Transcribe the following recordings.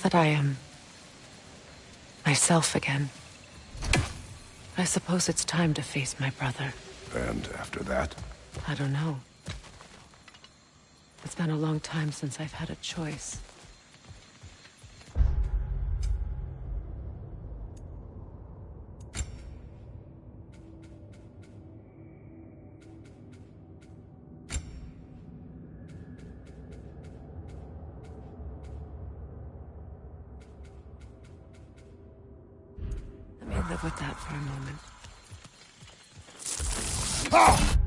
that I am myself again, I suppose it's time to face my brother. And after that? I don't know. It's been a long time since I've had a choice. Let me live with that for a moment. Ah!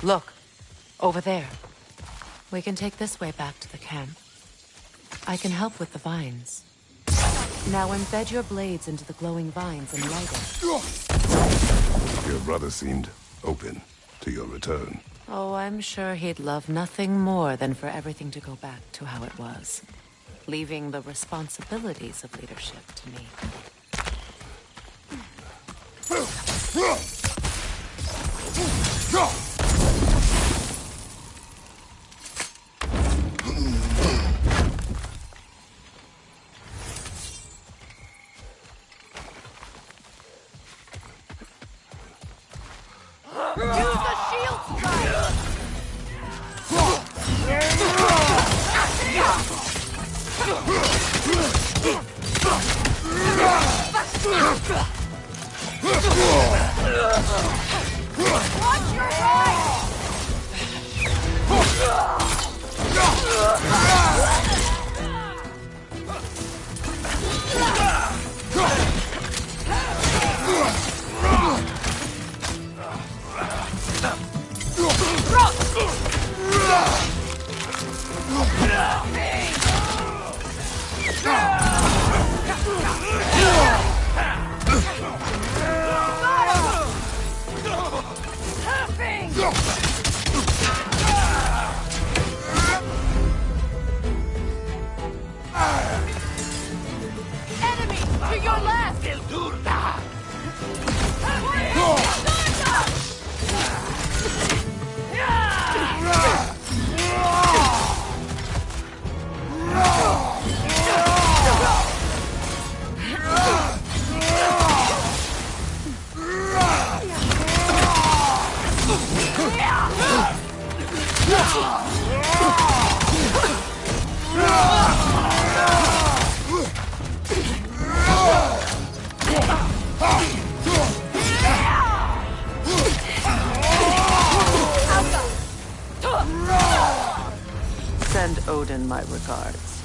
Look, over there. We can take this way back to the camp. I can help with the vines. Now embed your blades into the glowing vines and light it. Your brother seemed open to your return. Oh, I'm sure he'd love nothing more than for everything to go back to how it was, leaving the responsibilities of leadership to me. Watch your right! Enemy to your left! Send Odin my regards.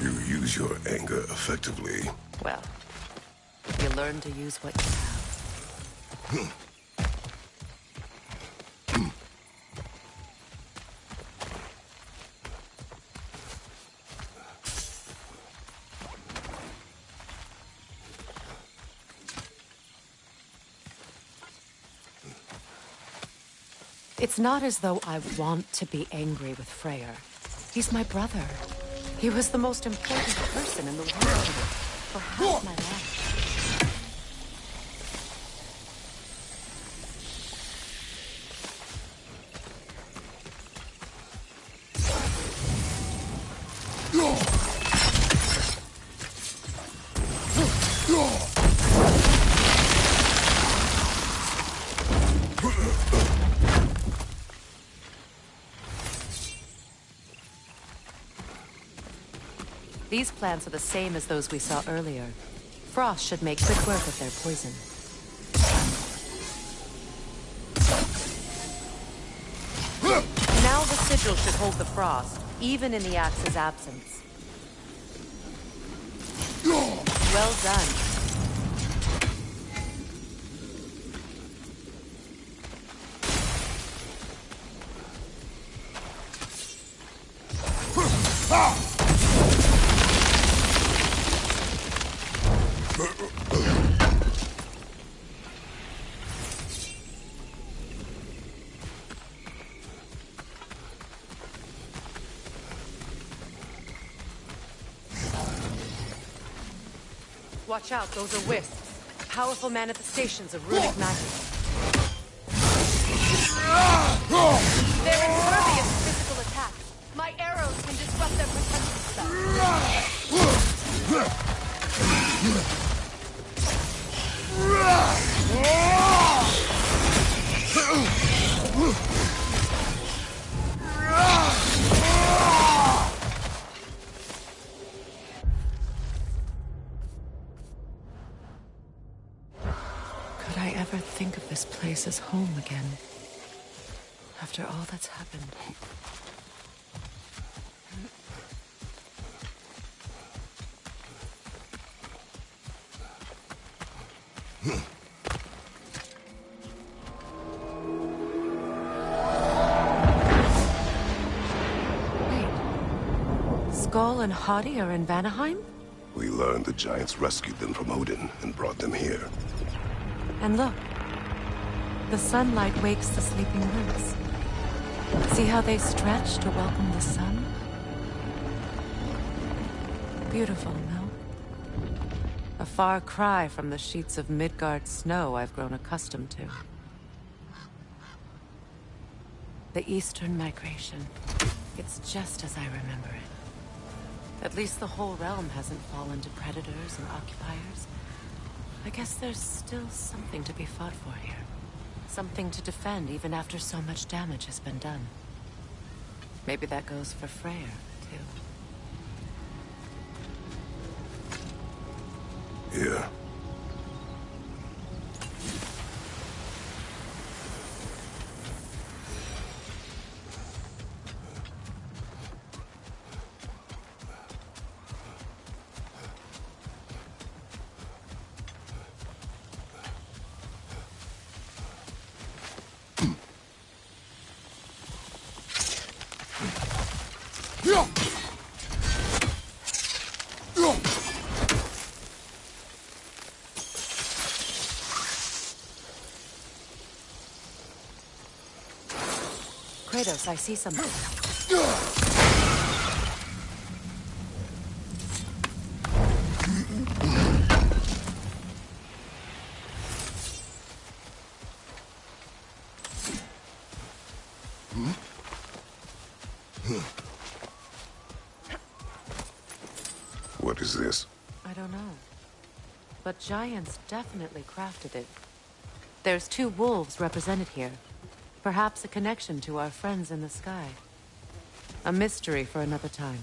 You use your anger effectively. Well, if you learn to use what you have. It's not as though I want to be angry with Freyr. He's my brother. He was the most important person in the world for half my life. These plants are the same as those we saw earlier. Frost should make quick work of their poison. Now the sigil should hold the frost, even in the axe's absence. Well done. Watch out, those are wisps. Powerful manifestations of runic magic. They're impervious to physical attacks. My arrows can disrupt their protection Could I ever think of this place as home again? After all that's happened. Wait. Skull and Hati are in Vanaheim? We learned the giants rescued them from Odin and brought them here. And look. The sunlight wakes the sleeping roots. See how they stretch to welcome the sun? Beautiful, no? A far cry from the sheets of Midgard snow I've grown accustomed to. The Eastern Migration. It's just as I remember it. At least the whole realm hasn't fallen to predators and occupiers. I guess there's still something to be fought for here. Something to defend even after so much damage has been done. Maybe that goes for Freyr, too. Here. Kratos, I see something. What is this? I don't know. But giants definitely crafted it. There's 2 wolves represented here. Perhaps a connection to our friends in the sky. A mystery for another time.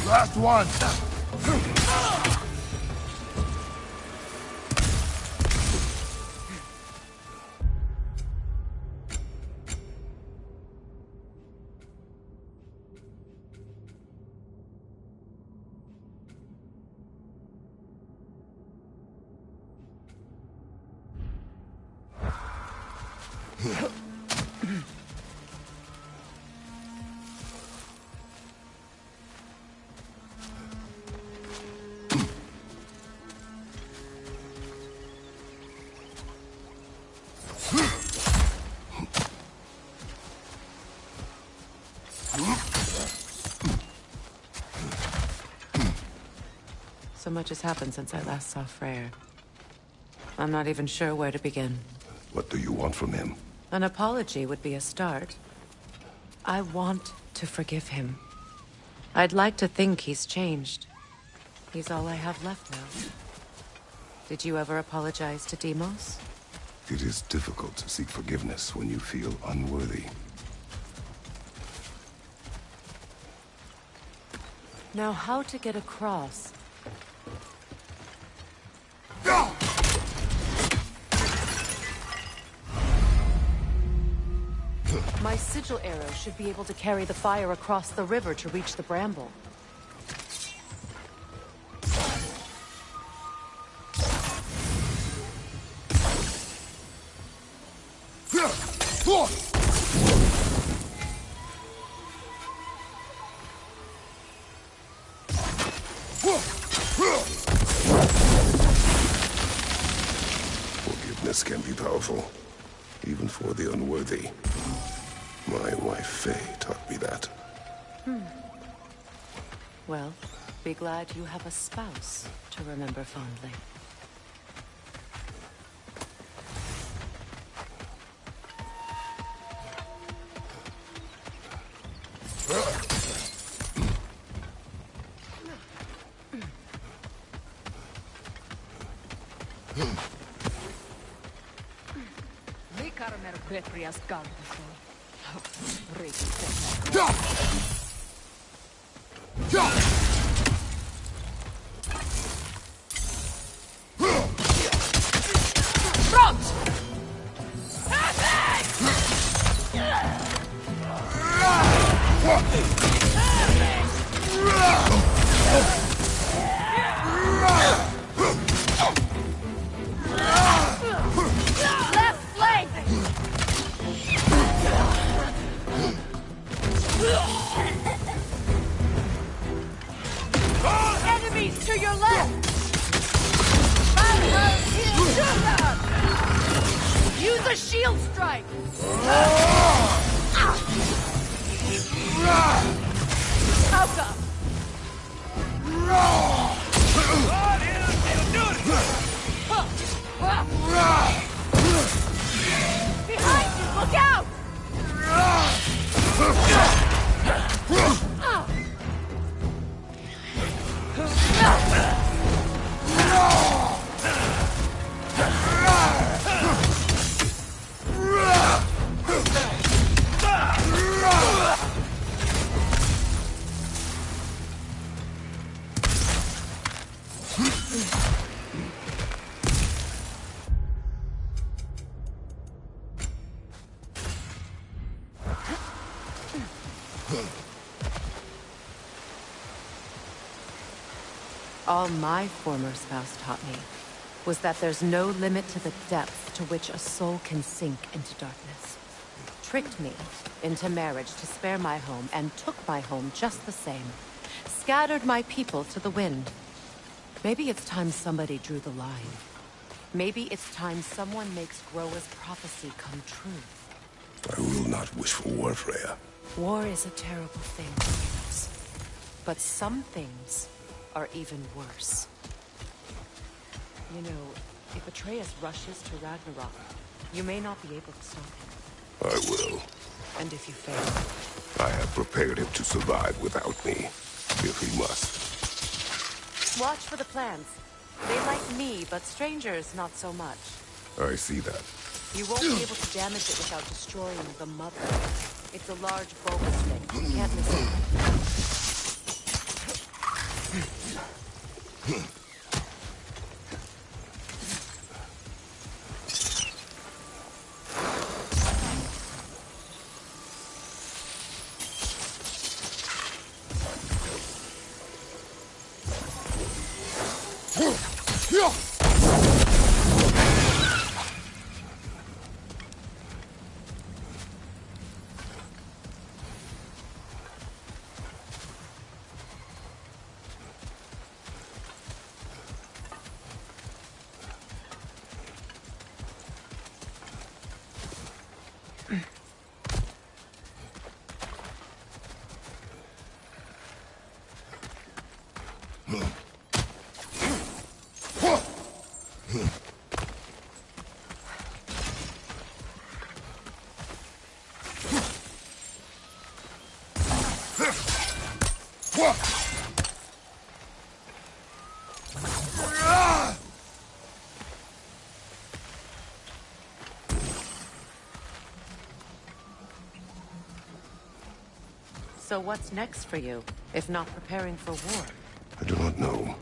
Last one! So much has happened since I last saw Freyr. I'm not even sure where to begin. What do you want from him? An apology would be a start. I want to forgive him. I'd like to think he's changed. He's all I have left now. Did you ever apologize to Deimos? It is difficult to seek forgiveness when you feel unworthy. Now, how to get across? My sigil arrow should be able to carry the fire across the river to reach the bramble. Forgiveness can be powerful, even for the unworthy. My wife Faye taught me that. Well, be glad you have a spouse to remember fondly. Enemies to your left! Use a shield strike! Hauka! Behind you! Look out! All my former spouse taught me was that there's no limit to the depth to which a soul can sink into darkness. Tricked me into marriage to spare my home and took my home just the same. Scattered my people to the wind. Maybe it's time somebody drew the line. Maybe it's time someone makes Groa's prophecy come true. I will not wish for war, Freya. War is a terrible thing, Kratos. But some things are even worse. You know, if Atreus rushes to Ragnarok, you may not be able to stop him. I will. And if you fail, I have prepared him to survive without me, if he must. Watch for the plants. They like me, but strangers not so much. I see that. You won't be able to damage it without destroying the mother. It's a large bulbous thing. You can't miss it. So what's next for you, if not preparing for war? I do not know,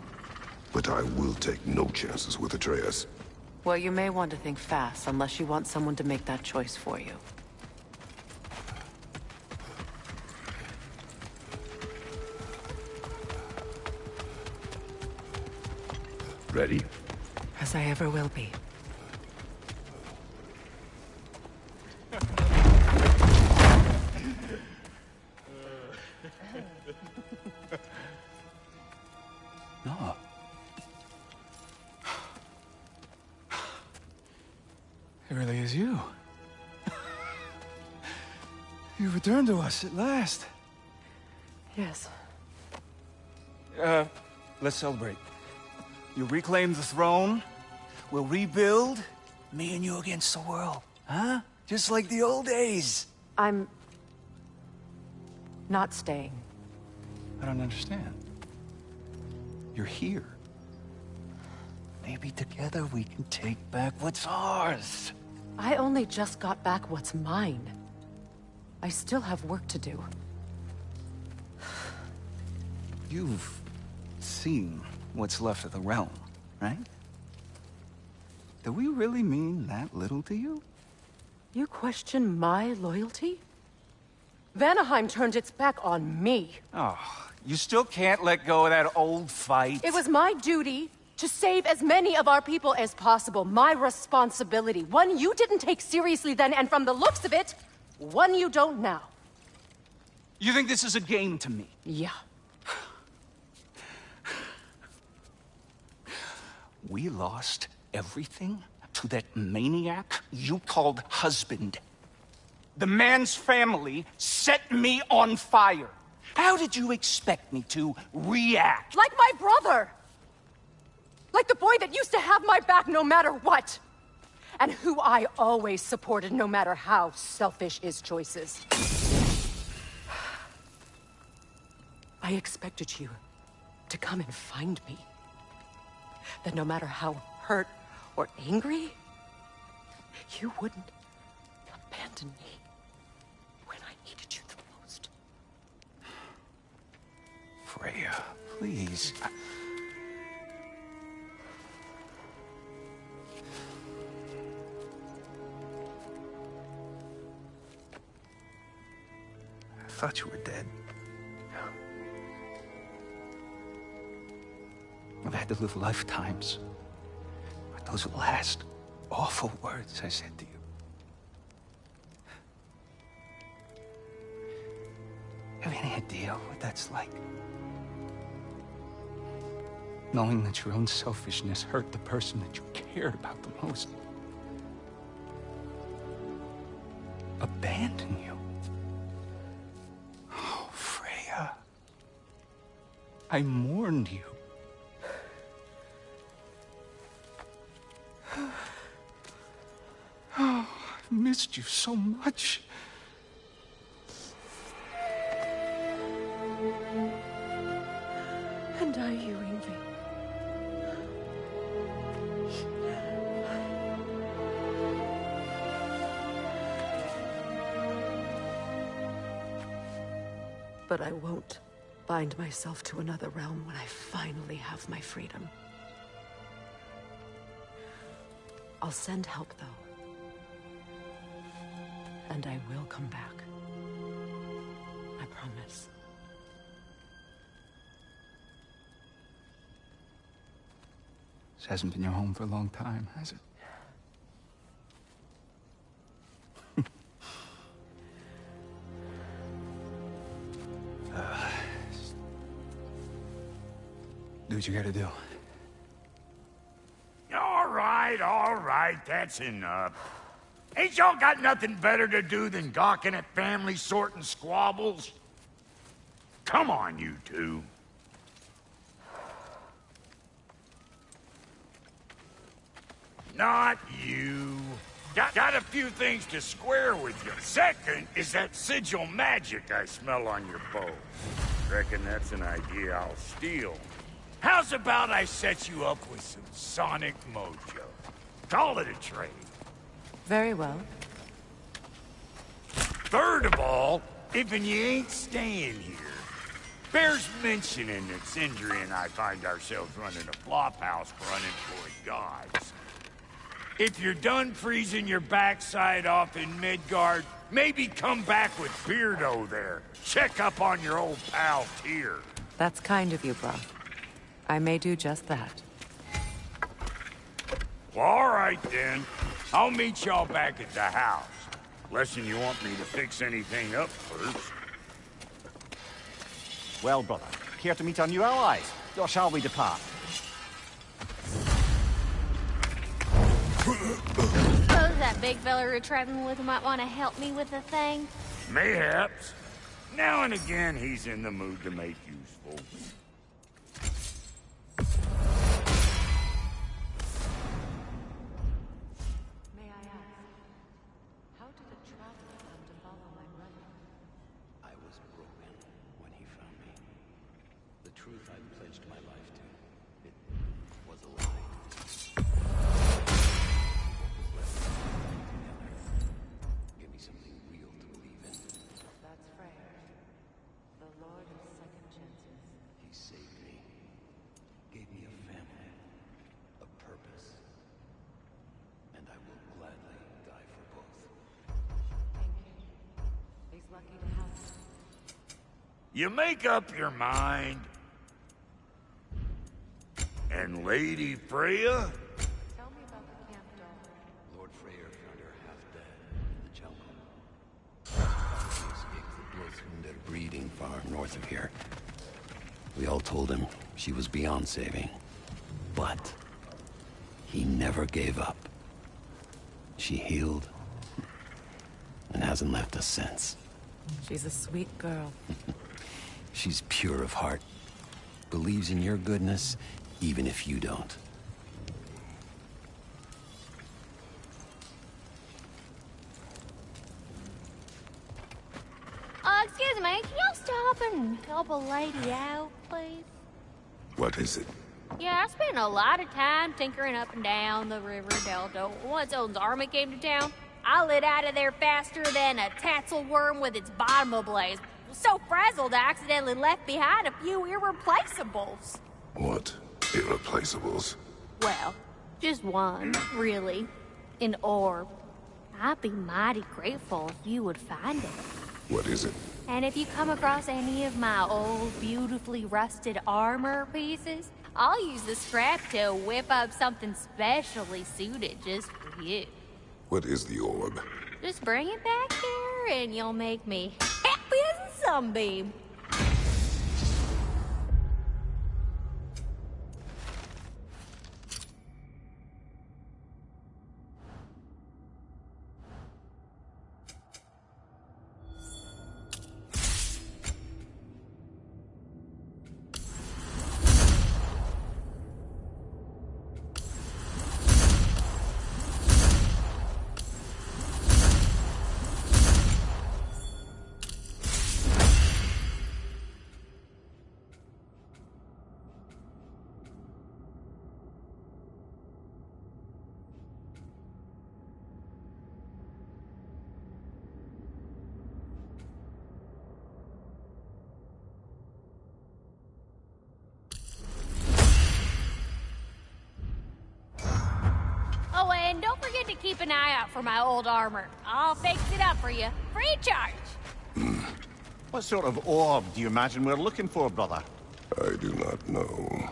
but I will take no chances with Atreus. Well, you may want to think fast, unless you want someone to make that choice for you. Ready? As I ever will be. No. It really is you. You returned to us at last. Yes. Let's celebrate. You reclaim the throne. We'll rebuild. Me and you against the world. Huh? Just like the old days. I'm... not staying. I don't understand. You're here. Maybe together we can take back what's ours. I only just got back what's mine. I still have work to do. You've seen what's left of the realm, right? Do we really mean that little to you? You question my loyalty? Vanaheim turned its back on me. Oh, you still can't let go of that old fight? It was my duty to save as many of our people as possible. My responsibility. One you didn't take seriously then, and from the looks of it, one you don't now. You think this is a game to me? Yeah. We lost everything to that maniac you called husband. The man's family set me on fire. How did you expect me to react? Like my brother! Like the boy that used to have my back no matter what! And who I always supported no matter how selfish his choices. I expected you to come and find me. That no matter how hurt or angry, you wouldn't abandon me when I needed you the most. Freya, please. I thought you were dead. I've had to live lifetimes with those last awful words I said to you. Have any idea what that's like? Knowing that your own selfishness hurt the person that you cared about the most. Abandon you. Oh, Freya. I mourned you. Oh, I've missed you so much. But I won't bind myself to another realm when I finally have my freedom. I'll send help, though. And I will come back. I promise. This hasn't been your home for a long time, has it? Do what you gotta do. All right, that's enough. Ain't y'all got nothing better to do than gawking at family sorting squabbles? Come on, you two. Not you. Got a few things to square with you. Second is that sigil magic I smell on your bow. Reckon that's an idea I'll steal. How's about I set you up with some sonic mojo? Call it a trade. Very well. Third of all, if you ain't staying here, bears mentioning that Sindri and I find ourselves running a flophouse for unemployed gods. If you're done freezing your backside off in Midgard, maybe come back with Beardo there. Check up on your old pal Tyr. That's kind of you, brah. I may do just that. Well, all right then. I'll meet y'all back at the house. Unless you want me to fix anything up first. Well, brother, care to meet our new allies? Or shall we depart? Suppose that big fella we're traveling with might want to help me with a thing. Mayhaps. Now and again, he's in the mood to make useful. May I ask, how did a traveler come to follow my brother? I was broken when he found me. The truth I'd pledged my life to, it was a lie. Give me something real to believe in. That's Freyr, the Lord of Second Chances. He saved me, gave me a family, a purpose, and I will gladly die for both. Thank you. He's lucky to have you. You make up your mind. And Lady Freya? Tell me about the camp daughter. Lord Freyr found her half dead in the jungle. She escaped the Bloodwounded breeding far north of here. We all told him she was beyond saving. But he never gave up. She healed and hasn't left us since. She's a sweet girl. She's pure of heart. Believes in your goodness, even if you don't. Excuse me, can y'all stop and help a lady out, please? What is it? Yeah, I spent a lot of time tinkering up and down the river delta. Once Odin's army came to town, I lit out of there faster than a tassel worm with its bottom ablaze. So frazzled, I accidentally left behind a few irreplaceables. What? Irreplaceables? Well, just one, really. An orb. I'd be mighty grateful if you would find it. What is it? And if you come across any of my old, beautifully rusted armor pieces, I'll use the scrap to whip up something specially suited just for you. What is the orb? Just bring it back here and you'll make me happy as a sunbeam. keep an eye out for my old armor. I'll fix it up for you. Free charge. What sort of orb do you imagine we're looking for, brother? I do not know.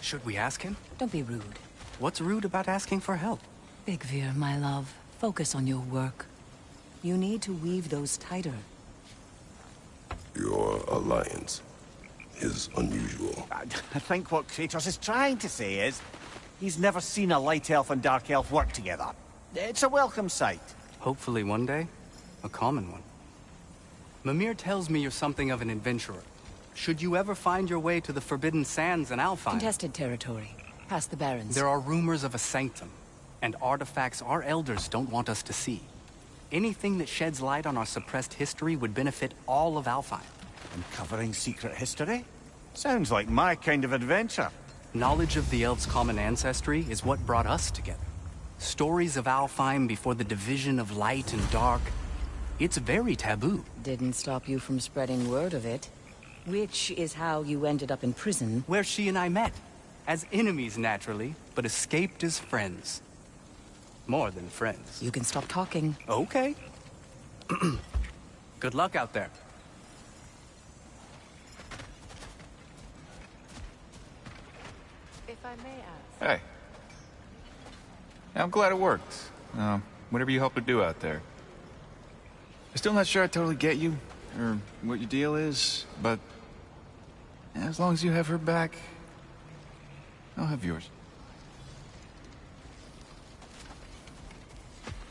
Should we ask him? Don't be rude. What's rude about asking for help? Big Veer, my love, focus on your work. You need to weave those tighter. Your alliance is unusual. I think what Kratos is trying to say is, he's never seen a light elf and dark elf work together. It's a welcome sight. Hopefully one day, a common one. Mimir tells me you're something of an adventurer. Should you ever find your way to the Forbidden Sands in Alfheim... Contested territory. Past the Barrens. There are rumors of a sanctum, and artifacts our elders don't want us to see. Anything that sheds light on our suppressed history would benefit all of Alfheim. Uncovering secret history? Sounds like my kind of adventure. Knowledge of the elves' common ancestry is what brought us together. Stories of Alfheim before the division of light and dark. It's very taboo. Didn't stop you from spreading word of it. Which is how you ended up in prison. Where she and I met. As enemies, naturally, but escaped as friends. More than friends. You can stop talking. Okay. Good luck out there. If I may ask... Hey. I'm glad it worked. Whatever you hope to do out there. I'm still not sure I totally get you, or what your deal is, but... as long as you have her back, I'll have yours.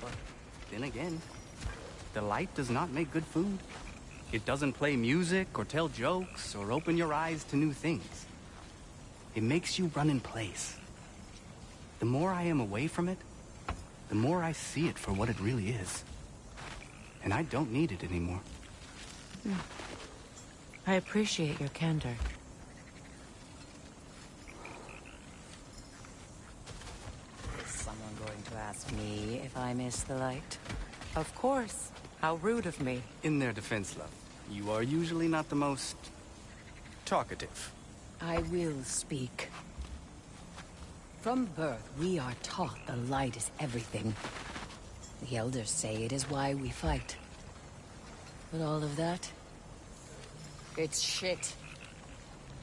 But then again, the light does not make good food. It doesn't play music or tell jokes or open your eyes to new things. It makes you run in place. The more I am away from it, the more I see it for what it really is. And I don't need it anymore. I appreciate your candor. Is someone going to ask me if I miss the light? Of course. How rude of me. In their defense, love, you are usually not the most... talkative. I will speak. From birth, we are taught the light is everything. The elders say it is why we fight. But all of that... it's shit.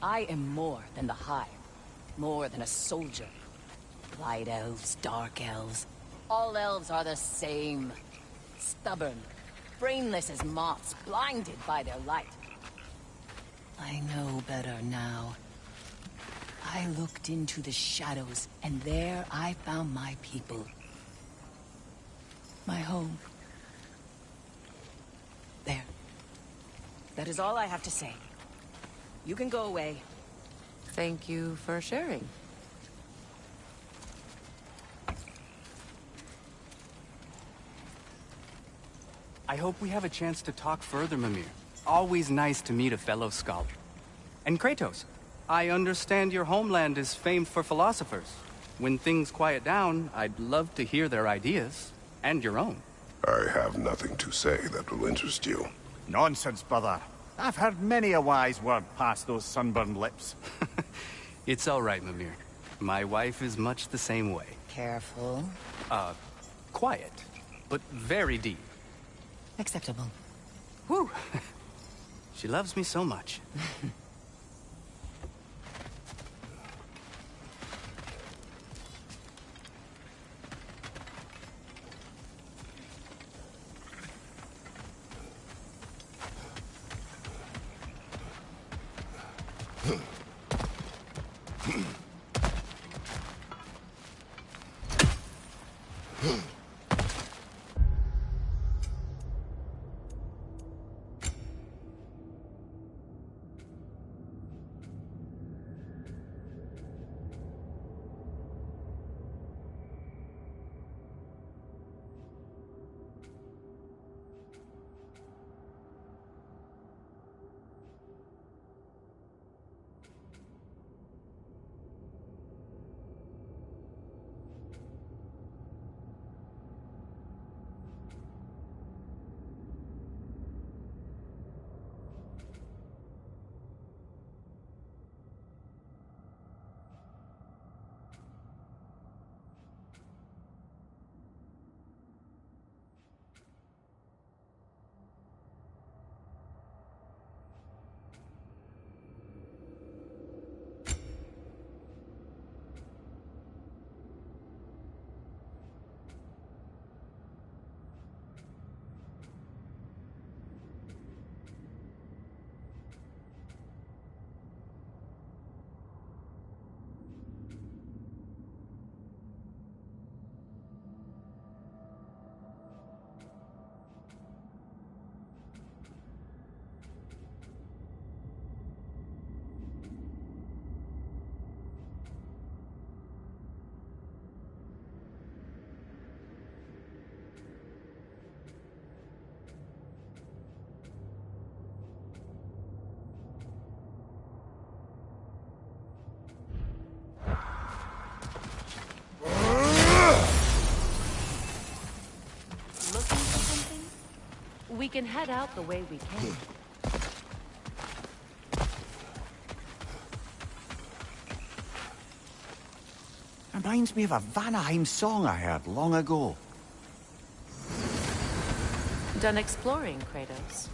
I am more than the Hive. More than a soldier. Light elves, dark elves. All elves are the same. Stubborn. Brainless as moths, blinded by their light. I know better now. I looked into the shadows, and there I found my people. My home. There. That is all I have to say. You can go away. Thank you for sharing. I hope we have a chance to talk further, Mimir. Always nice to meet a fellow scholar. And Kratos, I understand your homeland is famed for philosophers. When things quiet down, I'd love to hear their ideas. And your own. I have nothing to say that will interest you. Nonsense, brother. I've heard many a wise word past those sunburned lips. It's all right, Mimir. My wife is much the same way. Careful. Quiet, but very deep. Acceptable. Whew. She loves me so much. We can head out the way we came. Reminds me of a Vanaheim song I heard long ago. Done exploring, Kratos.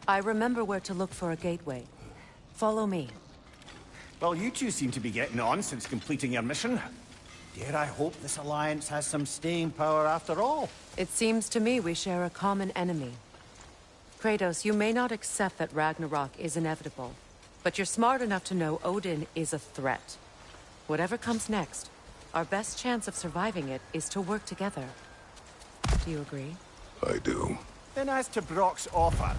I remember where to look for a gateway. Follow me. Well, you two seem to be getting on since completing your mission. Dare I hope this alliance has some staying power after all? It seems to me we share a common enemy. Kratos, you may not accept that Ragnarok is inevitable, but you're smart enough to know Odin is a threat. Whatever comes next, our best chance of surviving it is to work together. Do you agree? I do. Then as to Brock's offer,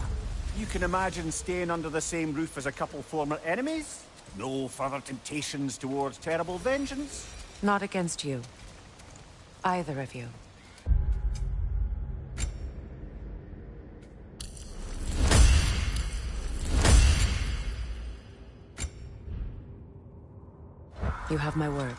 you can imagine staying under the same roof as a couple former enemies? No further temptations towards terrible vengeance? Not against you. Either of you. You have my word.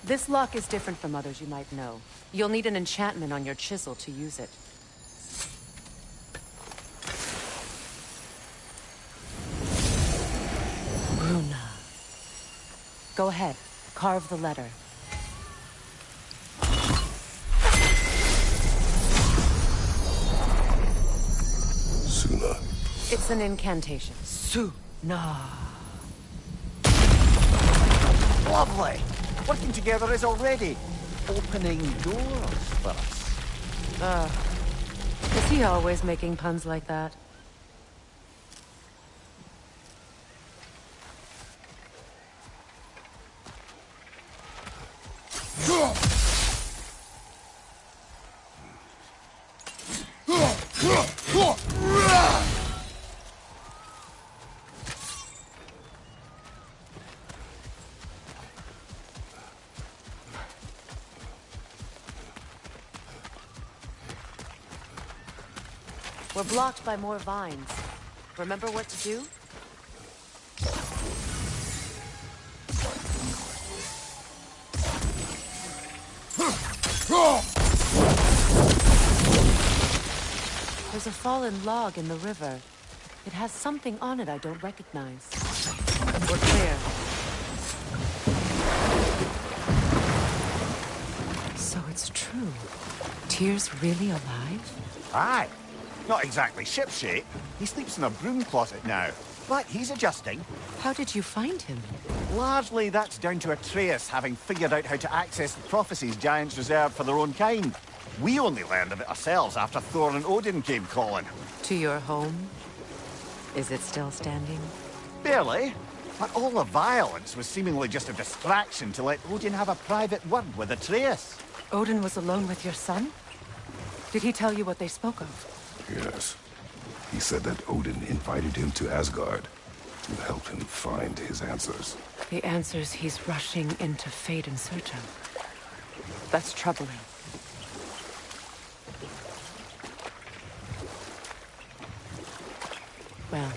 This lock is different from others you might know. You'll need an enchantment on your chisel to use it. Runa. Go ahead. Carve the letter. Suna. It's an incantation. Suna. Lovely. Working together is already opening doors for us. Is he always making puns like that? We're blocked by more vines. Remember what to do? There's a fallen log in the river. It has something on it I don't recognize. We're clear. So it's true. Tyr's really alive? Aye. Not exactly shipshape. He sleeps in a broom closet now. But he's adjusting. How did you find him? Largely, that's down to Atreus having figured out how to access the prophecies giants reserved for their own kind. We only learned of it ourselves after Thor and Odin came calling. To your home? Is it still standing? Barely. But all the violence was seemingly just a distraction to let Odin have a private word with Atreus. Odin was alone with your son? Did he tell you what they spoke of? Yes. He said that Odin invited him to Asgard to help him find his answers. The answers he's rushing into fate in search of. That's troubling. Well,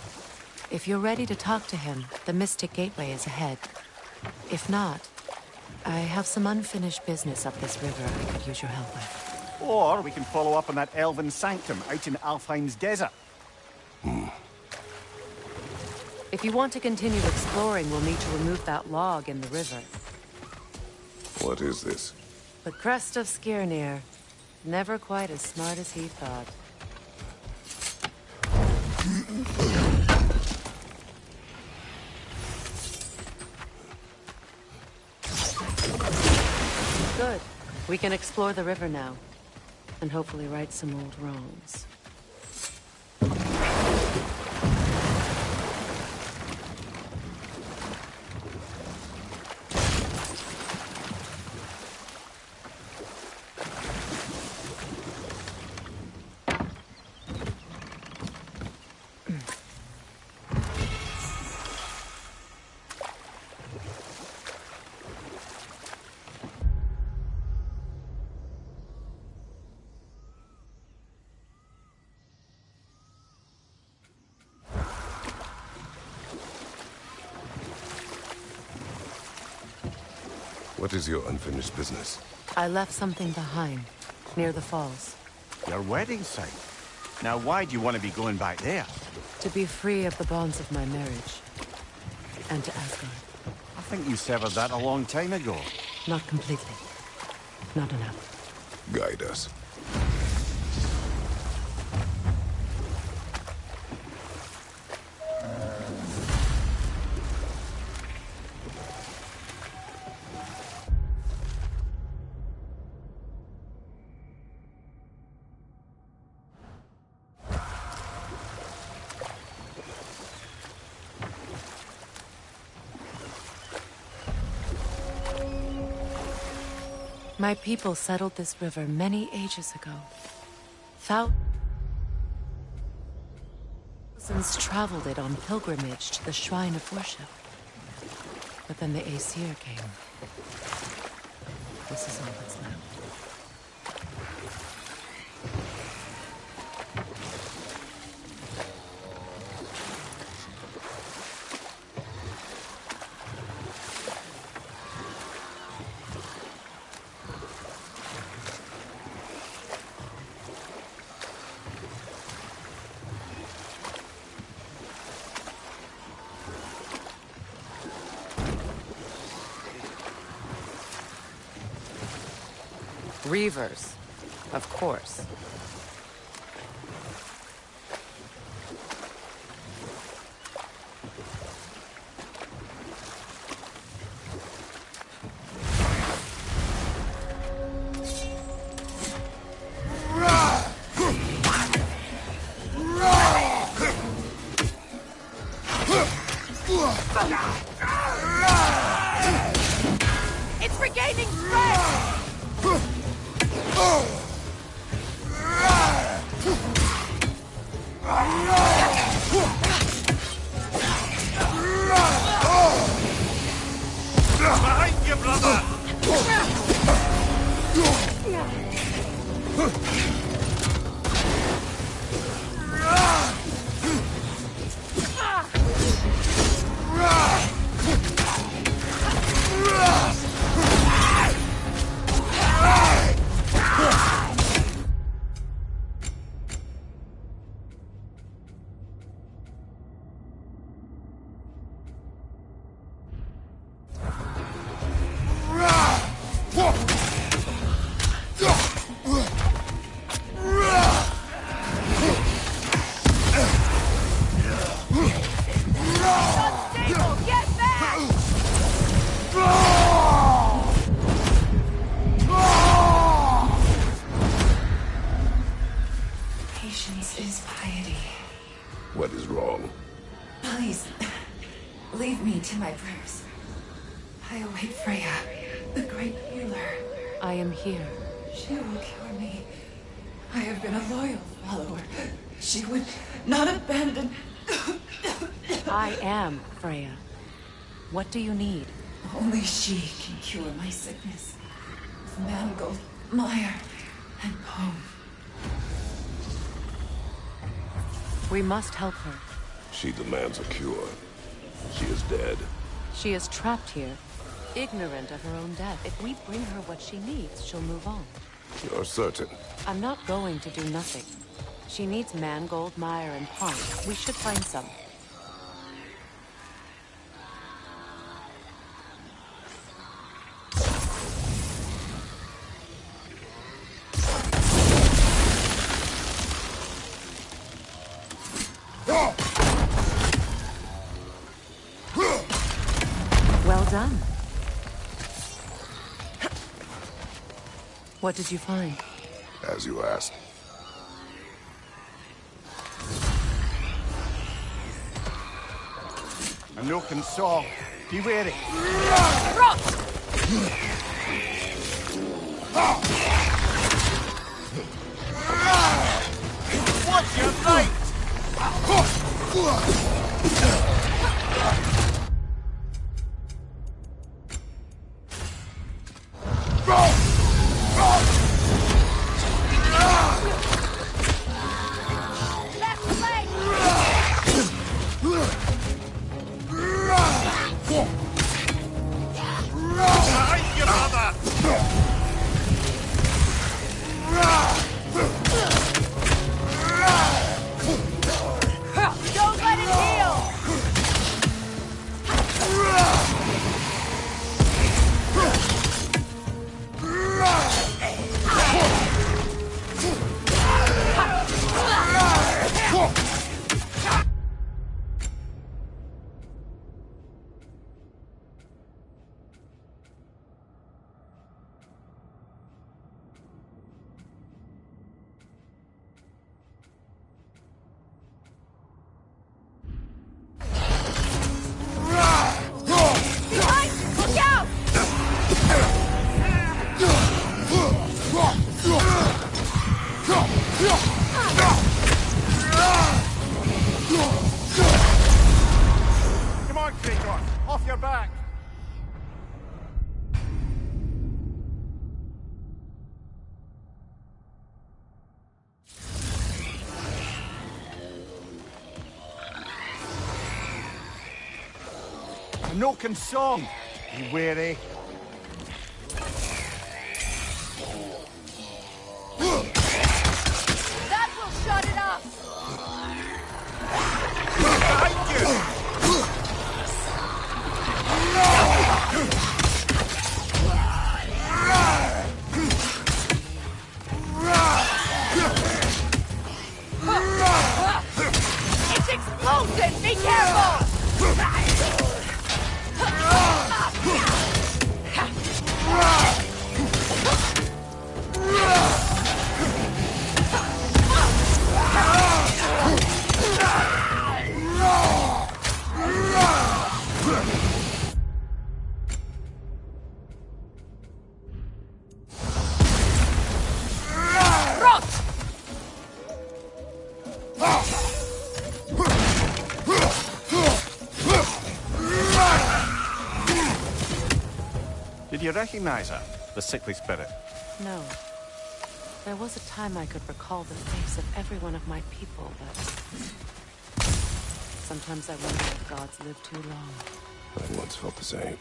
if you're ready to talk to him, the Mystic Gateway is ahead. If not, I have some unfinished business up this river I could use your help with. Or we can follow up on that elven sanctum out in Alfheim's desert. If you want to continue exploring, we'll need to remove that log in the river. What is this? The crest of Skirnir. Never quite as smart as he thought. Good. We can explore the river now. And hopefully right some old wrongs. What is your unfinished business? I left something behind, near the falls. Your wedding site. Now why do you want to be going back there? To be free of the bonds of my marriage. And to Asgard. I think you severed that a long time ago. Not completely. Not enough. Guide us. My people settled this river many ages ago. Thousands traveled it on pilgrimage to the shrine of worship. But then the Aesir came. This is all that's left. Reavers, of course. It's regaining strength! Behind you, brother! Lead me to my prayers. I await Freya, the great healer. I am here. She will cure me. I have been a loyal follower. She would not abandon... I am Freya. What do you need? Only she can cure my sickness. Mangold, mire, and bone. We must help her. She demands a cure. She is dead. She is trapped here, ignorant of her own death. If we bring her what she needs, she'll move on. You're certain? I'm not going to do nothing. She needs mangold, mire, and pond. We should find some. Well done. What did you find? As you asked. A milk and song. Be wary. What's your fight? Don't let it heal! Look out! Come on, Kratos. Off your back. A milk and song. Be wary. That will shut it up! Thank you. It's explosive! Be careful! Did you recognize her? The sickly spirit? No. There was a time I could recall the face of every one of my people, but... sometimes I wonder if gods live too long. I once felt the same.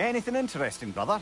Anything interesting, brother?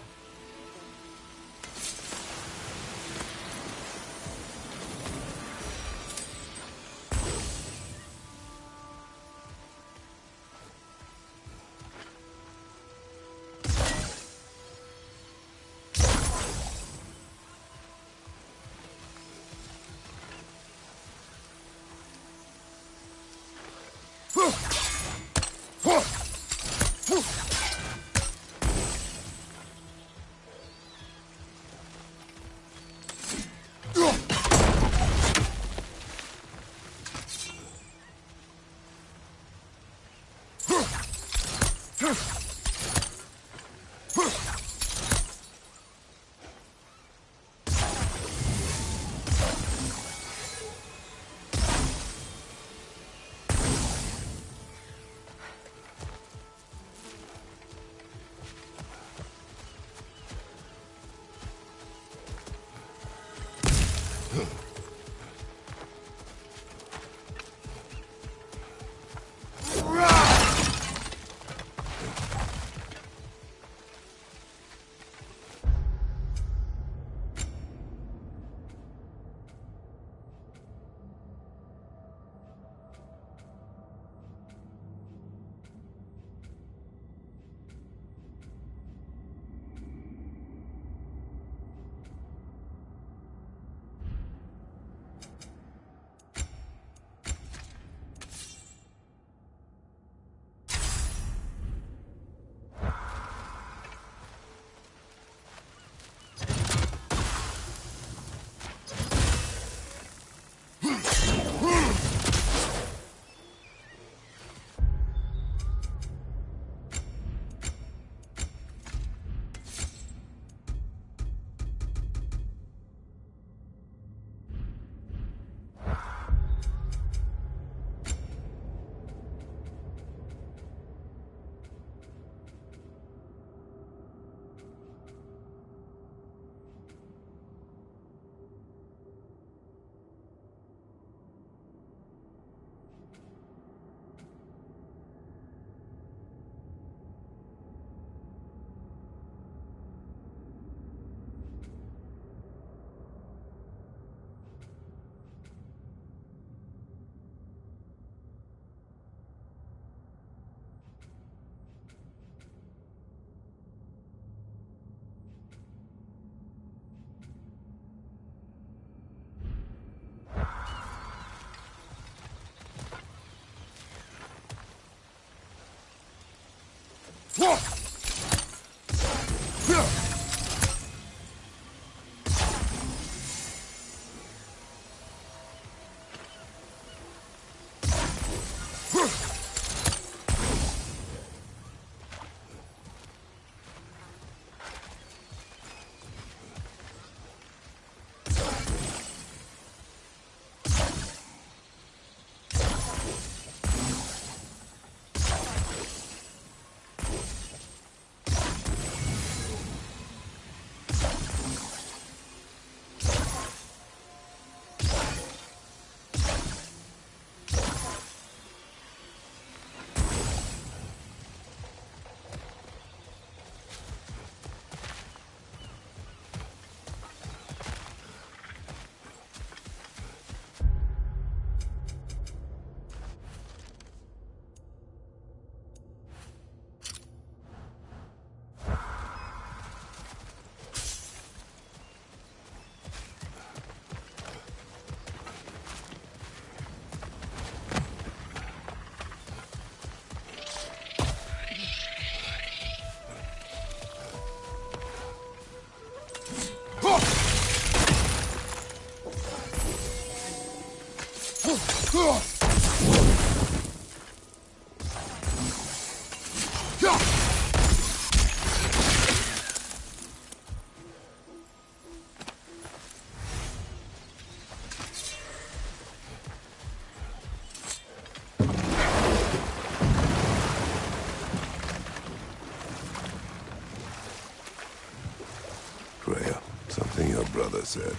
Freya, something your brother said.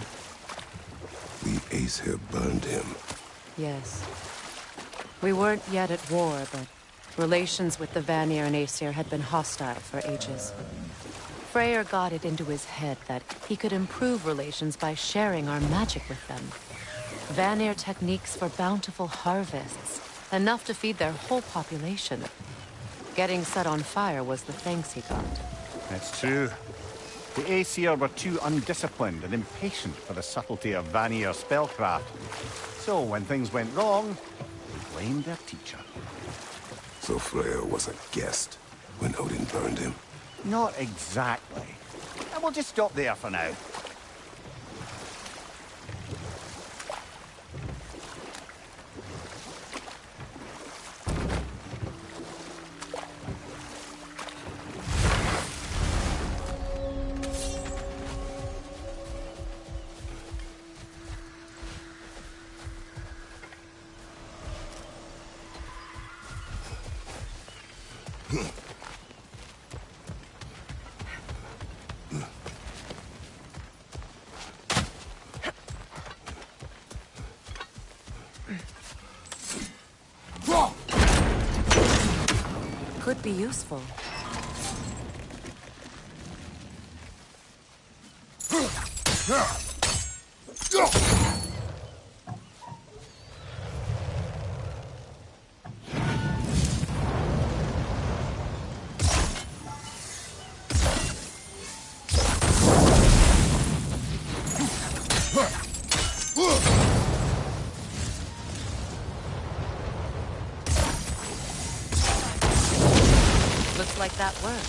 The Aesir burned him. Yes. We weren't yet at war, but Relations with the Vanir and Aesir had been hostile for ages. Freyr got it into his head that he could improve relations by sharing our magic with them. Vanir techniques for bountiful harvests, enough to feed their whole population. Getting set on fire was the thanks he got. That's true. The Aesir were too undisciplined and impatient for the subtlety of Vanir spellcraft. So when things went wrong, they blamed their teacher. So Freyr was a guest when Odin burned him? Not exactly. And we'll just stop there for now. Could be useful. Looks like that worked.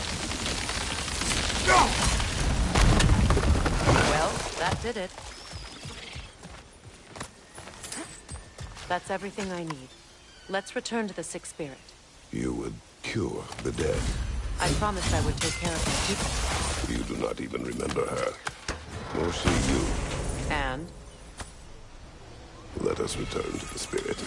Well, that did it. That's everything I need. Let's return to the Sixth Spirit. You would cure the dead. I promised I would take care of my people. You do not even remember her. Nor she you. And? Let us return to the Spirit.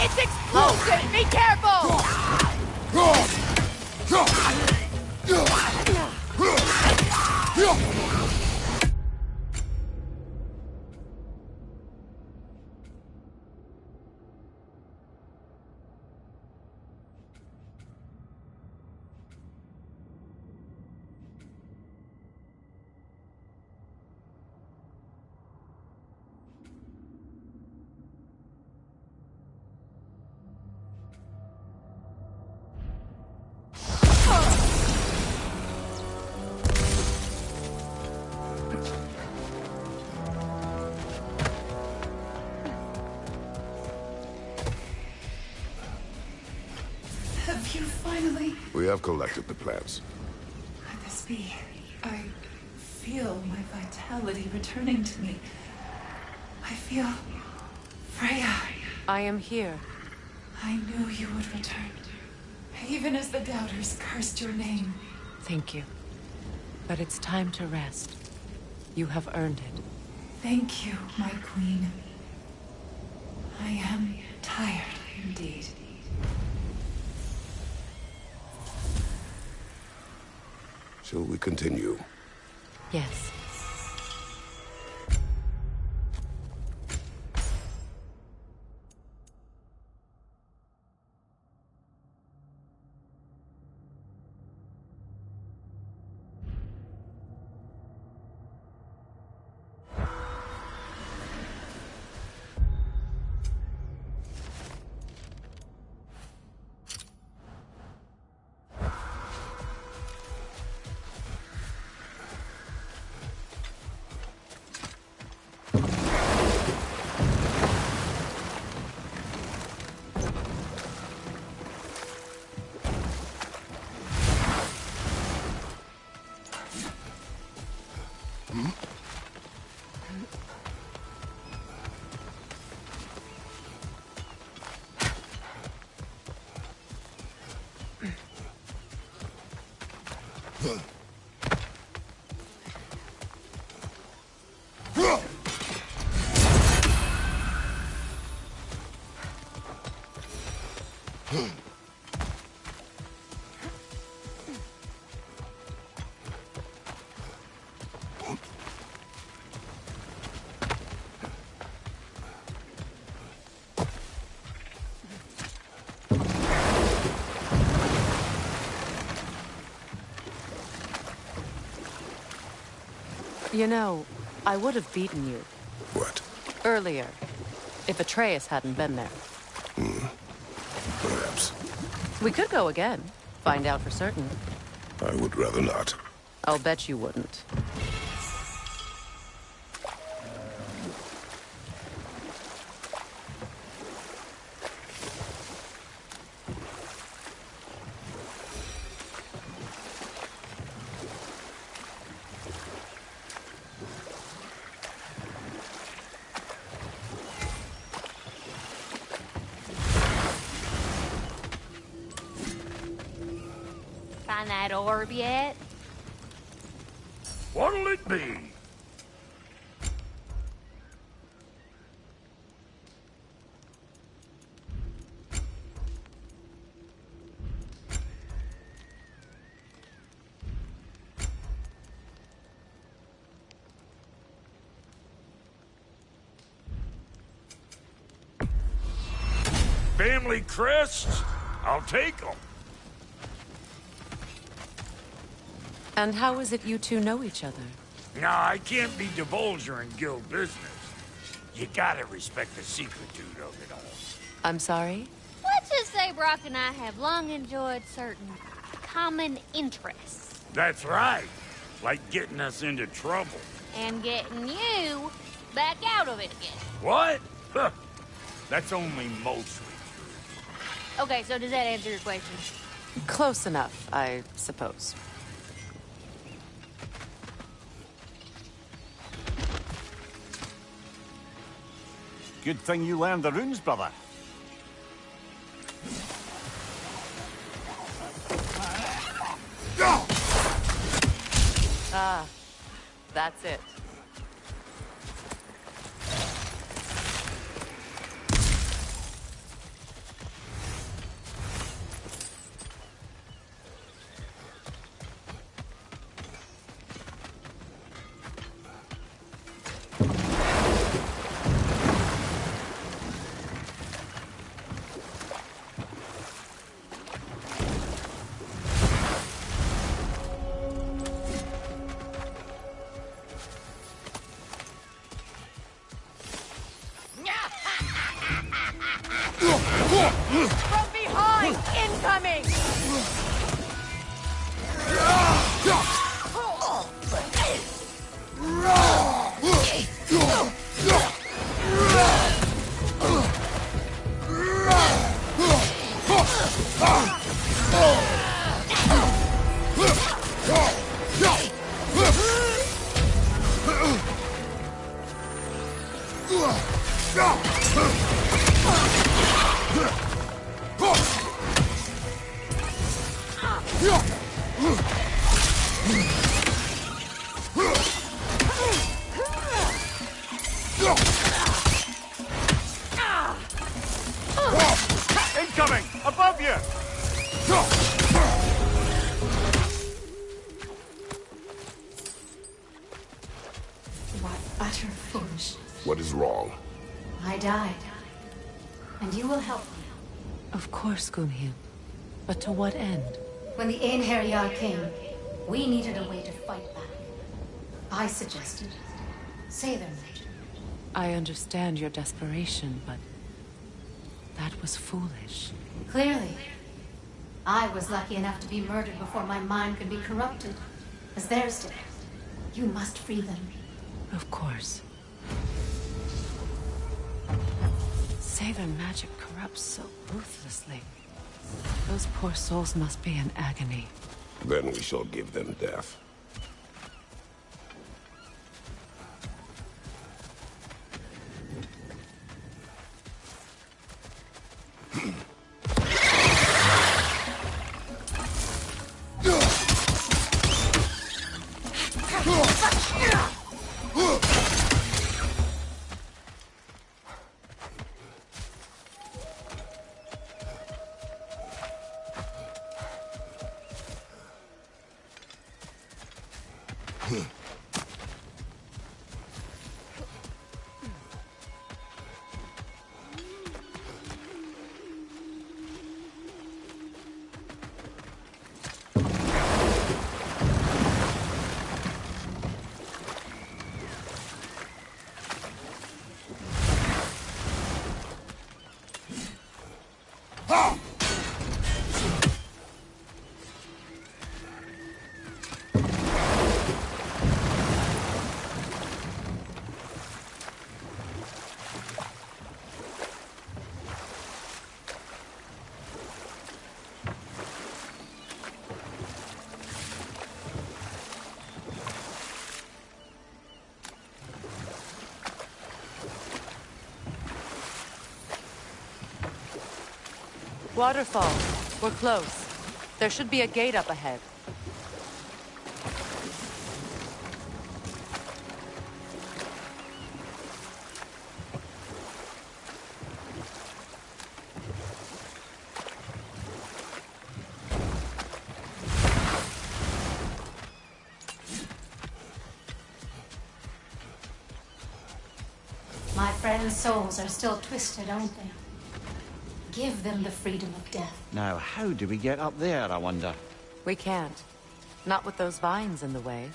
It's explosive! Be careful! Have you finally... We have collected the plants. Could this be? I feel my vitality returning to me. I feel... Freya. I am here. I knew you would return. Even as the doubters cursed your name. Thank you. But it's time to rest. You have earned it. Thank you, my queen. I am tired indeed. Shall we continue? Yes. You know, I would have beaten you. What? Earlier, if Atreus hadn't been there. Perhaps. We could go again. Find out for certain. I would rather not. I'll bet you wouldn't. Find that orb yet? What'll it be? Family crests? I'll take them. And how is it you two know each other? Nah, I can't be divulger in guild business. You gotta respect the secretude of it all. I'm sorry? Let's just say Brock and I have long enjoyed certain common interests. That's right. Like getting us into trouble. And getting you back out of it again. What? Huh. That's only mostly true. Okay, so does that answer your question? Close enough, I suppose. Good thing you learned the runes, brother. Ah, that's it. From behind! Incoming! Incoming! Above you! What utter foolishness. What is wrong? I died. And you will help me. Of course, Gunhild. But to what end? When the Einherjar came, we needed a way to fight back. I suggested say their magic. I understand your desperation, but that was foolish. Clearly. I was lucky enough to be murdered before my mind could be corrupted, as theirs did. You must free them. Of course. Say their magic corrupts so ruthlessly. Those poor souls must be in agony. Then we shall give them death. Waterfall. We're close. There should be a gate up ahead. My friends' souls are still twisted, aren't they? Give them the freedom of death. Now, how do we get up there, I wonder? We can't. Not with those vines in the way.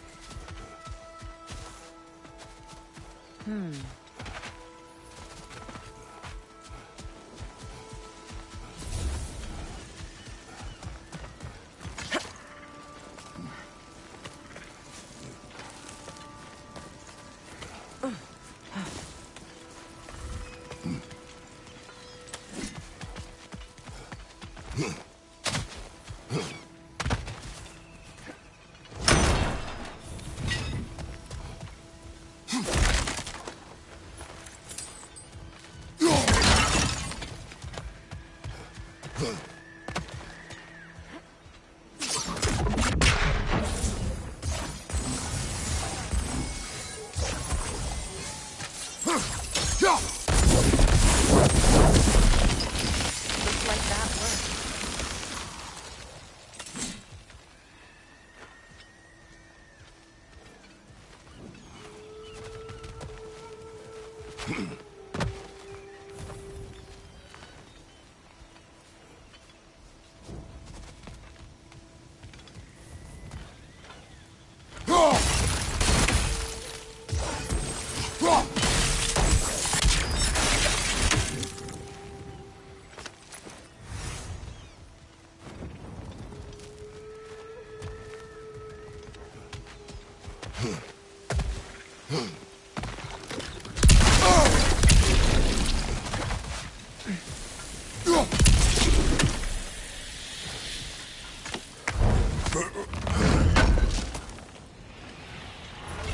Looks like that worked.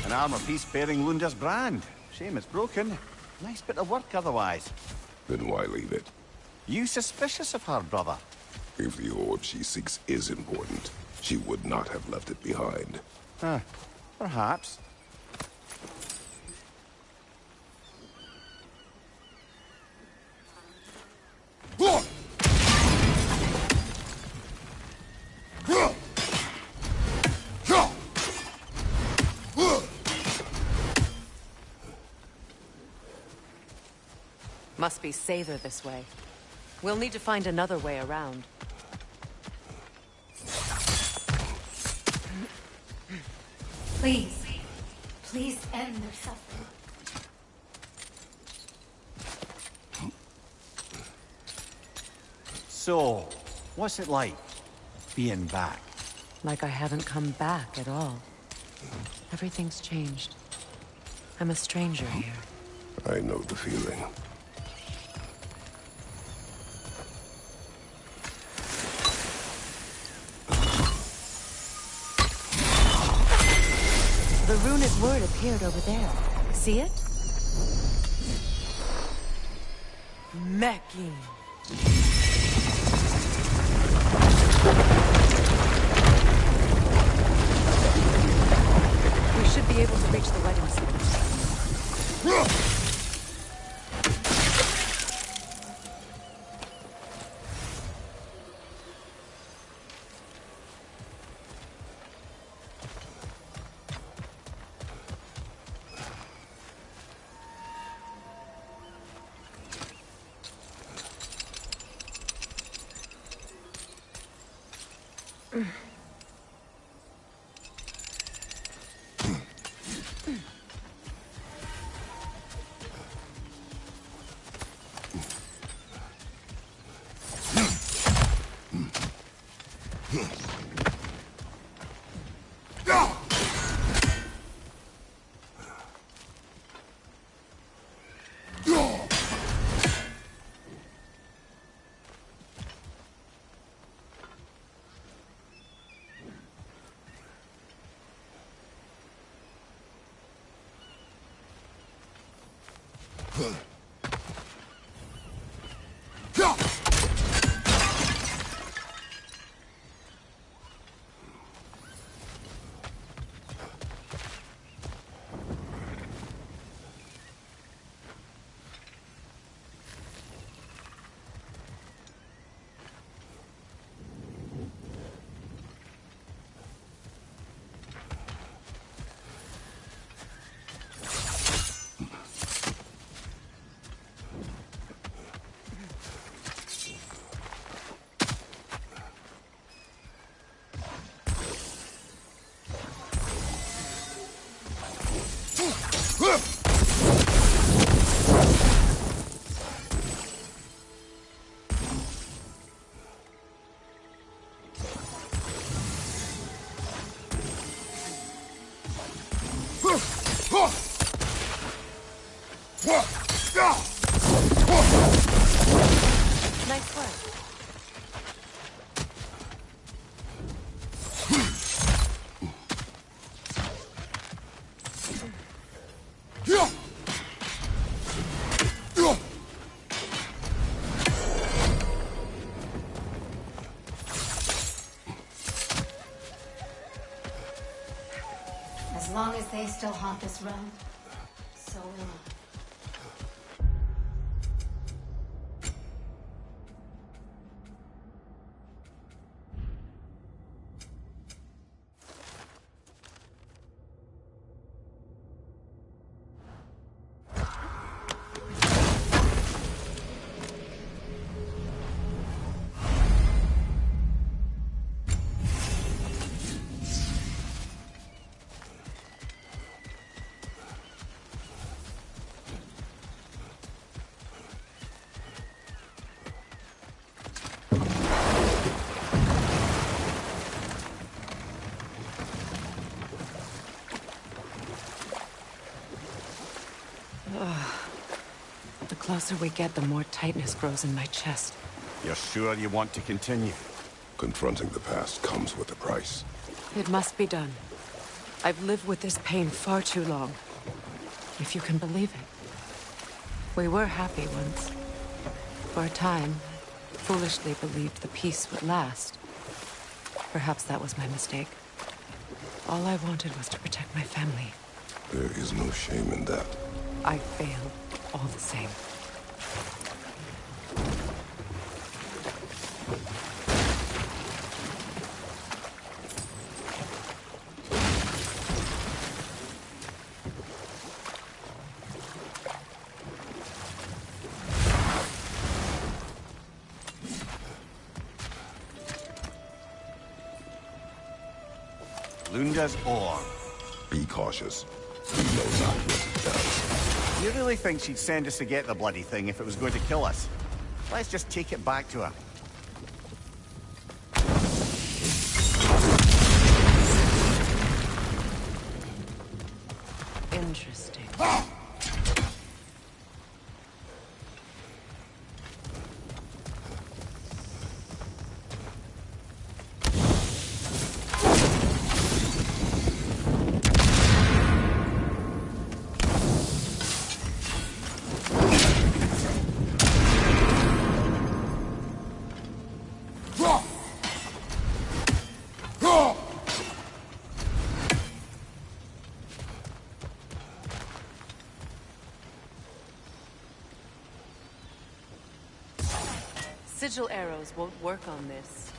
An armor piece bearing Lunda's brand. Shame it's broken. Nice bit of work otherwise. Then why leave it? You suspicious of her, brother? If the orb she seeks is important, she would not have left it behind. Perhaps. Must be safer this way. We'll need to find another way around. Please. Please end their suffering. So, what's it like, being back? Like I haven't come back at all. Everything's changed. I'm a stranger here. I know the feeling. The runic word appeared over there. See it? Mecking. We should be able to reach the wedding center. Nice work. As long as they still haunt this realm, so will I. The closer we get, the more tightness grows in my chest. You're sure you want to continue? Confronting the past comes with a price. It must be done. I've lived with this pain far too long. If you can believe it. We were happy once. For a time, I foolishly believed the peace would last. Perhaps that was my mistake. All I wanted was to protect my family. There is no shame in that. I failed, all the same. Lunda's ore. Be cautious. We know not what it does. You really think she'd send us to get the bloody thing if it was going to kill us? Let's just take it back to her. Interesting. Sigil arrows won't work on this.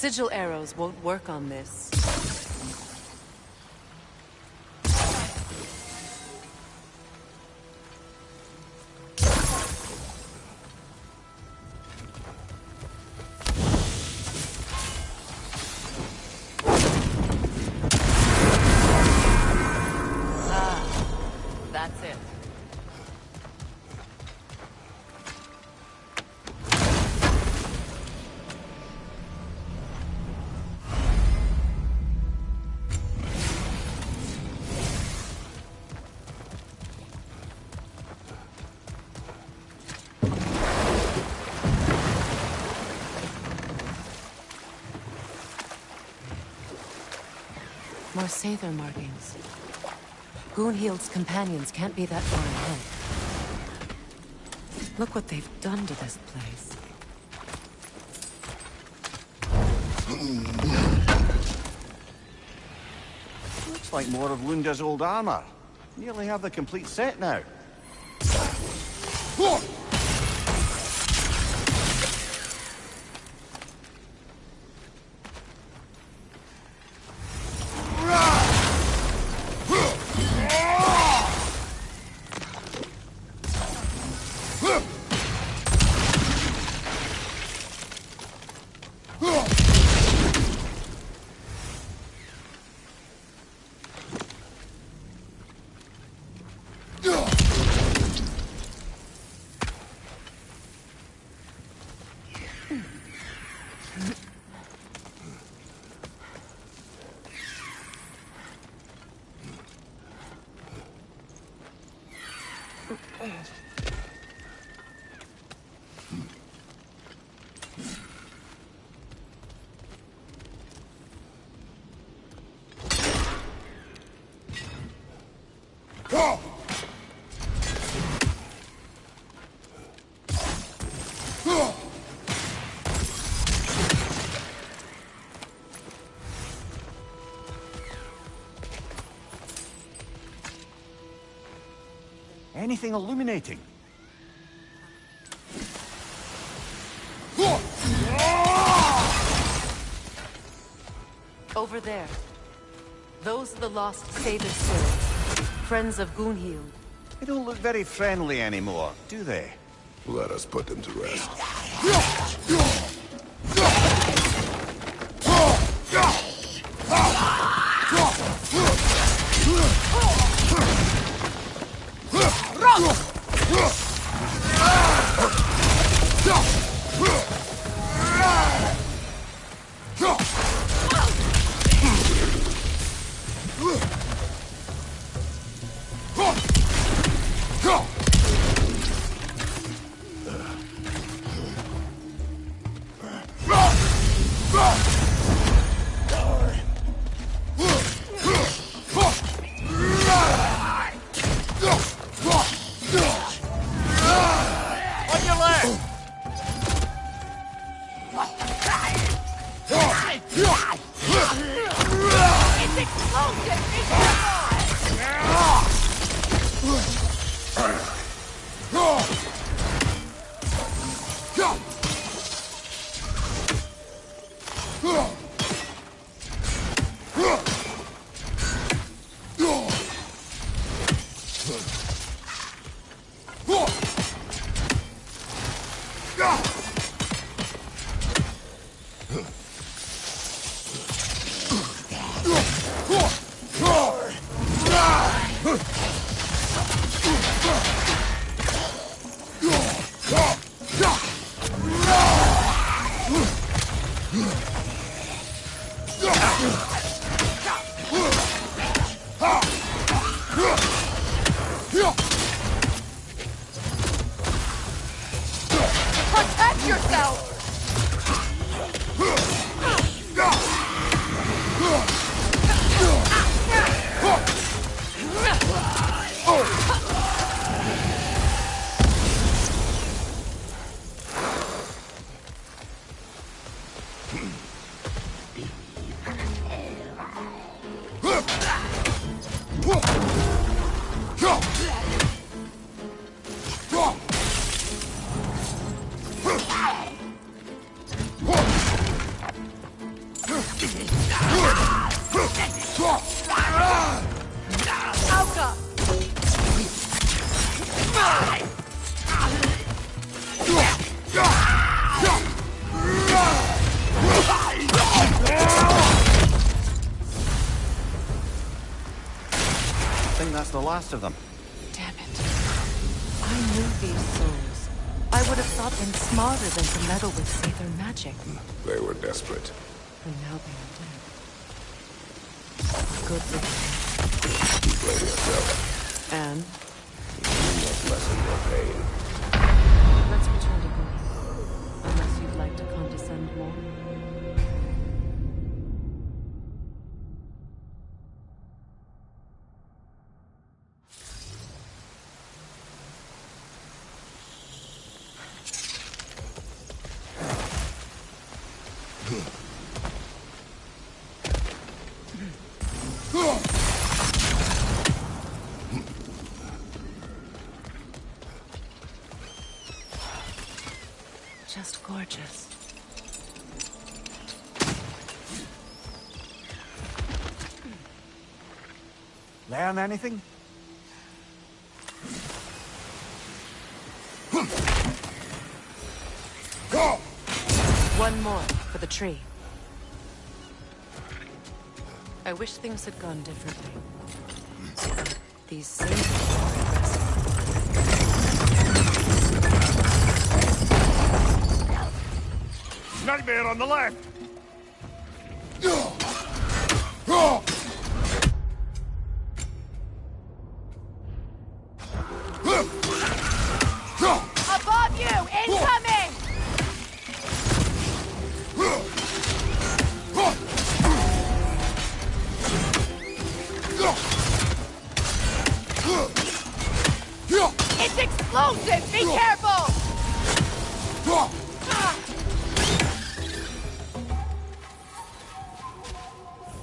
Sigil arrows won't work on this. That's it. More Sather markings. Gunhild's companions can't be that far ahead. Look what they've done to this place. Looks like more of Lunda's old armor. Nearly have the complete set now. Anything illuminating? Over there. Those are the lost Sather souls. Friends of Gunhild. They don't look very friendly anymore, do they? Let us put them to rest. It's explosive! Be Protect yourself! Alka! I think that's the last of them. Damn it. I knew these souls. I would have thought them smarter than to meddle with Sather magic. They were desperate. And now they are dead. Good for them. You blame yourself. And You must lessen your pain. let's return to Gully. Unless you'd like to condescend more. Just gorgeous. Learn anything? One more for the tree. I wish things had gone differently. But these same Nightmare on the left! Above you! Incoming! It's explosive! Be careful!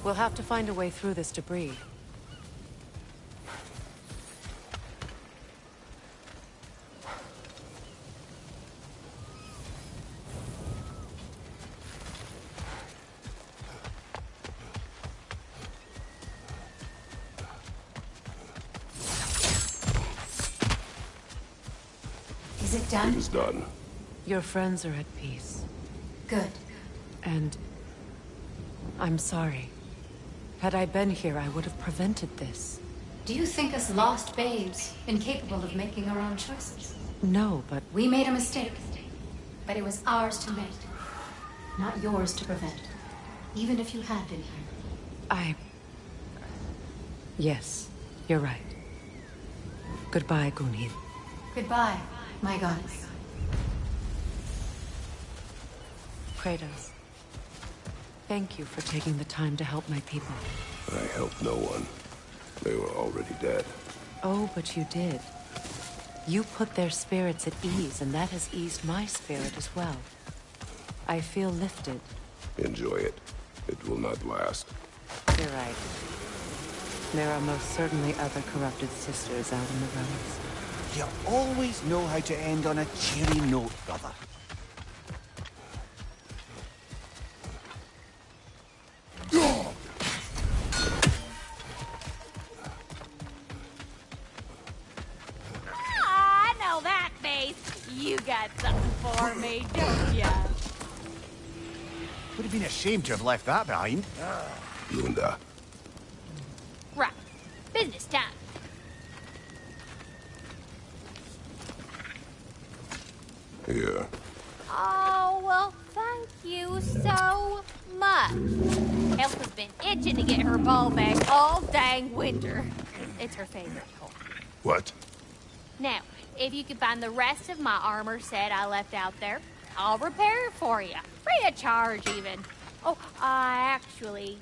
We'll have to find a way through this debris. Is it It done? is done. Your friends are at peace. Good. And I'm sorry. Had I been here, I would have prevented this. Do you think us lost babes, incapable of making our own choices? No, but We made a mistake, but it was ours to make, not yours to prevent. Even if you had been here. Yes, you're right. Goodbye, Gunhild. Goodbye, my goddess. Kratos. Thank you for taking the time to help my people. I helped no one. They were already dead. Oh, but you did. You put their spirits at ease, and that has eased my spirit as well. I feel lifted. Enjoy it. It will not last. You're right. There are most certainly other corrupted sisters out in the realms. You always know how to end on a cheery note, brother. I know that face. You got something for me, don't ya? Would have been a shame to have left that behind. Lunda. Right. Business time. Here. Oh, well, thank you so much. Elf has been itching to get her ball back all dang winter. It's her favorite toy. What? Now, if you could find the rest of my armor set I left out there, I'll repair it for you. Free of charge, even. Oh, actually,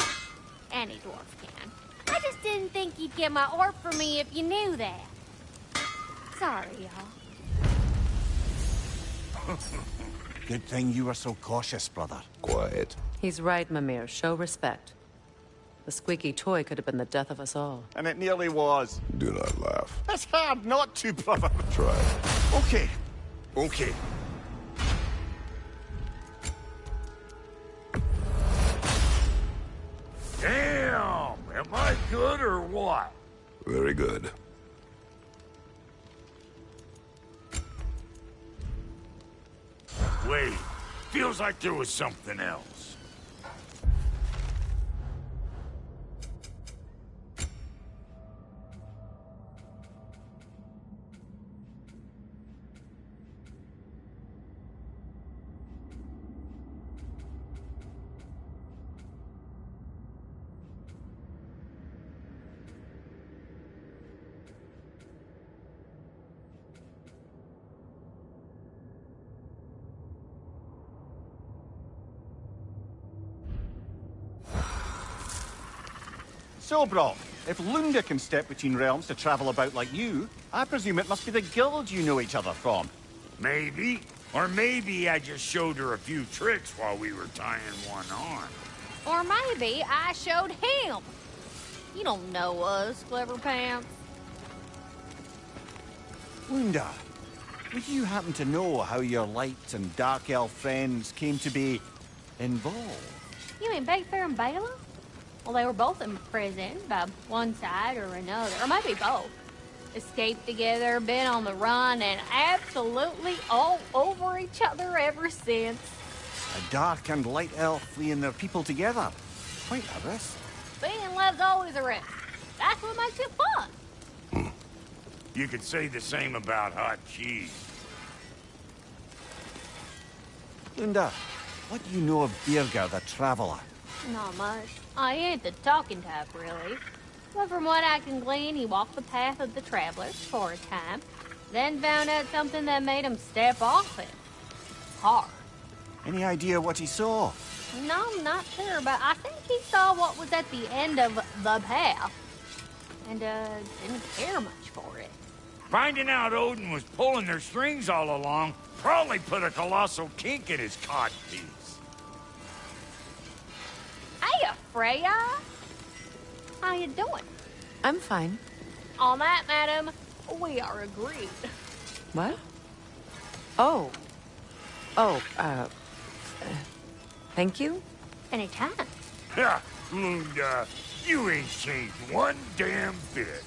any dwarf can. I just didn't think you'd get my orb for me if you knew that. Sorry, y'all. Good thing you were so cautious, brother. Quiet. He's right, Mimir. Show respect. The squeaky toy could have been the death of us all. And it nearly was. Do not laugh. It's hard not to, brother. Try. Okay. Okay. Damn! Am I good or what? Very good. Wait, feels like there was something else. So, bro, if Lunda can step between realms to travel about like you, I presume it must be the guild you know each other from. Maybe. Or maybe I just showed her a few tricks while we were tying one on. Or maybe I showed him. You don't know us, Clever Pants. Lunda, would you happen to know how your light and dark elf friends came to be involved? You mean Bayfair and Bela? Well, they were both imprisoned by one side or another, or maybe both. Escaped together, been on the run, and absolutely all over each other ever since. A dark and light elf fleeing their people together. Quite a risk. Being love's always a risk. That's what makes it fun. You could say the same about hot cheese. Lunda, what do you know of Birger the Traveler? Not much. I ain't the talking type, really. But from what I can glean, he walked the path of the travelers for a time, then found out something that made him step off it. Hard. Any idea what he saw? No, I'm not sure, but I think he saw what was at the end of the path. And, didn't care much for it. Finding out Odin was pulling their strings all along probably put a colossal kink in his codpiece. Hey, Freya! How you doing? I'm fine. On that, madam, we are agreed. What? Oh. Oh, thank you? Anytime. Ha! Lunda, you ain't changed one damn bit.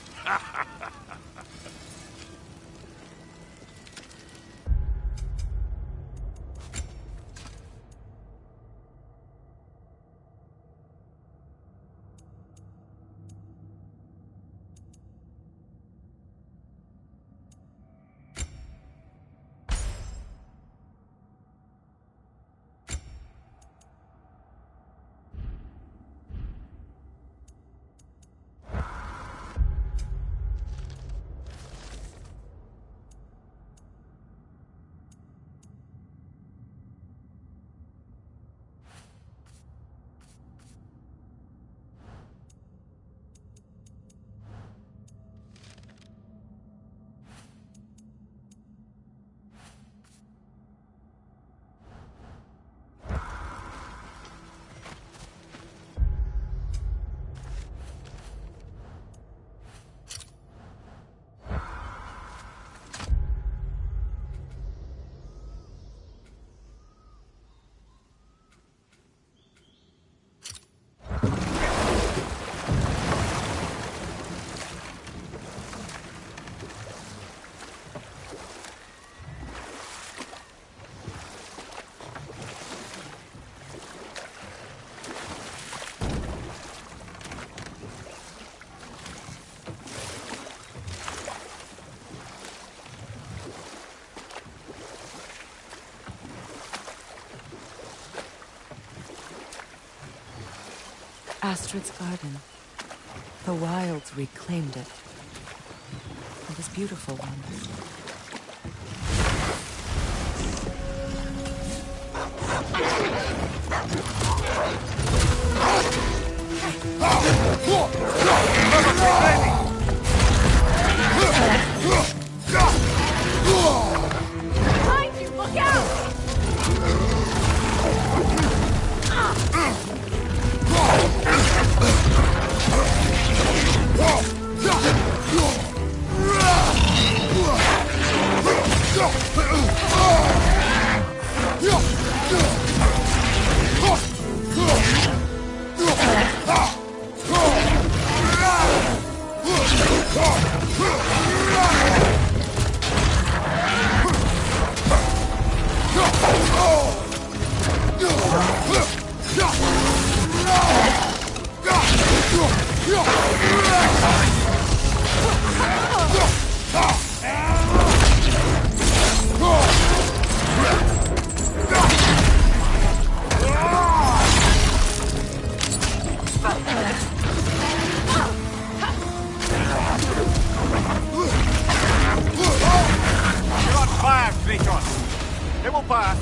Astrid's garden. The wilds reclaimed it. It was beautiful once. Behind you! Look out! You're on fire, Kratos. It will pass.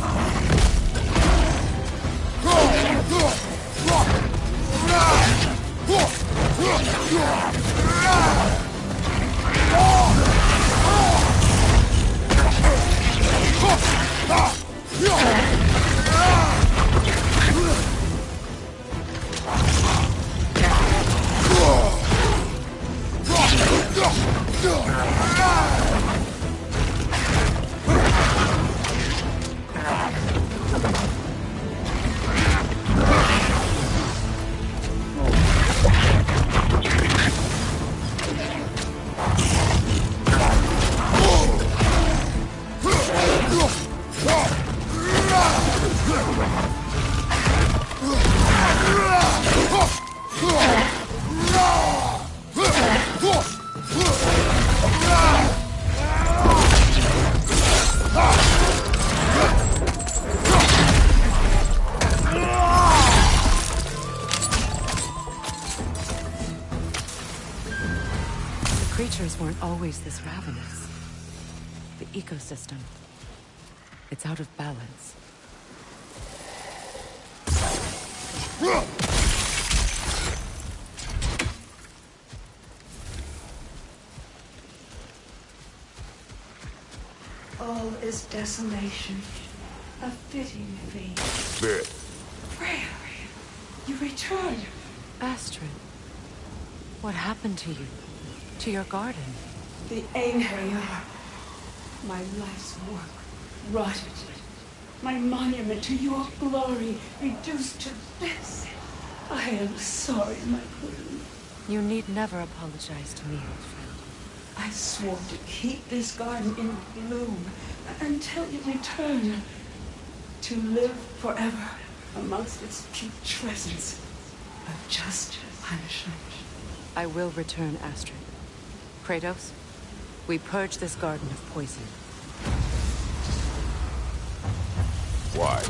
Creatures weren't always this ravenous. The ecosystem. It's out of balance. All is desolation. A fitting fate. There. Freya, you return. Astrid, what happened to you? To your garden? The anger, my life's work rotted. My monument to your glory reduced to this. I am sorry, my queen. You need never apologize to me, old friend. I swore to keep this garden in bloom until you return. To live forever amongst its putrescence. A just punishment. I will return, Astrid. Kratos, we purge this garden of poison. Why?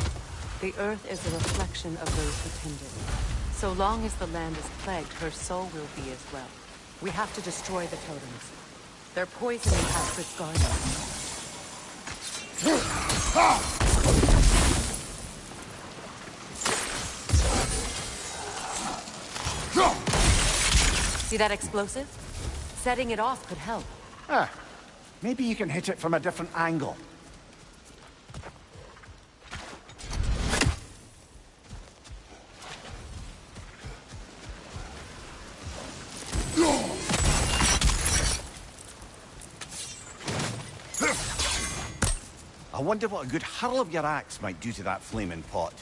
The earth is a reflection of those who tend it. So long as the land is plagued, her soul will be as well. We have to destroy the totems. They're poisoning Astrid's garden. See that explosive? Setting it off could help. Ah, maybe you can hit it from a different angle. I wonder what a good hurl of your axe might do to that flaming pot.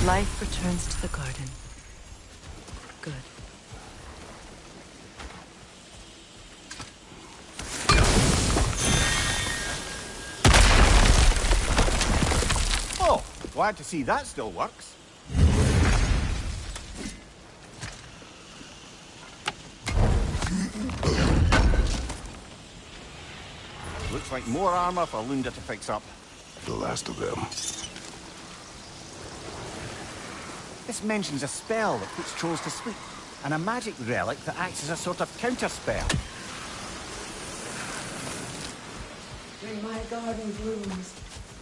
Life returns to the garden. Good. Oh, glad to see that still works. Looks like more armor for Lunda to fix up. The last of them. This mentions a spell that puts trolls to sleep, and a magic relic that acts as a sort of counter-spell. When my garden blooms,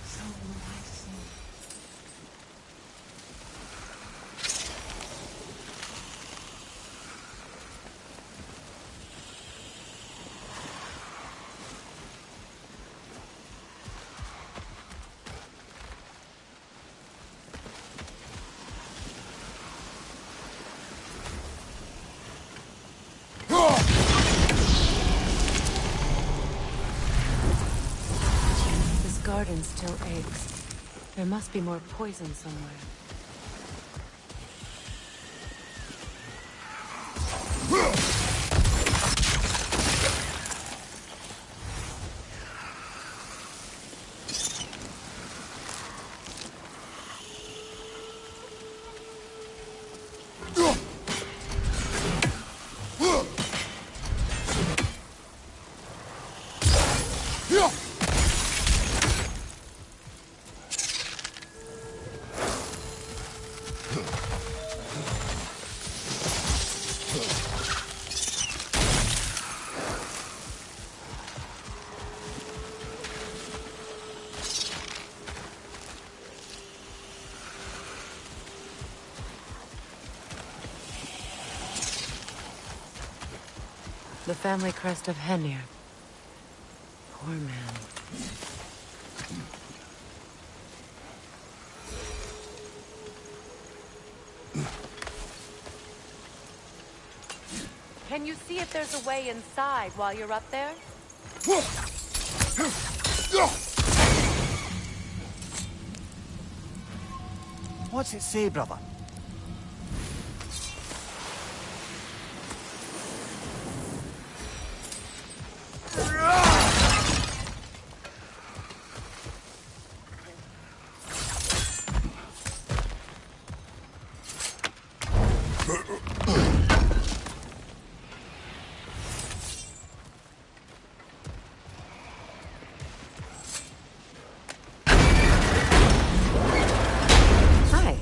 so will my soul. This garden still aches. There must be more poison somewhere. The family crest of Henir. Poor man. Can you see if there's a way inside while you're up there? What's it say, brother? Hi.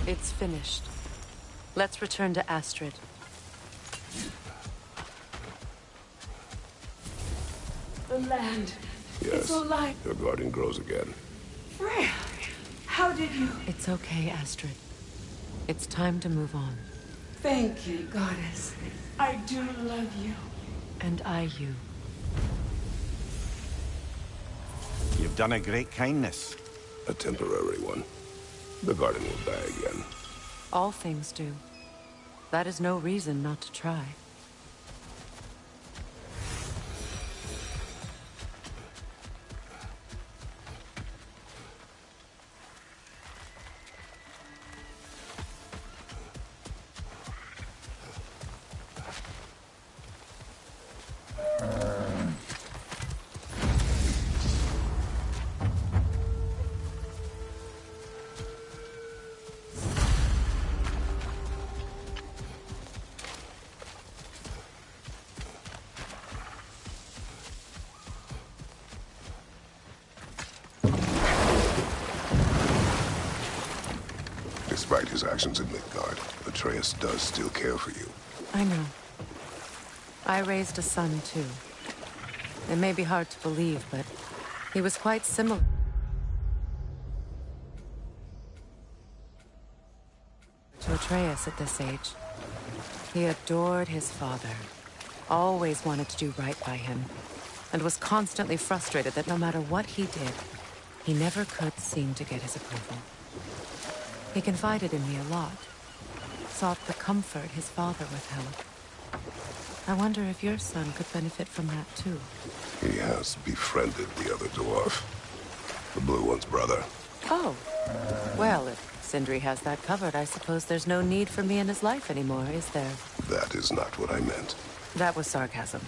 It's finished. Let's return to Astrid. The land. It's Yes, alive. your garden grows again. Freya, how did you... It's okay, Astrid. It's time to move on. Thank you, goddess. I do love you. And I you. You've done a great kindness. A temporary one. The garden will die again. All things do. That is no reason not to try. Despite his actions in Midgard, Atreus does still care for you. I know. I raised a son, too. It may be hard to believe, but he was quite similar to Atreus at this age. He adored his father, always wanted to do right by him, and was constantly frustrated that no matter what he did, he never could seem to get his approval. He confided in me a lot, sought the comfort his father withheld. I wonder if your son could benefit from that too. He has befriended the other dwarf. The blue one's brother. Oh. Well, if Sindri has that covered, I suppose there's no need for me in his life anymore, is there? That is not what I meant. That was sarcasm.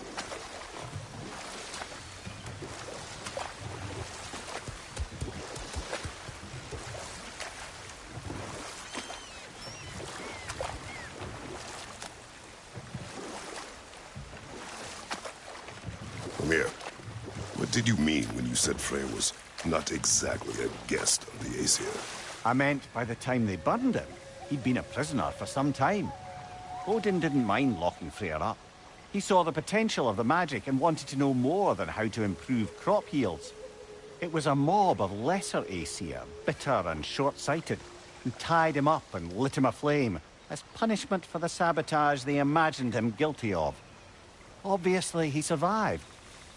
Mimir, what did you mean when you said Freyr was not exactly a guest of the Aesir? I meant by the time they burned him, he'd been a prisoner for some time. Odin didn't mind locking Freyr up. He saw the potential of the magic and wanted to know more than how to improve crop yields. It was a mob of lesser Aesir, bitter and short-sighted, who tied him up and lit him aflame as punishment for the sabotage they imagined him guilty of. Obviously, he survived.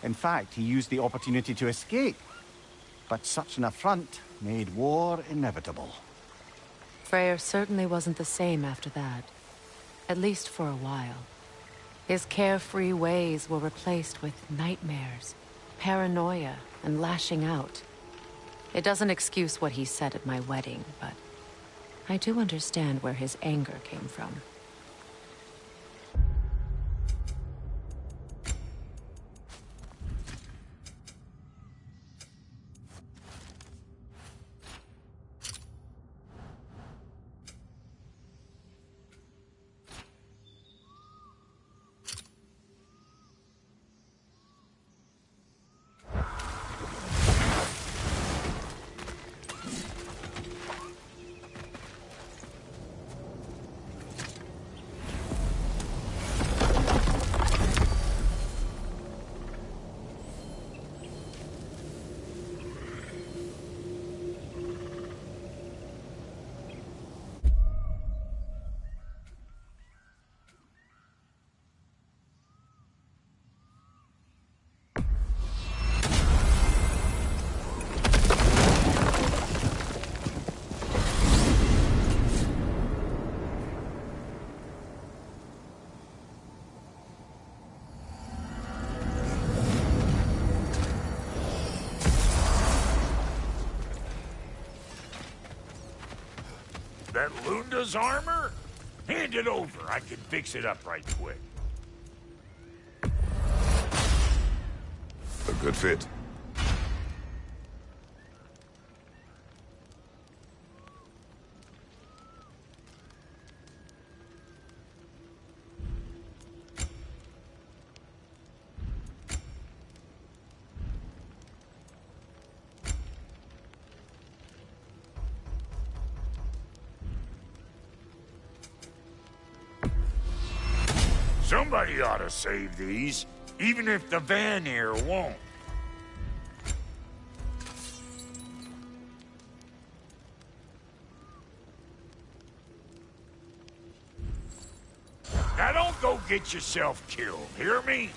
In fact, he used the opportunity to escape. But such an affront made war inevitable. Freyr certainly wasn't the same after that. At least for a while. His carefree ways were replaced with nightmares, paranoia, and lashing out. It doesn't excuse what he said at my wedding, but I do understand where his anger came from. That Lunda's armor? Hand it over. I can fix it up right quick. A good fit. Somebody ought to save these, even if the Vanir won't. Now don't go get yourself killed, hear me?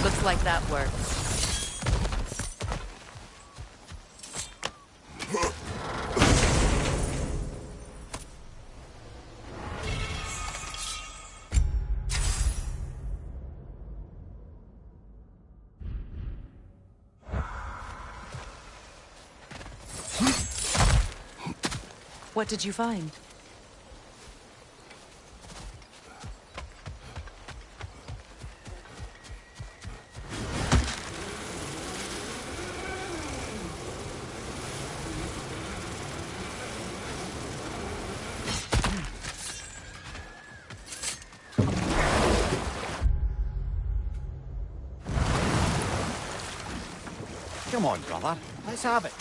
Looks like that worked. What did you find? Come on, brother. Let's have it.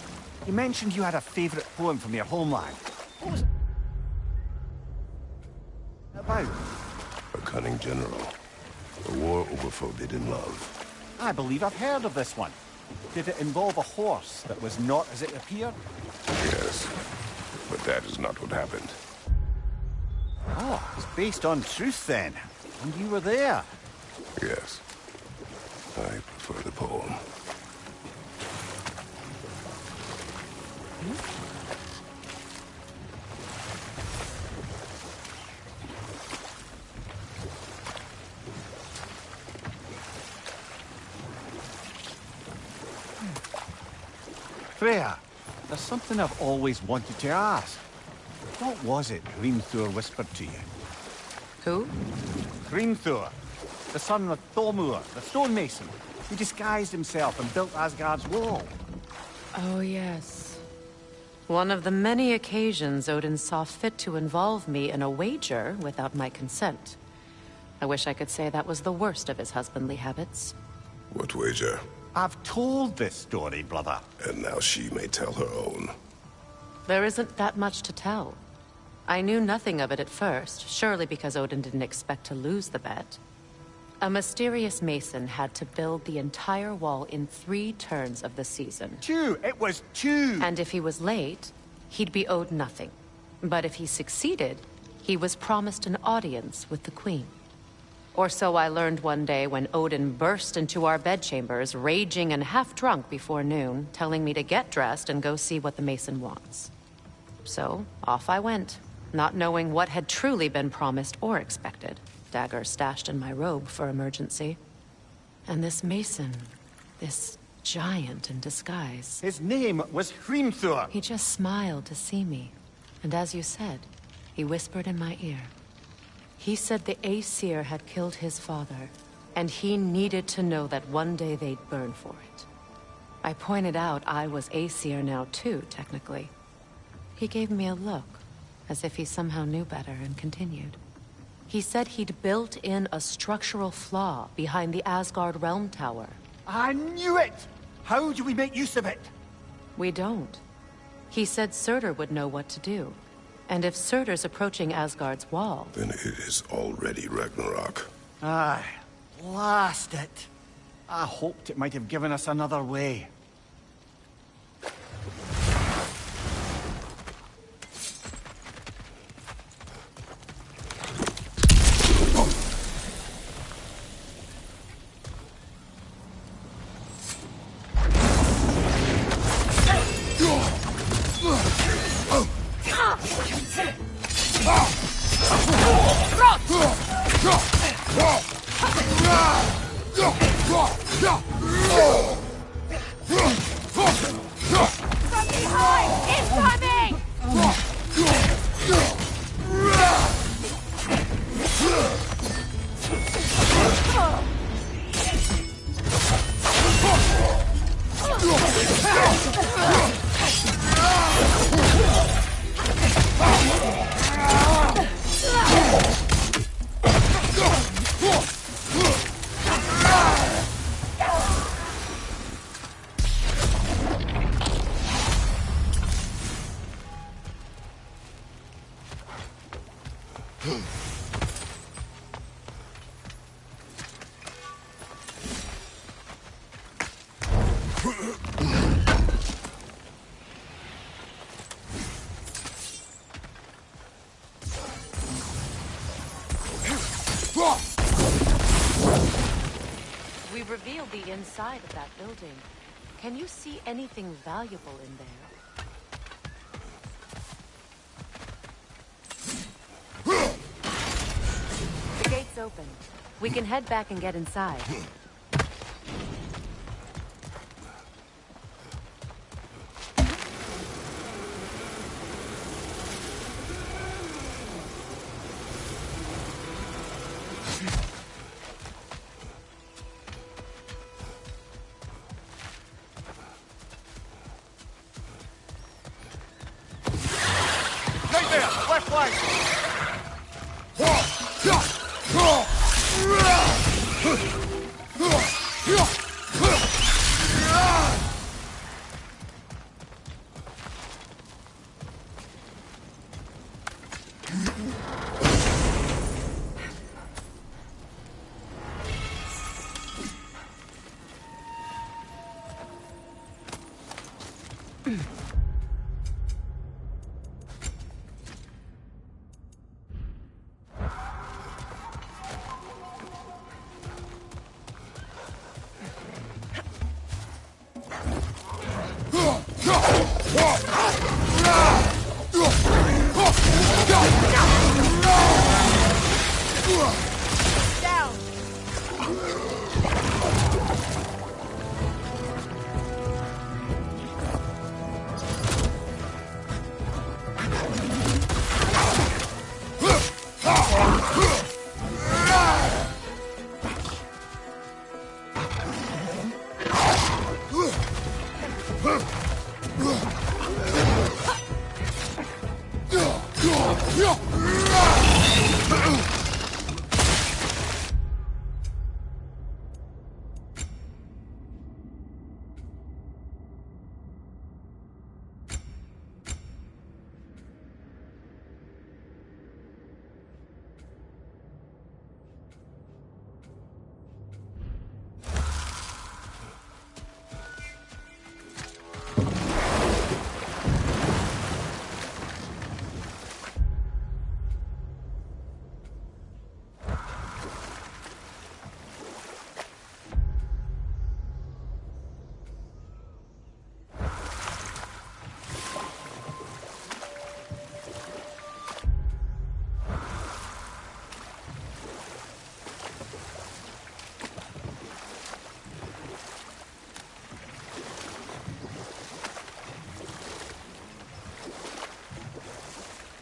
You mentioned you had a favorite poem from your homeland. What was it about? A cunning general. A war over forbidden love. I believe I've heard of this one. Did it involve a horse that was not as it appeared? Yes, but that is not what happened. Oh, it's based on truth then. And you were there. Yes. I prefer the poem. Freya, there's something I've always wanted to ask. What was it Hrimthur whispered to you? Who? Hrimthur, the son of Thormur, the stonemason, who disguised himself and built Asgard's wall. Oh, yes. One of the many occasions Odin saw fit to involve me in a wager without my consent. I wish I could say that was the worst of his husbandly habits. What wager? I've told this story, brother. And now she may tell her own. There isn't that much to tell. I knew nothing of it at first, surely because Odin didn't expect to lose the bet. A mysterious mason had to build the entire wall in 3 turns of the season. 2! It was 2! And if he was late, he'd be owed nothing. But if he succeeded, he was promised an audience with the queen. Or so I learned one day when Odin burst into our bedchambers, raging and half-drunk before noon, telling me to get dressed and go see what the mason wants. So, off I went, not knowing what had truly been promised or expected. Dagger stashed in my robe for emergency. And this mason, this giant in disguise. His name was Hrimthur. He just smiled to see me. And as you said, he whispered in my ear. He said the Aesir had killed his father, and he needed to know that one day they'd burn for it. I pointed out I was Aesir now too, technically. He gave me a look, as if he somehow knew better, and continued. He said he'd built in a structural flaw behind the Asgard Realm Tower. I knew it! How do we make use of it? We don't. He said Surtur would know what to do. And if Surtur's approaching Asgard's wall... Then it is already Ragnarok. Aye, blast it. I hoped it might have given us another way. We revealed the inside of that building. Can you see anything valuable in there? The gate's open. We can head back and get inside.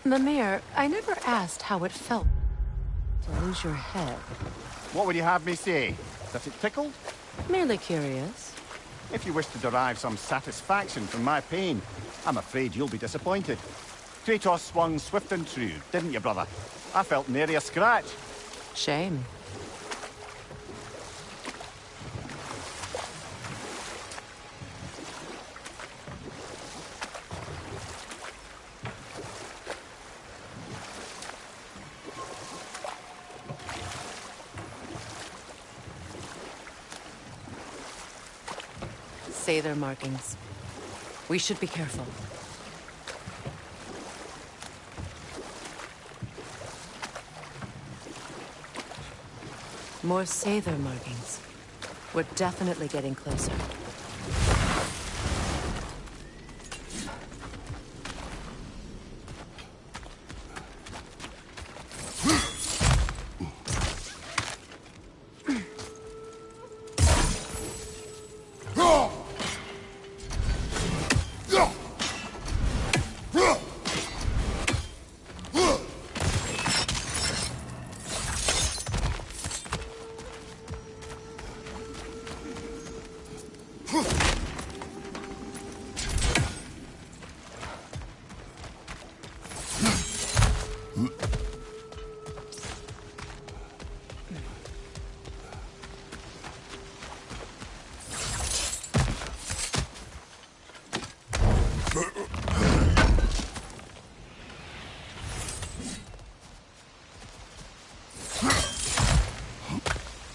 Mimir, I never asked how it felt to lose your head. What would you have me say? That it tickled? Merely curious. If you wish to derive some satisfaction from my pain, I'm afraid you'll be disappointed. Kratos swung swift and true, didn't you, brother? I felt nary a scratch. Shame. Say their markings. We should be careful. More Sather markings. We're definitely getting closer.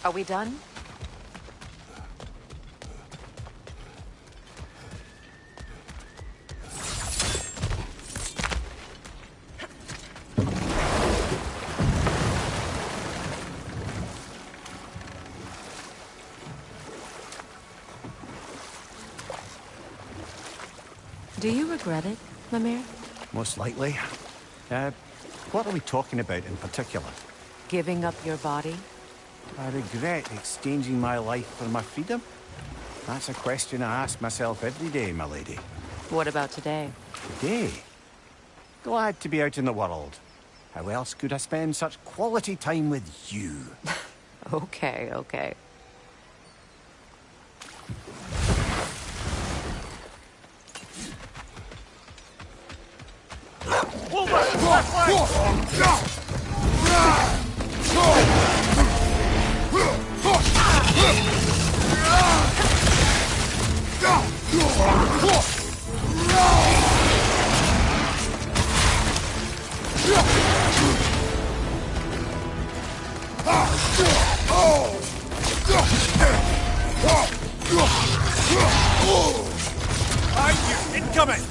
Are we done? Do you regret it, Mimir? Most likely. What are we talking about in particular? Giving up your body? I regret exchanging my life for my freedom? That's a question I ask myself every day, my lady. What about today? Today? Glad to be out in the world. How else could I spend such quality time with you? Okay, okay. Pull left behind you! Incoming!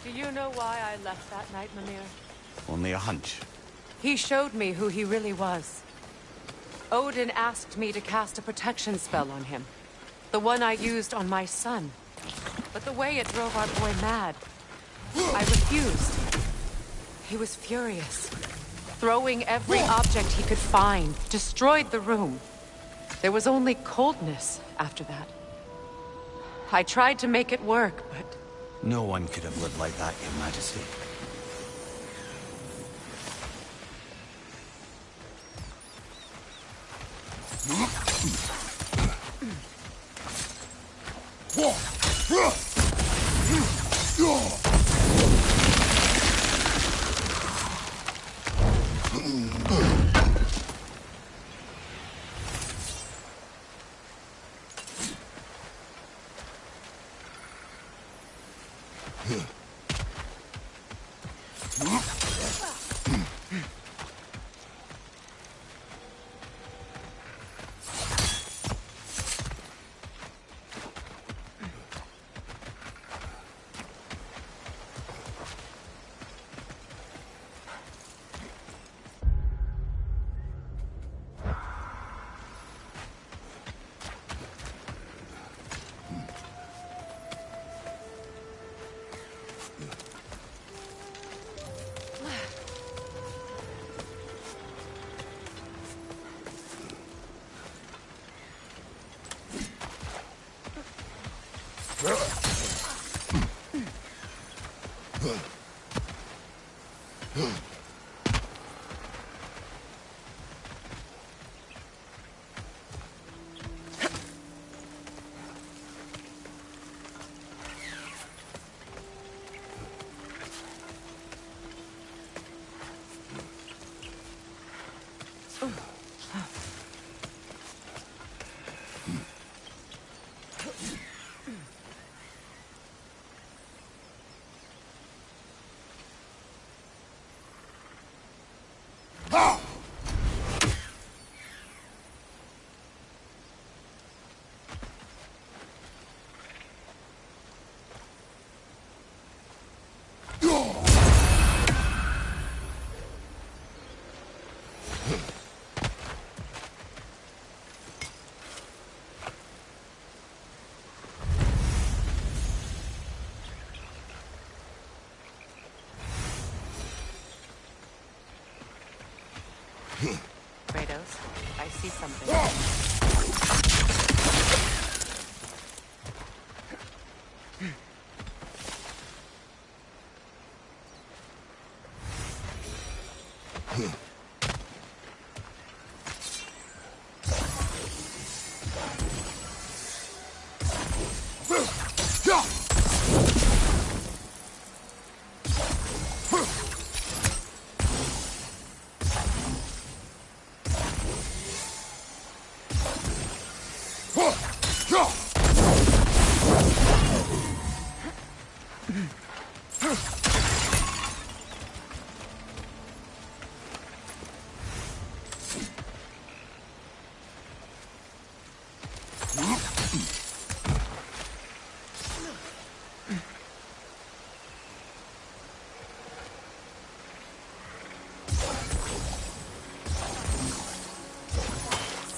Do you know why I left that night, Mimir? Only a hunch. He showed me who he really was. Odin asked me to cast a protection spell on him. The one I used on my son. But the way it drove our boy mad, I refused. He was furious. Throwing every object he could find, destroyed the room. There was only coldness after that. I tried to make it work, but... No one could have lived like that, Your Majesty. Kratos, I see something.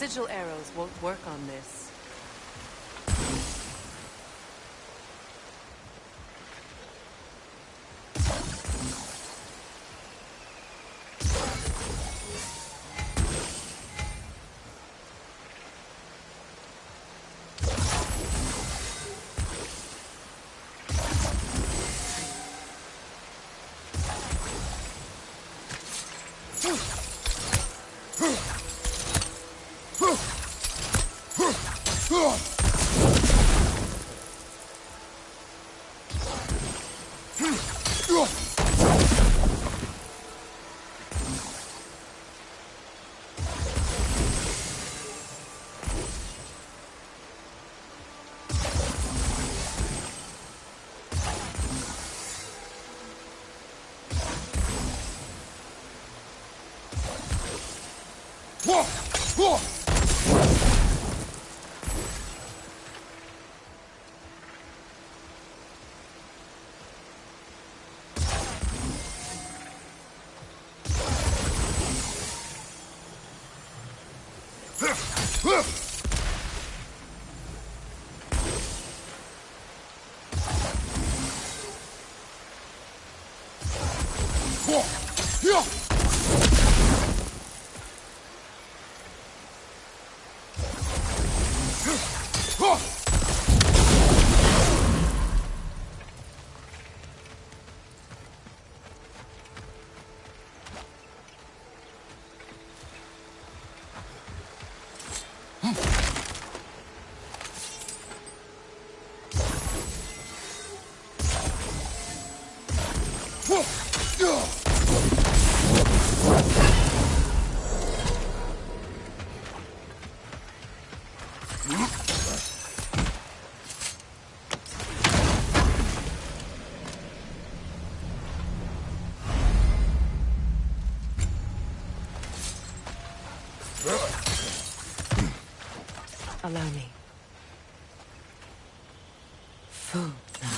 Sigil arrows won't work on this. Allow me. Food now.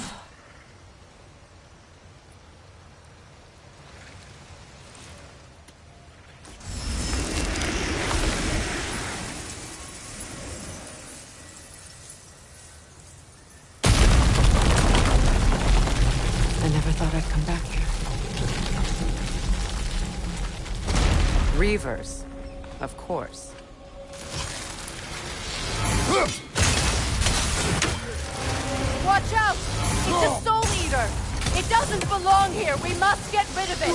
I never thought I'd come back here. Reavers, of course. Watch out! It's a soul eater! It doesn't belong here! We must get rid of it!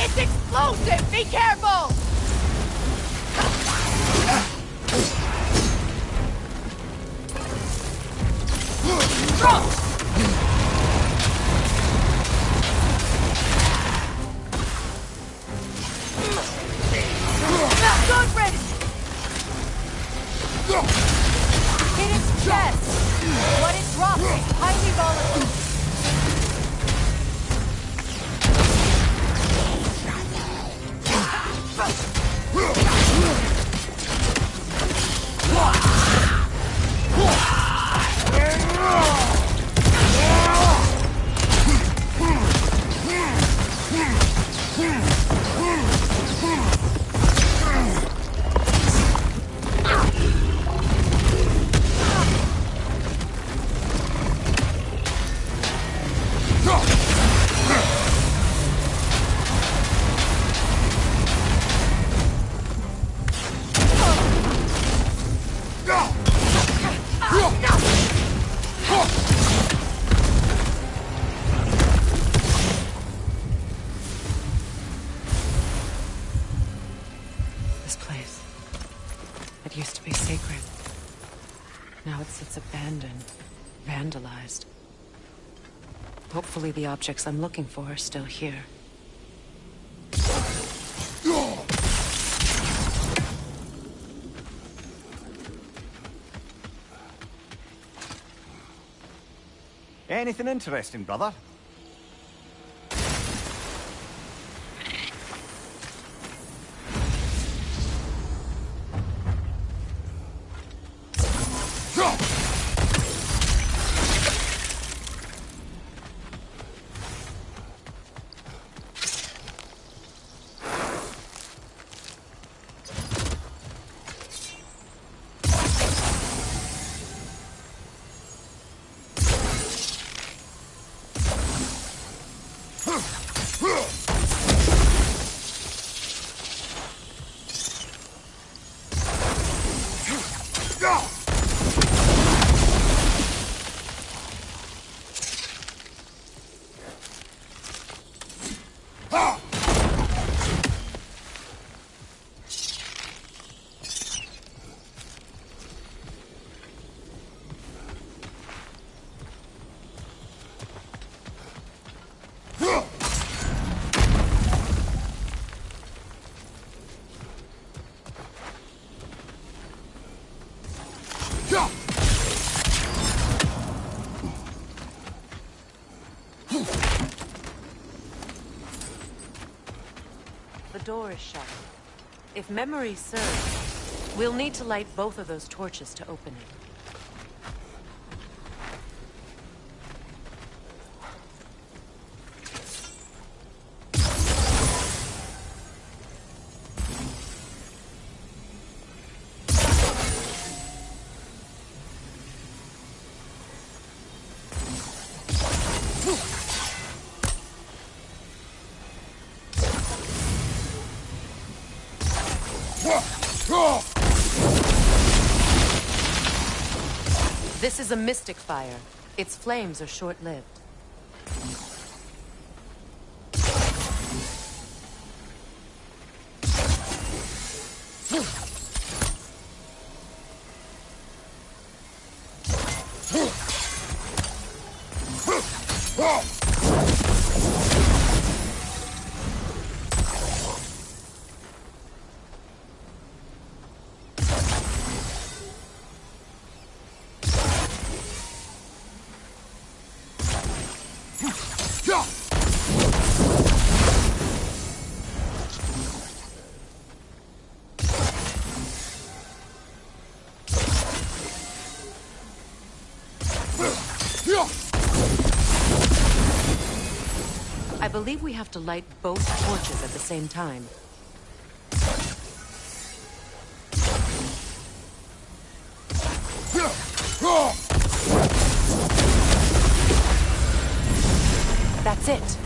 It's explosive! Be careful! Good ready! Hit its chest! What it drops is highly volatile. used to be sacred. Now it sits abandoned, vandalized. Hopefully the objects I'm looking for are still here. Anything interesting, brother? The door is shut. If memory serves, we'll need to light both of those torches to open it. This is a mystic fire. Its flames are short-lived. I believe we have to light both torches at the same time. That's it.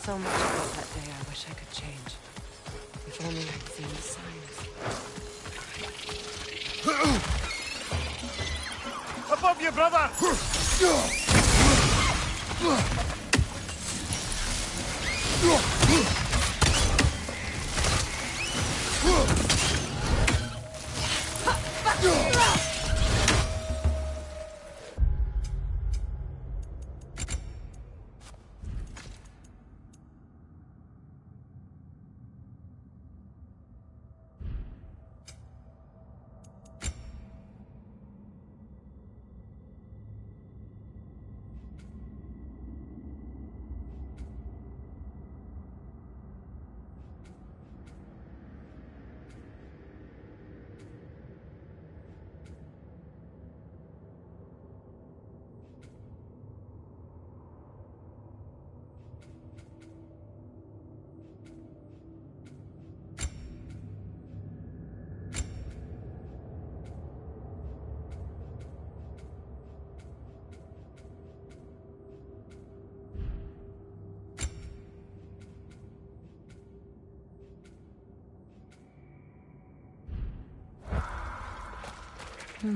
So much about that day I wish I could change. If only I'd seen the signs. Above you, brother! Good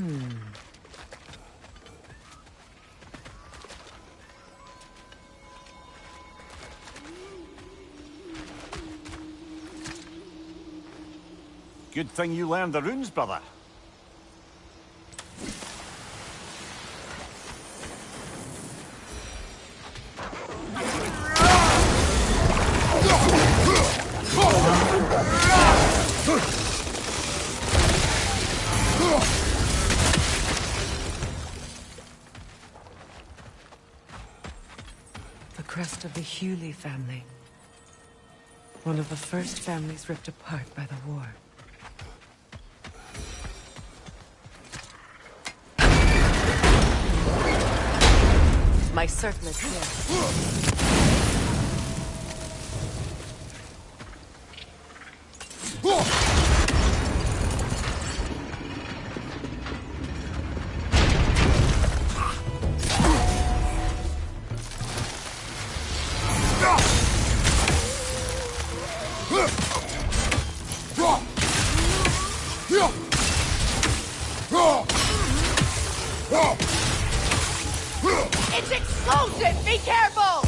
thing you learned the runes, brother. The crest of the Hewley family. One of the first families ripped apart by the war. My circlet here. It's explosive! Be careful!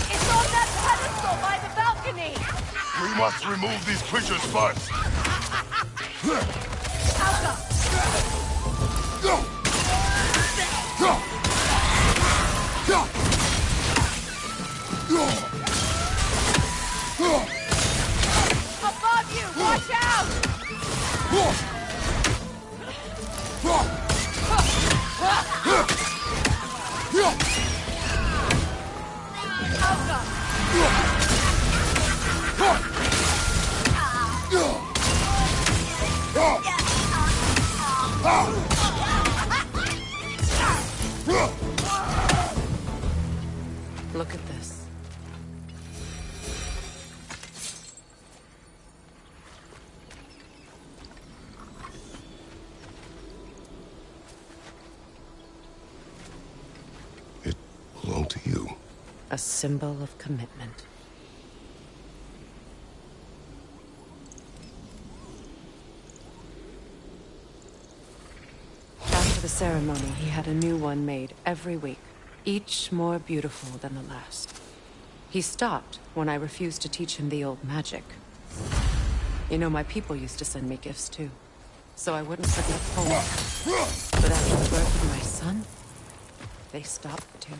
It's on that pedestal by the balcony! We must remove these creatures first. Above you! Watch out! Look at this. It belonged to you. A symbol of commitment. After the ceremony, he had a new one made every week, each more beautiful than the last. He stopped when I refused to teach him the old magic. You know, my people used to send me gifts too, so I wouldn't forget home. But after the birth of my son, they stopped too.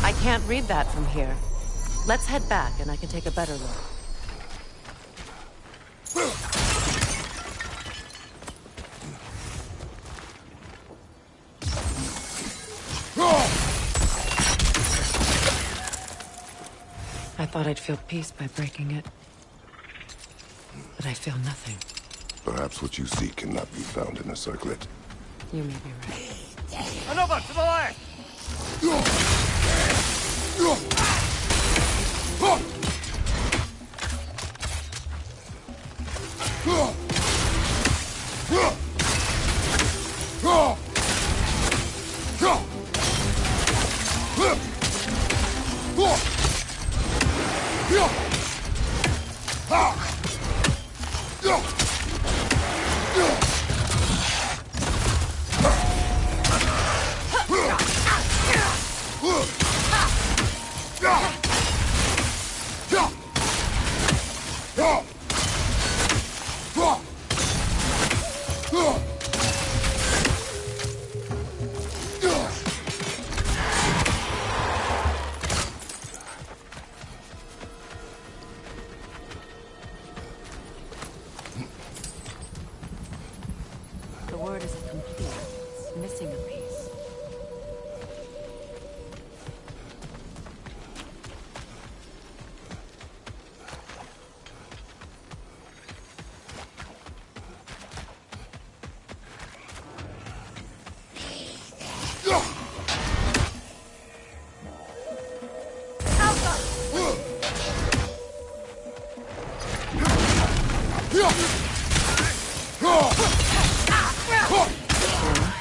I can't read that from here. Let's head back and I can take a better look. I thought I'd feel peace by breaking it. But I feel nothing. Perhaps what you seek cannot be found in a circlet. You may be right. Another to the left!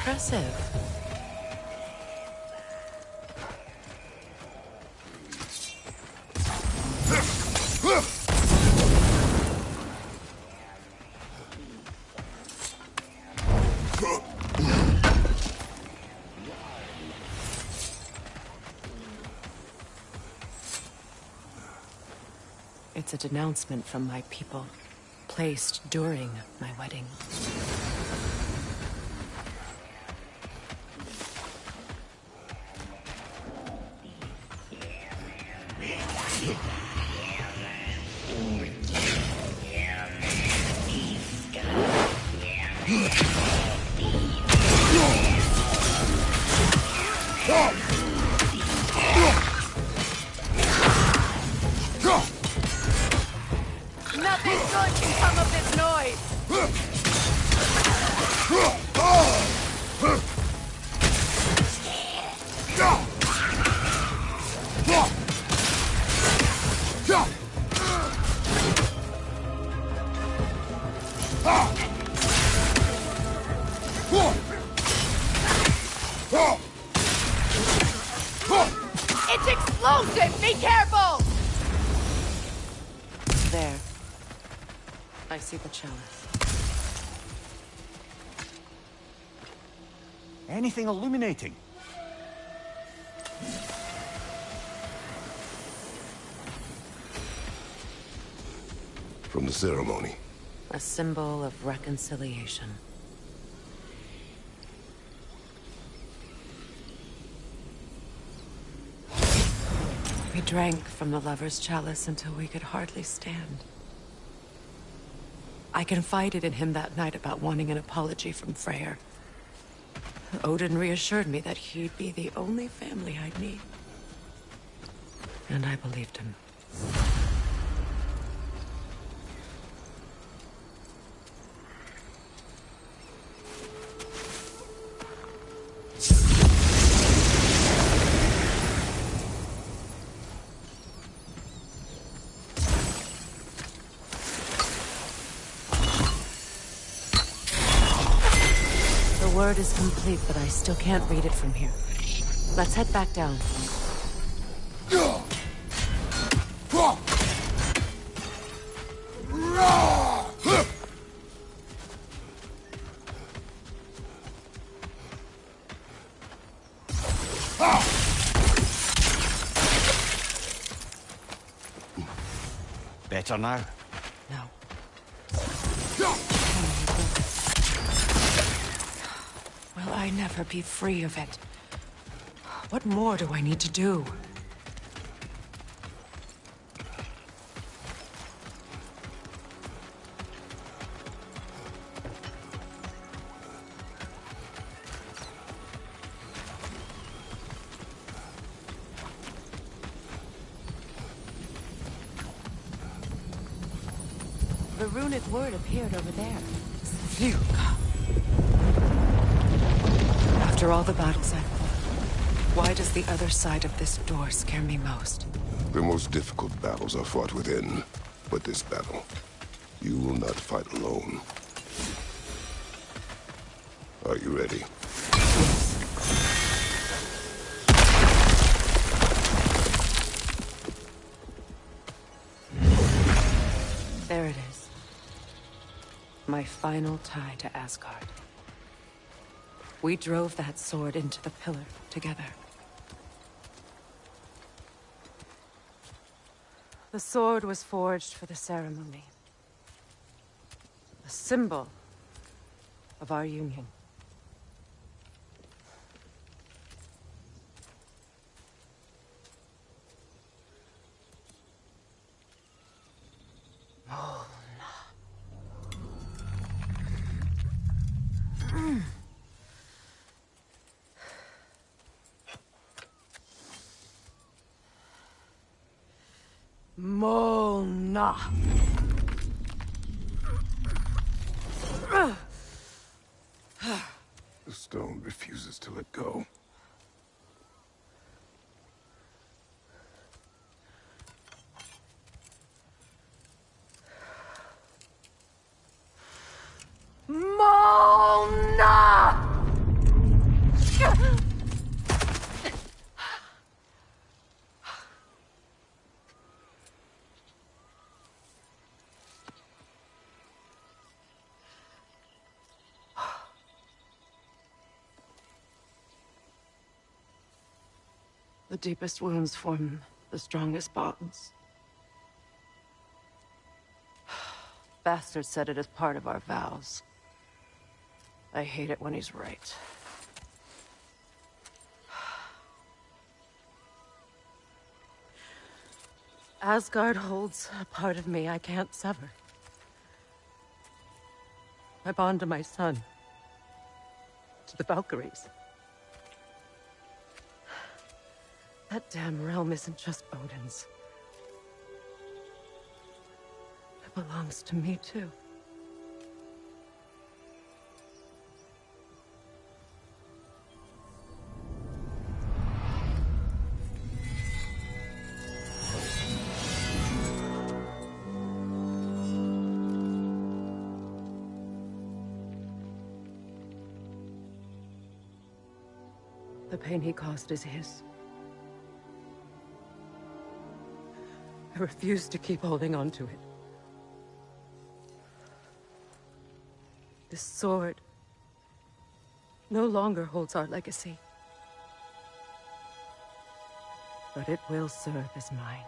Impressive. It's a denouncement from my people, placed during my wedding. Nothing good can come of this noise! It's explosive! Be careful! There. I see the chalice. Anything illuminating? From the ceremony. A symbol of reconciliation. We drank from the lover's chalice until we could hardly stand. I confided in him that night about wanting an apology from Freyr. Odin reassured me that he'd be the only family I'd need. And I believed him. The word is complete, but I still can't read it from here. Let's head back down. Better now? No. Will I never be free of it? What more do I need to do? The runic word appeared over there. Phew. After all the battles I've fought, why does the other side of this door scare me most? The most difficult battles are fought within. But this battle, you will not fight alone. Are you ready? There it is. My final tie to Asgard. We drove that sword into the pillar together. The sword was forged for the ceremony. A symbol of our union. Molna. The stone refuses to let go. The deepest wounds form the strongest bonds. Bastard said it as part of our vows. I hate it when he's right. Asgard holds a part of me I can't sever. I bond to my son. To the Valkyries. That damn realm isn't just Odin's. It belongs to me, too. The pain he caused is his. I refuse to keep holding on to it. This sword no longer holds our legacy. But it will serve as mine.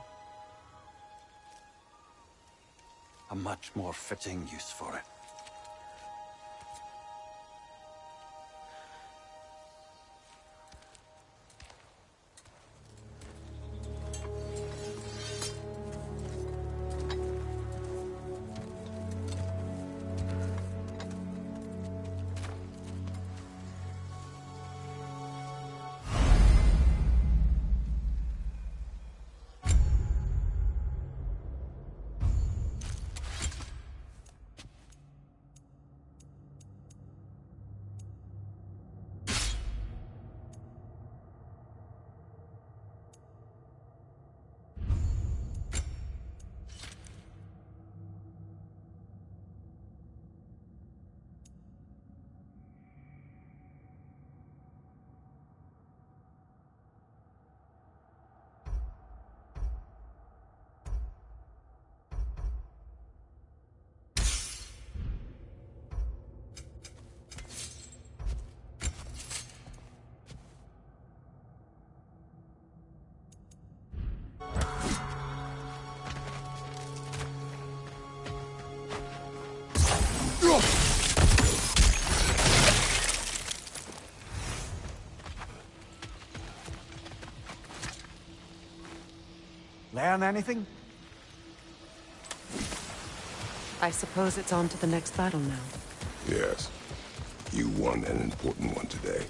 A much more fitting use for it. Learn anything? I suppose it's on to the next battle now. Yes. You won an important one today.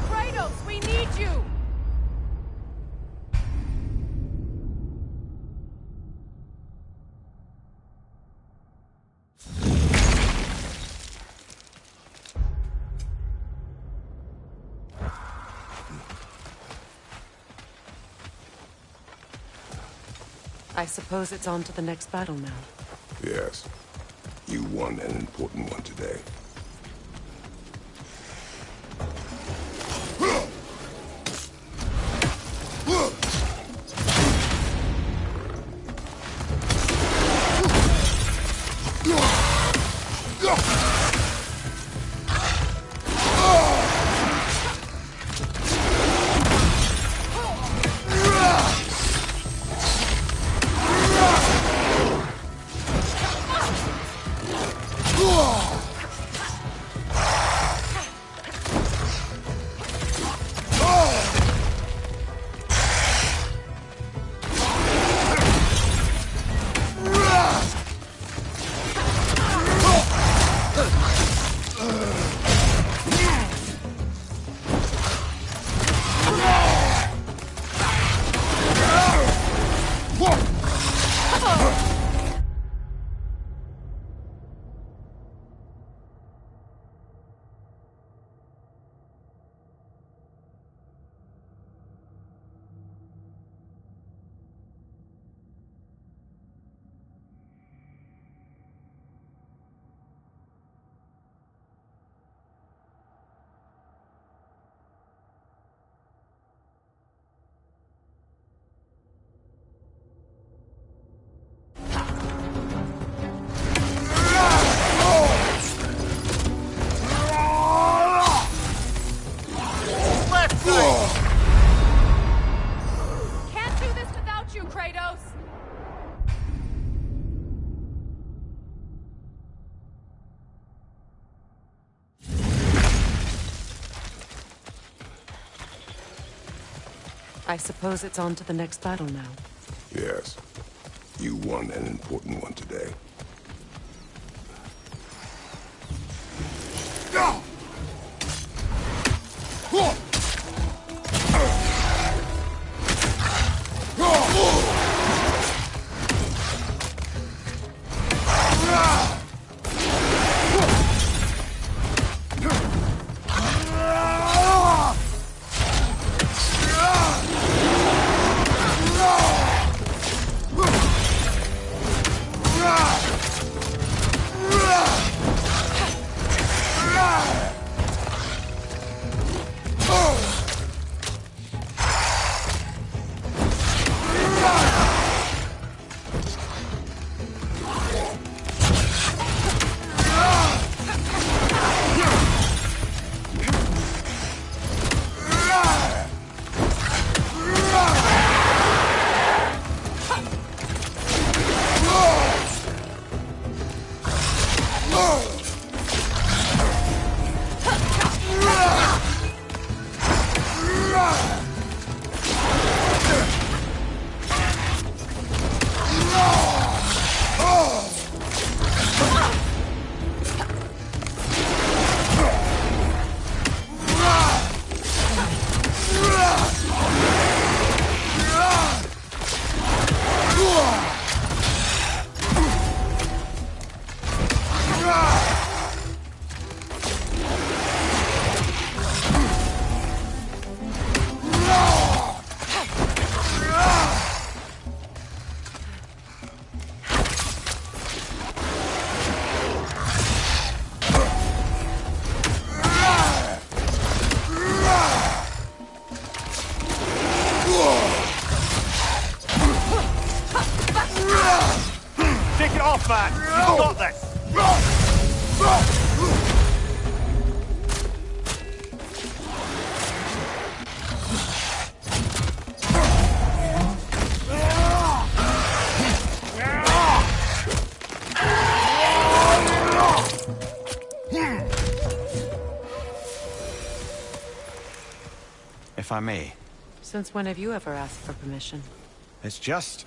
Kratos, we need you! I suppose it's on to the next battle now. Yes. You won an important one today. Kratos! I suppose it's on to the next battle now. Yes. You won an important one today. Take it off, man! You've got this! If I may. Since when have you ever asked for permission? It's just...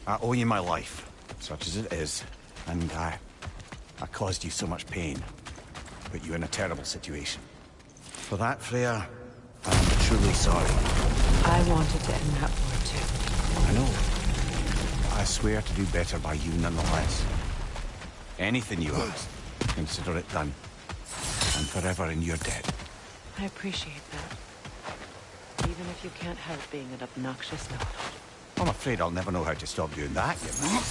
I owe you my life, such as it is. And I caused you so much pain. Put you in a terrible situation. For that, Freya, I'm truly sorry. I wanted to end that war too. I know. I swear to do better by you nonetheless. Anything you ask, consider it done. And forever in your debt. I appreciate that. Even if you can't help being an obnoxious dog. I'm afraid I'll never know how to stop doing that, you know.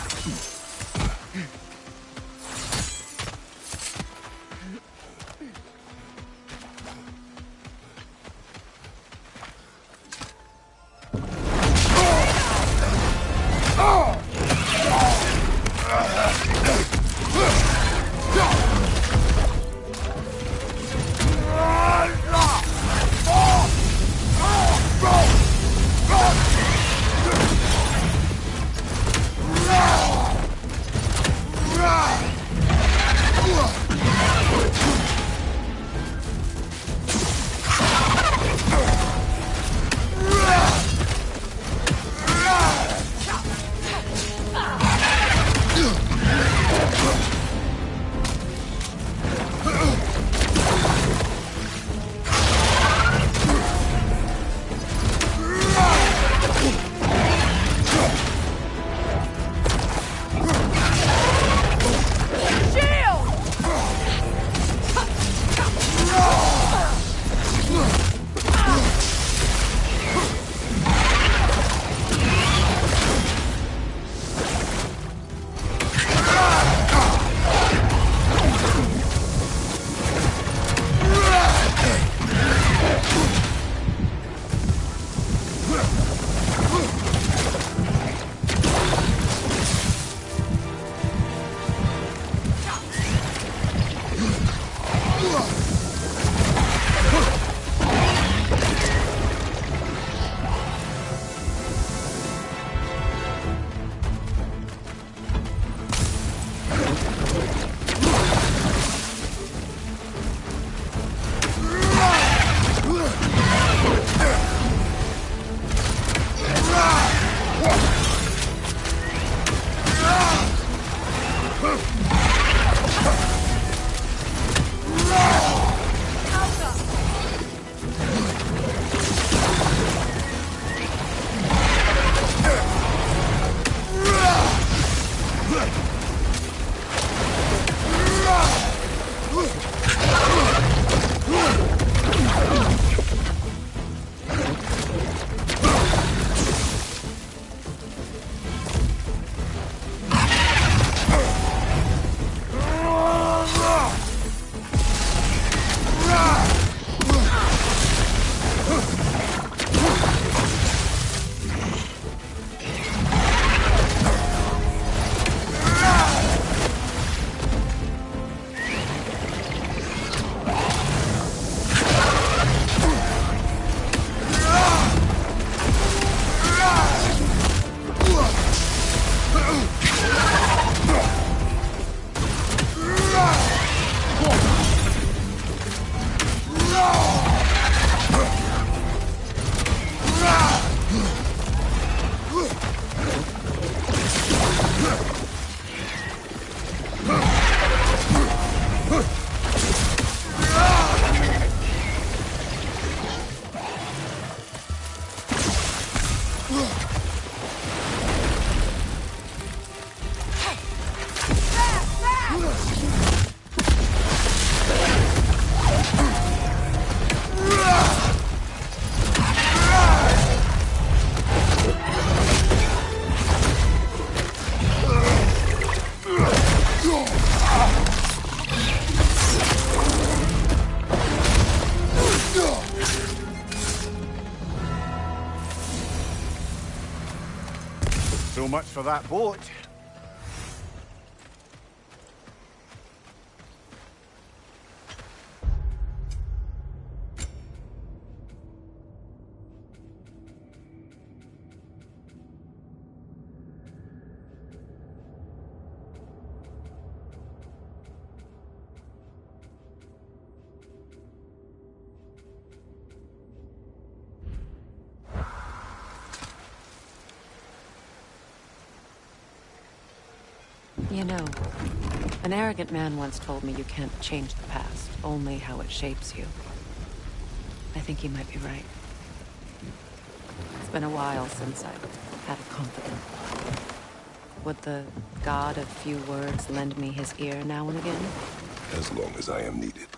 So much for that boat. You know, an arrogant man once told me you can't change the past, only how it shapes you. I think he might be right. It's been a while since I've had a confidant. Would the god of few words lend me his ear now and again? As long as I am needed.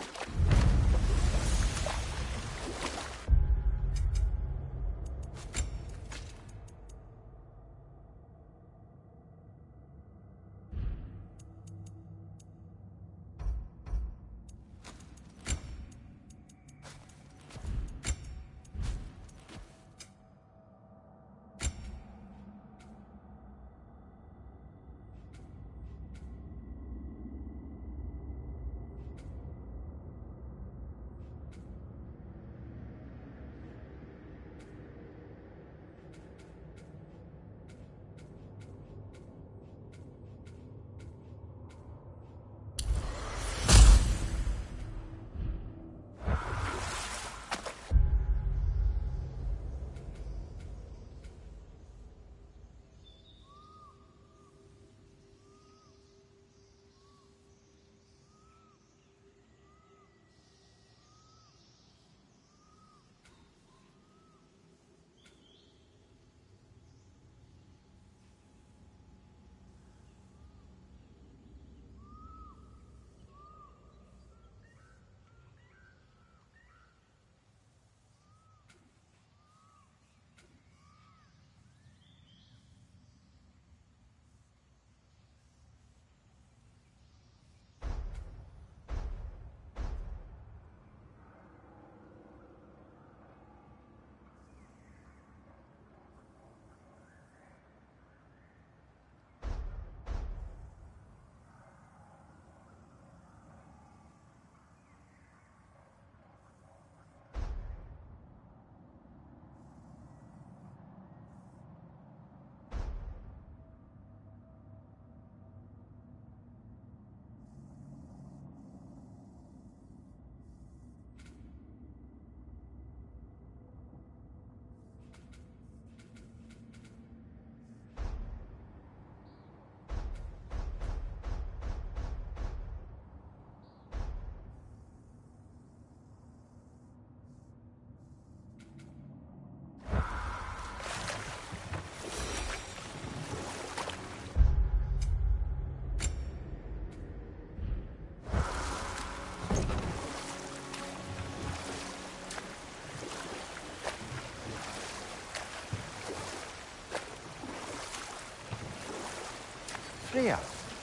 Freya,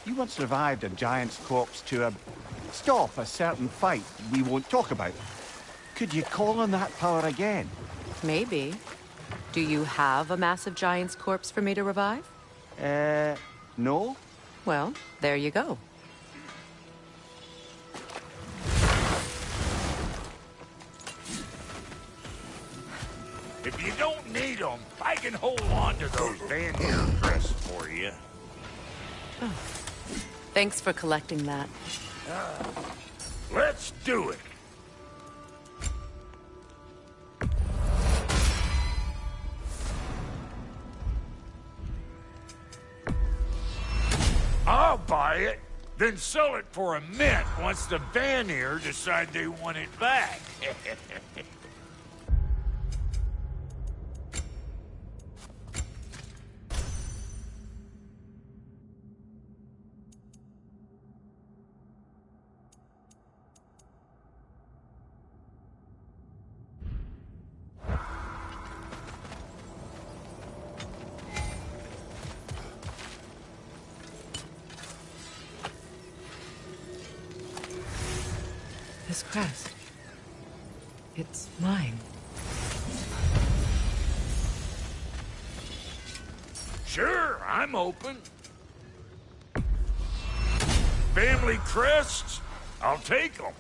you once revived a giant's corpse to stop a certain fight we won't talk about. Could you call on that power again? Maybe. Do you have a massive giant's corpse for me to revive? No? Well, there you go. If you don't need them, I can hold on to those Vanir crests for you. Oh. Thanks for collecting that. Let's do it. I'll buy it, then sell it for a mint once the Vanir decide they want it back. This crest. It's mine. Sure, I'm open. Family crests? I'll take them.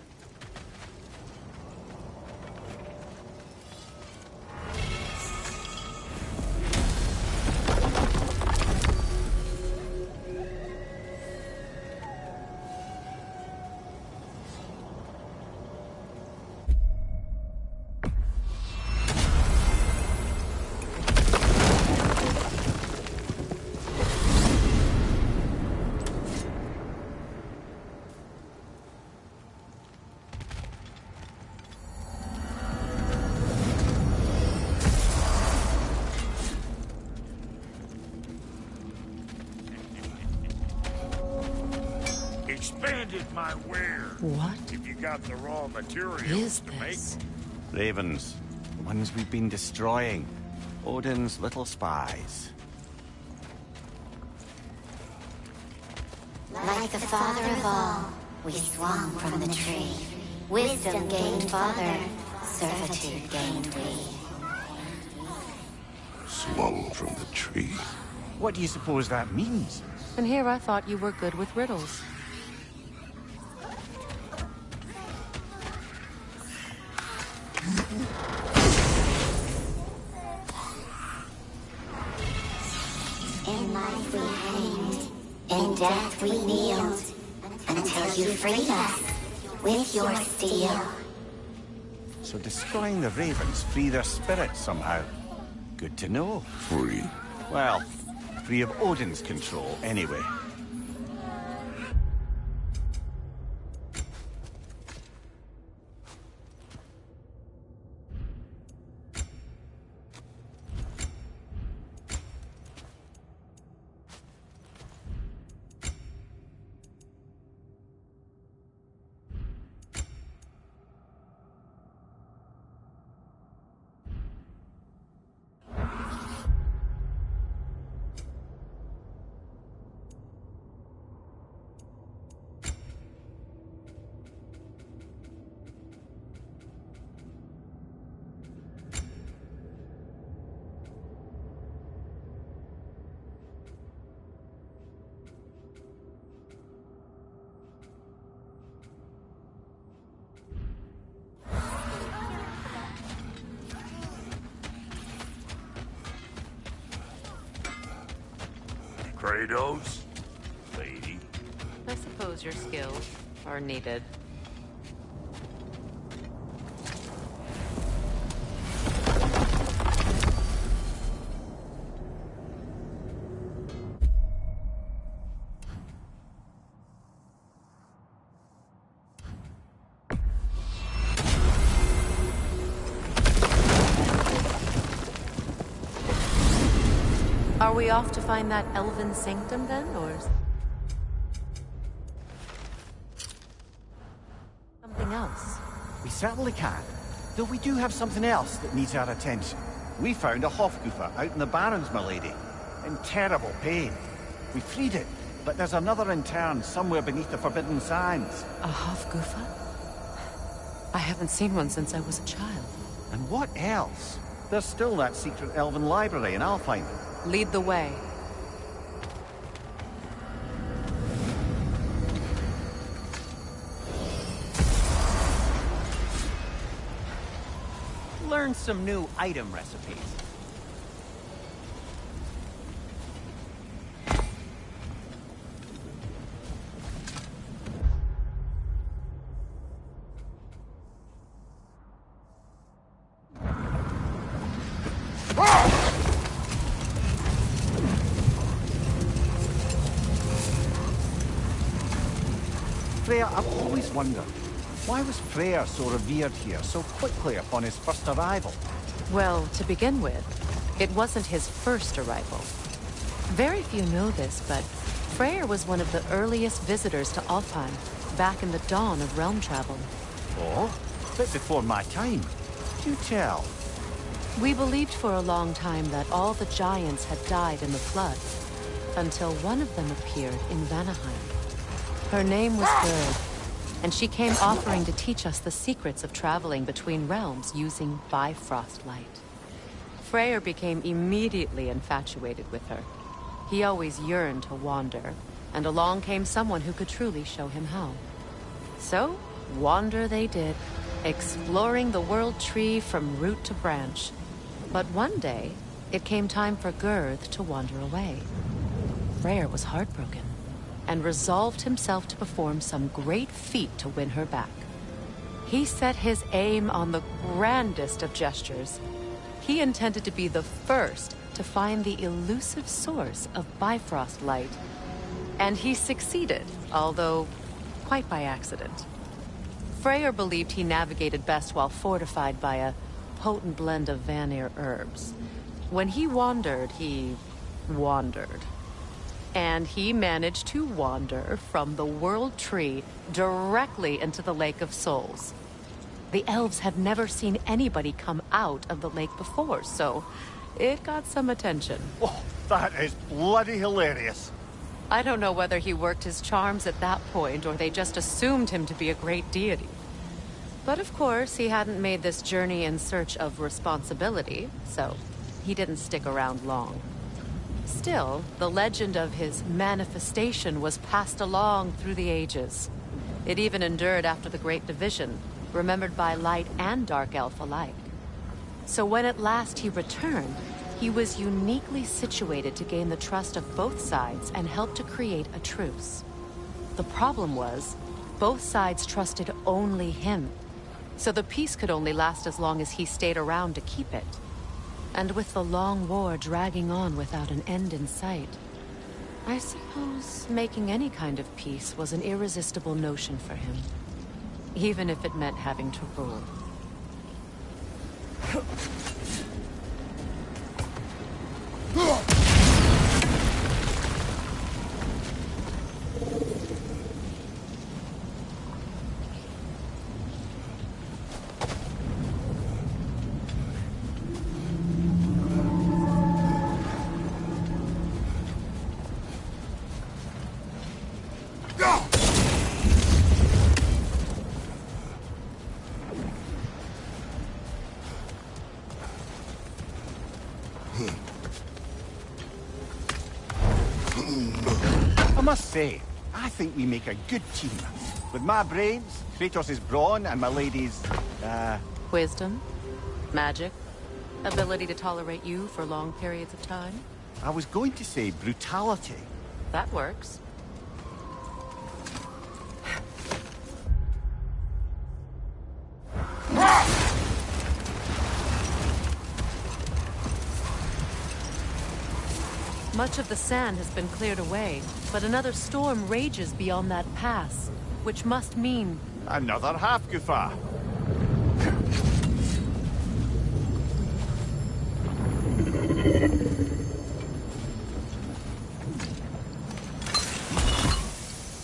Expanded my wares. What? If you got the raw materials Is to make this? them. Ravens. The ones we've been destroying. Odin's little spies. Like the father of all, we swung from the tree. Wisdom gained father, servitude gained we. Swung from the tree. What do you suppose that means? And here I thought you were good with riddles. In life we hanged, in death we kneeled, until you freed us with your steel. So destroying the ravens free their spirits somehow. Good to know. Free. Well, free of Odin's control, anyway. Kratos, lady. I suppose your skills are needed. Are we off to find that elven sanctum then, or something else? We certainly can. Though we do have something else that needs our attention. We found a Hofgufa out in the Barrens, my lady. In terrible pain. We freed it, but there's another in turn somewhere beneath the Forbidden Sands. A Hofgufa? I haven't seen one since I was a child. And what else? There's still that secret elven library in Alfheim. Lead the way. Learn some new item recipes. Freya, I've always wondered, why was Freyr so revered here so quickly upon his first arrival? Well, to begin with, it wasn't his first arrival. Very few know this, but Freyr was one of the earliest visitors to Alfheim, back in the dawn of realm travel. Oh? Bit before my time. Do tell. We believed for a long time that all the giants had died in the flood, until one of them appeared in Vanaheim. Her name was Gerd, and she came offering to teach us the secrets of traveling between realms using Bifrost light. Freyr became immediately infatuated with her. He always yearned to wander, and along came someone who could truly show him how. So, wander they did, exploring the world tree from root to branch. But one day, it came time for Gerd to wander away. Freyr was heartbroken, and resolved himself to perform some great feat to win her back. He set his aim on the grandest of gestures. He intended to be the first to find the elusive source of Bifrost light. And he succeeded, although quite by accident. Freyr believed he navigated best while fortified by a potent blend of Vanir herbs. When he wandered, he wandered. And he managed to wander from the World Tree directly into the Lake of Souls. The elves have never seen anybody come out of the lake before, so it got some attention. Oh, that is bloody hilarious. I don't know whether he worked his charms at that point or they just assumed him to be a great deity. But of course, he hadn't made this journey in search of responsibility, so he didn't stick around long. Still, the legend of his manifestation was passed along through the ages. It even endured after the Great Division, remembered by Light and Dark Elf alike. So when at last he returned, he was uniquely situated to gain the trust of both sides and help to create a truce. The problem was, both sides trusted only him, so the peace could only last as long as he stayed around to keep it. And with the long war dragging on without an end in sight, I suppose making any kind of peace was an irresistible notion for him, even if it meant having to rule. I must say, I think we make a good team. With my brains, Kratos' brawn, and my lady's, Wisdom, magic, ability to tolerate you for long periods of time. I was going to say brutality. That works. Much of the sand has been cleared away, but another storm rages beyond that pass, which must mean... Another Hafgufa.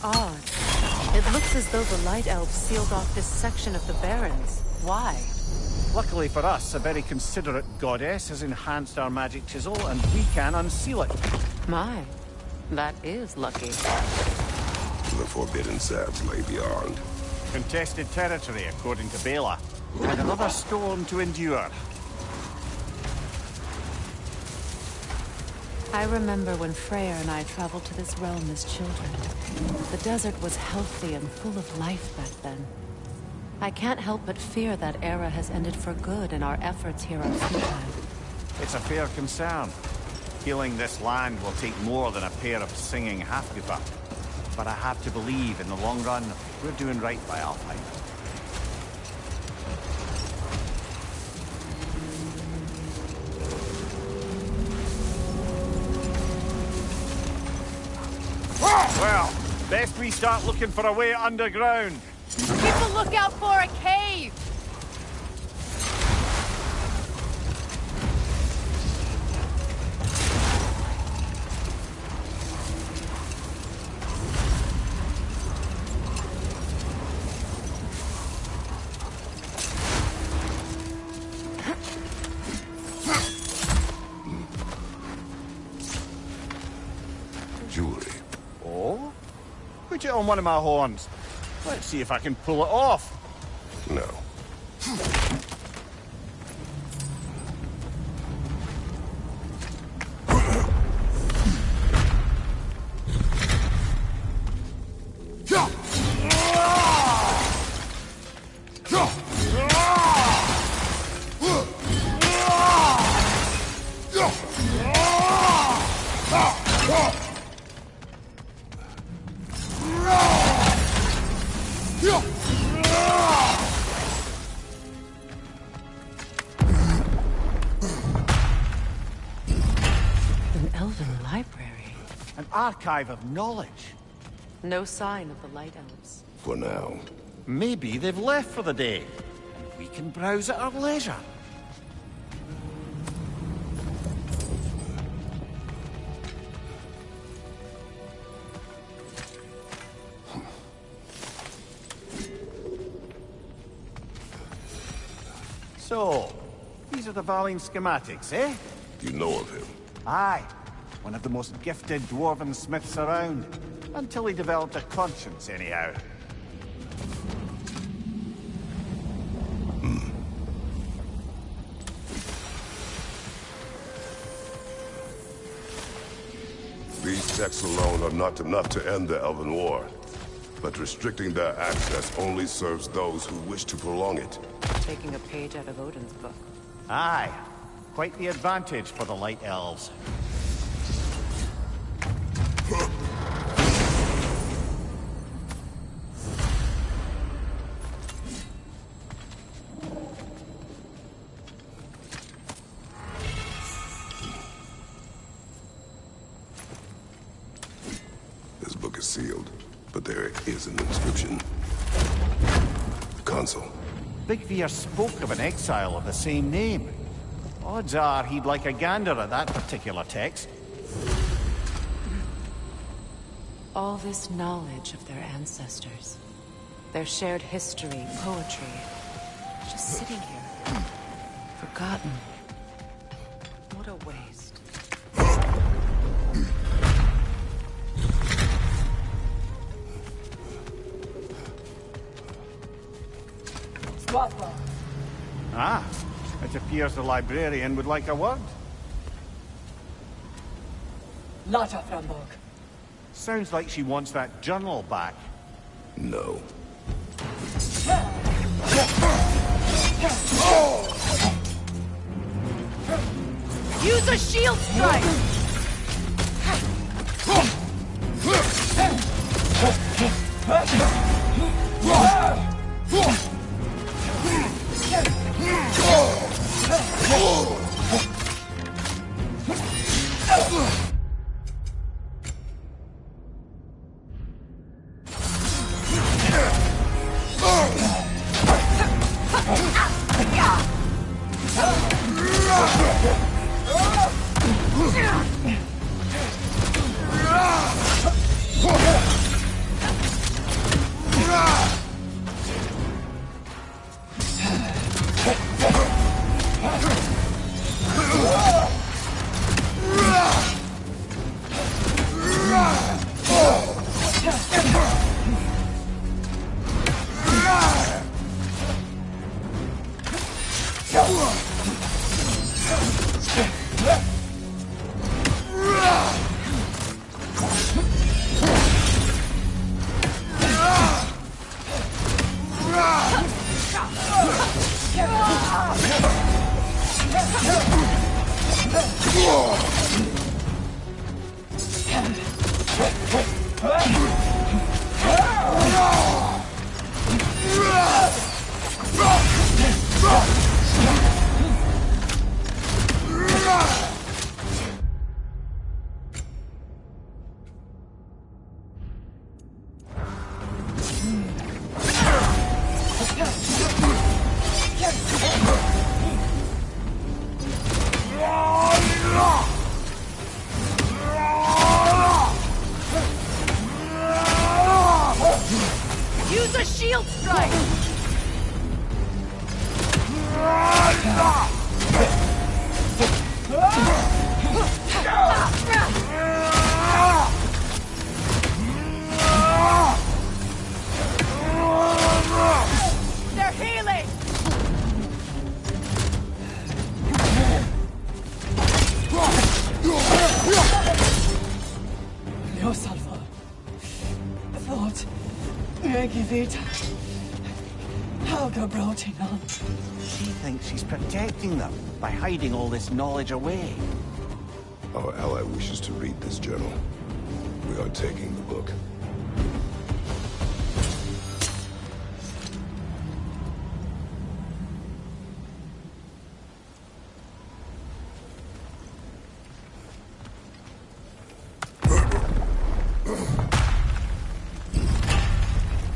Odd. It looks as though the Light Elves sealed off this section of the Barrens. Why? Luckily for us, a very considerate goddess has enhanced our magic chisel, and we can unseal it. My. That is lucky. The forbidden sands lay beyond. Contested territory, according to Bela. And another storm to endure. I remember when Freyr and I traveled to this realm as children. The desert was healthy and full of life back then. I can't help but fear that era has ended for good and our efforts here are futile. It's a fair concern. Healing this land will take more than a pair of singing half-giver. But I have to believe, in the long run, we're doing right by Alpine. Well, best we start looking for a way underground. Keep a lookout for a cave! Jewelry. Oh? Put it on one of my horns. Let's see if I can pull it off. No. An elven library. An archive of knowledge. No sign of the Light Elves. For now. Maybe they've left for the day. And we can browse at our leisure. So, these are the Valine schematics, eh? You know of him? Aye. One of the most gifted dwarven smiths around. Until he developed a conscience, anyhow. These texts alone are not enough to end the Elven War. But restricting their access only serves those who wish to prolong it. Taking a page out of Odin's book. Aye. Quite the advantage for the Light Elves. This book is sealed, but there is an inscription. Consul. Big Veer spoke of an exile of the same name. Odds are he'd like a gander at that particular text. All this knowledge of their ancestors. Their shared history, poetry. Just sitting here. Forgotten. What a waste. Ah, it appears the librarian would like a word. Lotta Framborg. Sounds like she wants that journal back. No. Use a shield strike! Yeah! Use a shield strike! They're healing! No, Salva. Thought. Megivita. Helga brought it on. She thinks she's protecting them by hiding all this knowledge away. Our ally wishes to read this journal. We are taking the book.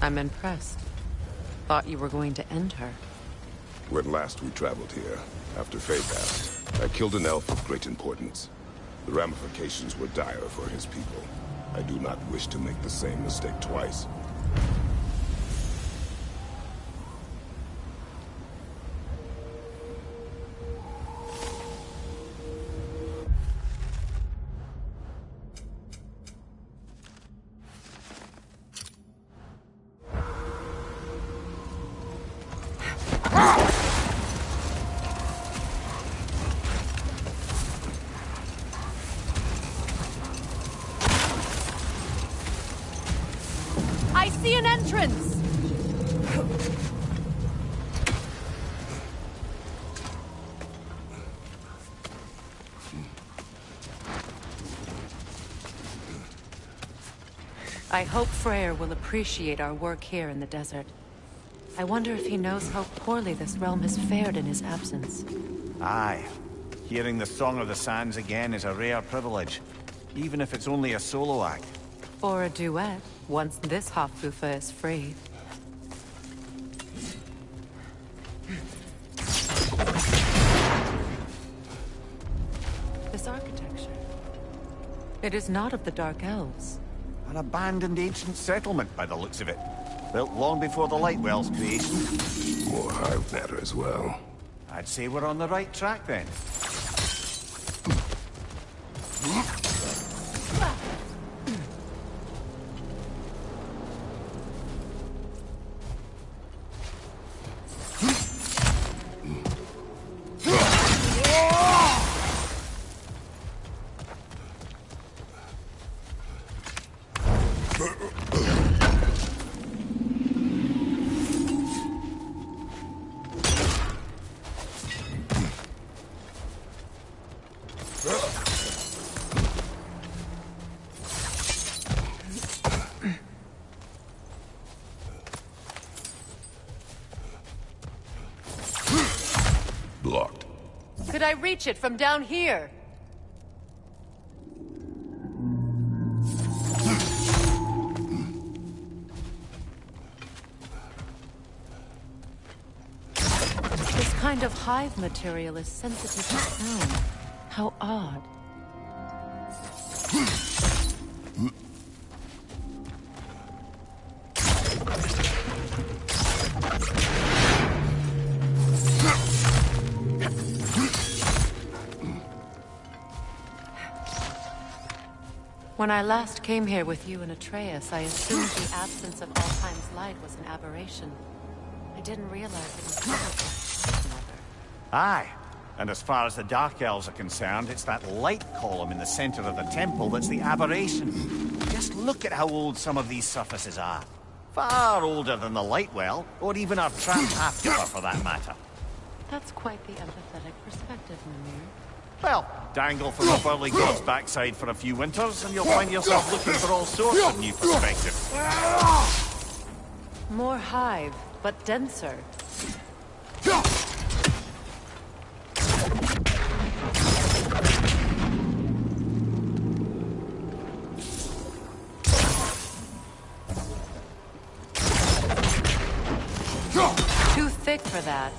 I'm impressed. Thought you were going to end her. When last we traveled here, after Faye passed, I killed an elf of great importance. The ramifications were dire for his people. I do not wish to make the same mistake twice. I see an entrance! I hope Freyr will appreciate our work here in the desert. I wonder if he knows how poorly this realm has fared in his absence. Aye. Hearing the Song of the Sands again is a rare privilege, even if it's only a solo act. Or a duet, once this Hofbufa is free. This architecture. It is not of the Dark Elves. An abandoned ancient settlement, by the looks of it. Built long before the Lightwell's creation. More hive matter as well. I'd say we're on the right track, then. Blocked. Could I reach it from down here? This kind of hive material is sensitive to sound. How odd. When I last came here with you and Atreus, I assumed the absence of Altheim's light was an aberration. I didn't realize it was difficult. Aye. And as far as the Dark Elves are concerned, it's that light column in the center of the temple that's the aberration. Just look at how old some of these surfaces are. Far older than the Lightwell, or even our trapped half-giver for that matter. That's quite the empathetic perspective, Mimir. Well, dangle from a burly god's backside for a few winters, and you'll find yourself looking for all sorts of new perspectives. More hive, but denser. Too thick for that.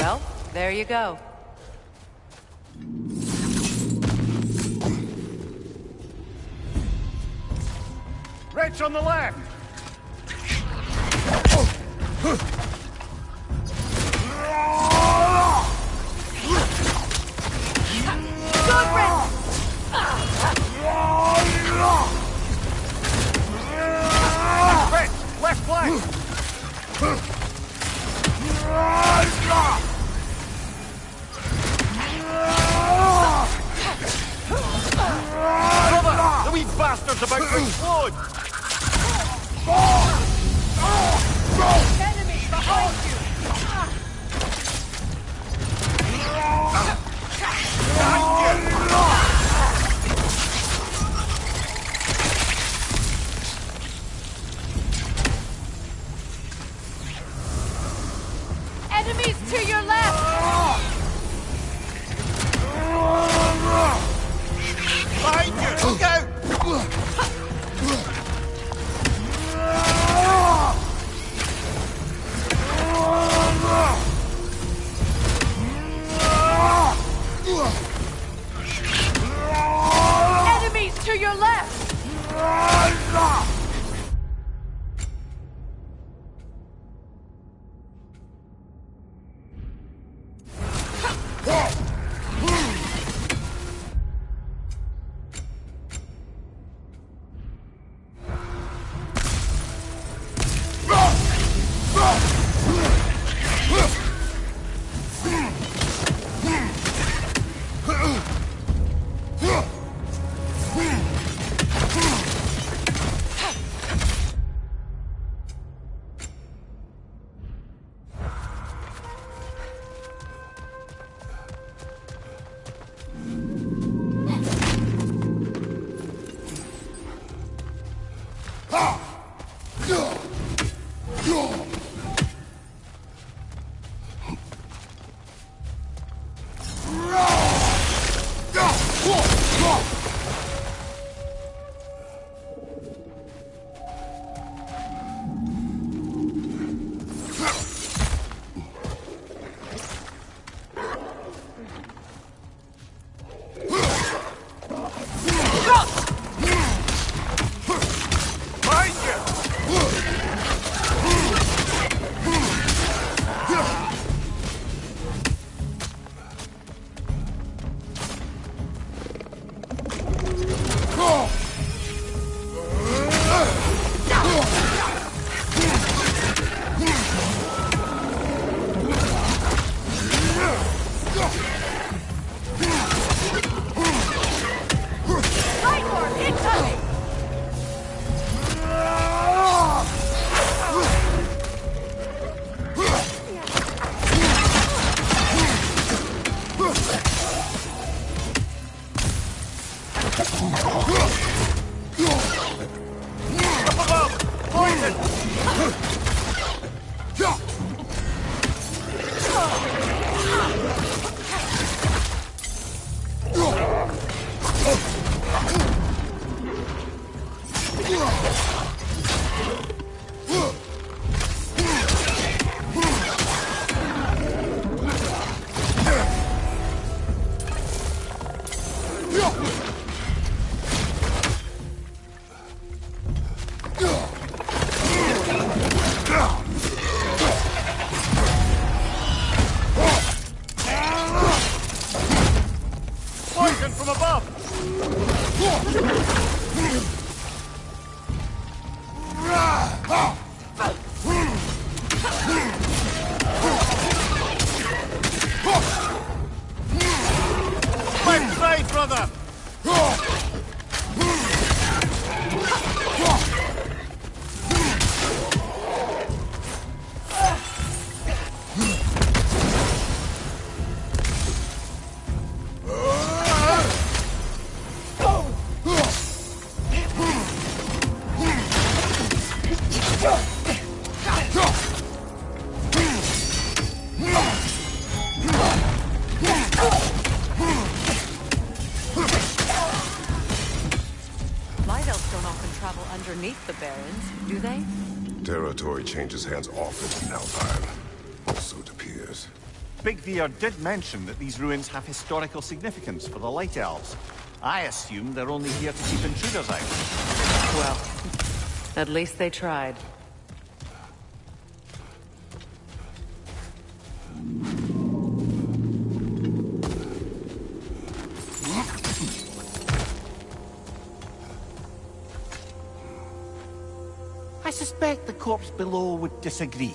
Well, there you go. Wretch on the left! Good riddance! Wretch, left flank! Brother, the wee bastard's about to explode! Enemy behind you! Enemies to your left! Behind you! Look out! Enemies to your left! attacken from above! Left side, brother! Light elves don't often travel underneath the barrens, do they? Territory changes hands often in Alpine. Or so it appears. Big Veer did mention that these ruins have historical significance for the Light Elves. I assume they're only here to keep intruders out. Well, at least they tried. I suspect the corpse below would disagree.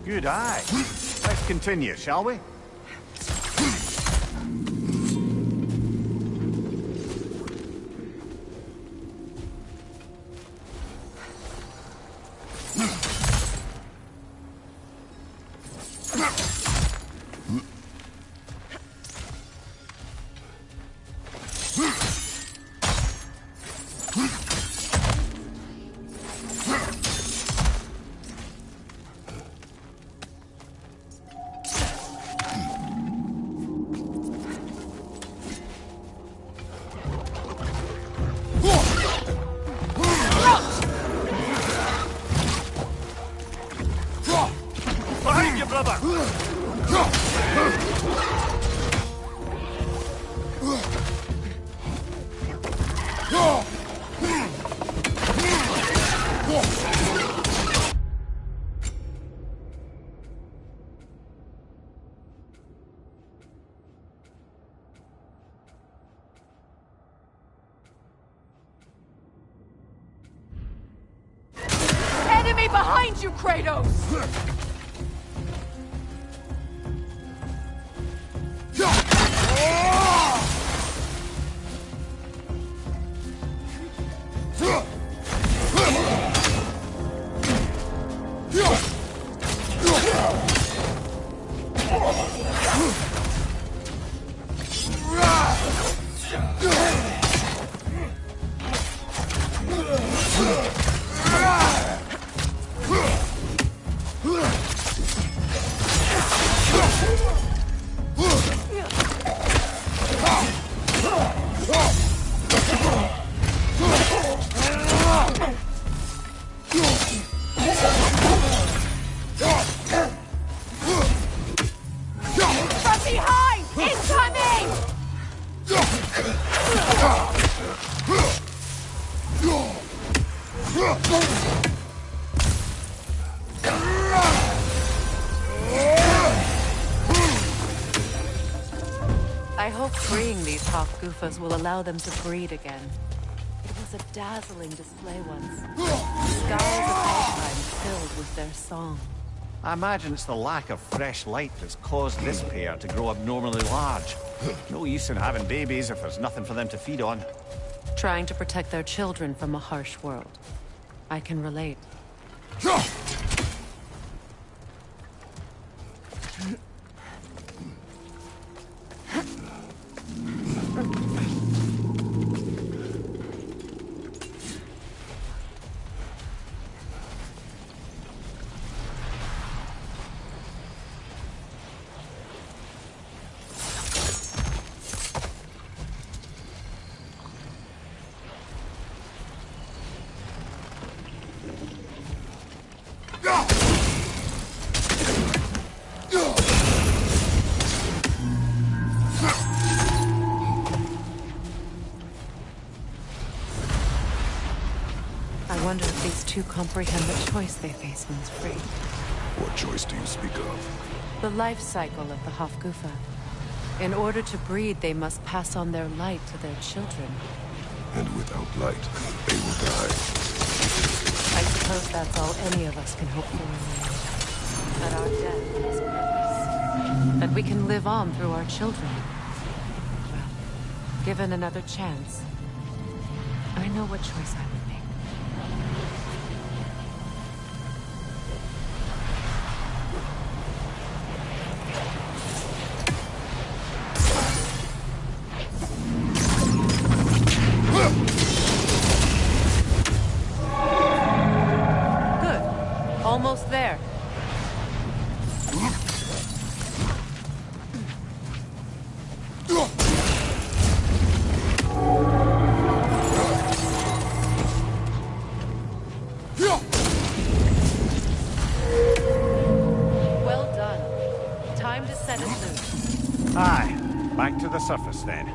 Good eye. Let's continue, shall we? Behind you, brother! Enemy behind you, Kratos! From behind! Incoming! I hope freeing these hawk goofas will allow them to breed again. It was a dazzling display once. Skies of Alpine filled with their song. I imagine it's the lack of fresh light that's caused this pair to grow abnormally large. No use in having babies if there's nothing for them to feed on. Trying to protect their children from a harsh world. I can relate. I wonder if these two comprehend the choice they face once free. What choice do you speak of? The life cycle of the Hofgufa. In order to breed, they must pass on their light to their children. And without light, they will die. I suppose that's all any of us can hope for in the end. That our death is purpose. That we can live on through our children. Well, given another chance, I know what choice I would make. Almost there. Well done. Time to set it loose. Aye. Back to the surface then.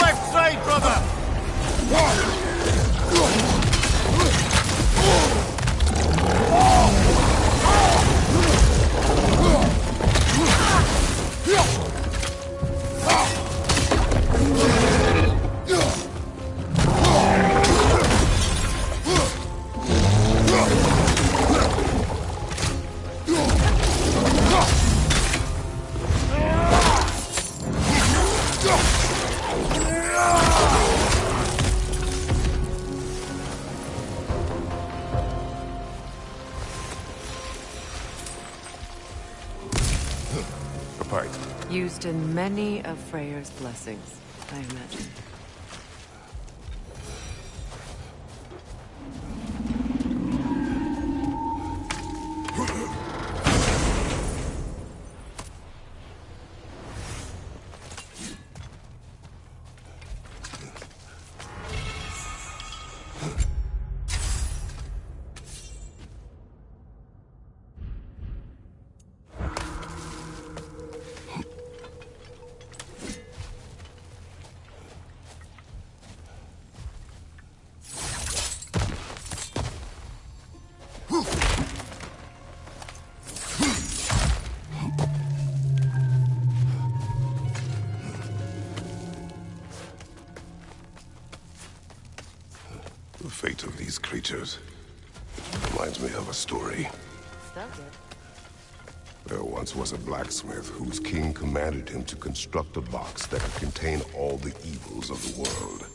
Left side, brother! Used in many of Freyr's blessings, I imagine. The fate of these creatures reminds me of a story. There once was a blacksmith whose king commanded him to construct a box that could contain all the evils of the world.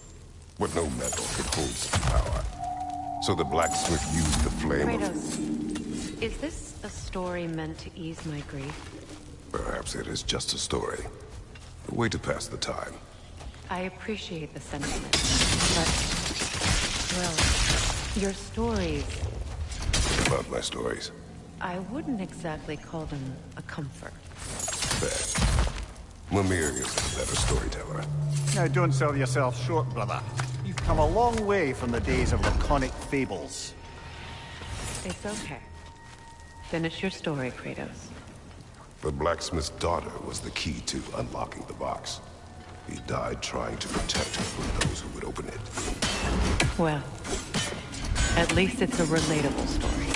But no metal could hold such power. So the blacksmith used the flame Kratos, is this a story meant to ease my grief? Perhaps it is just a story. A way to pass the time. I appreciate the sentiment, but... well, your stories... About my stories. I wouldn't exactly call them a comfort. Fair. Mimir is a better storyteller. Now, don't sell yourself short, brother. You've come a long way from the days of laconic fables. It's okay. Finish your story, Kratos. The blacksmith's daughter was the key to unlocking the box. He died trying to protect her from those who would open it. Well, at least it's a relatable story.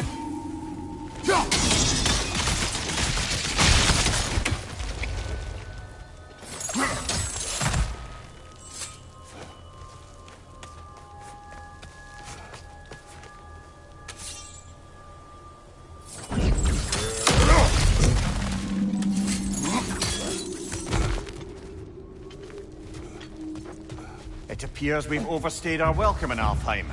It appears we've overstayed our welcome in Alfheim.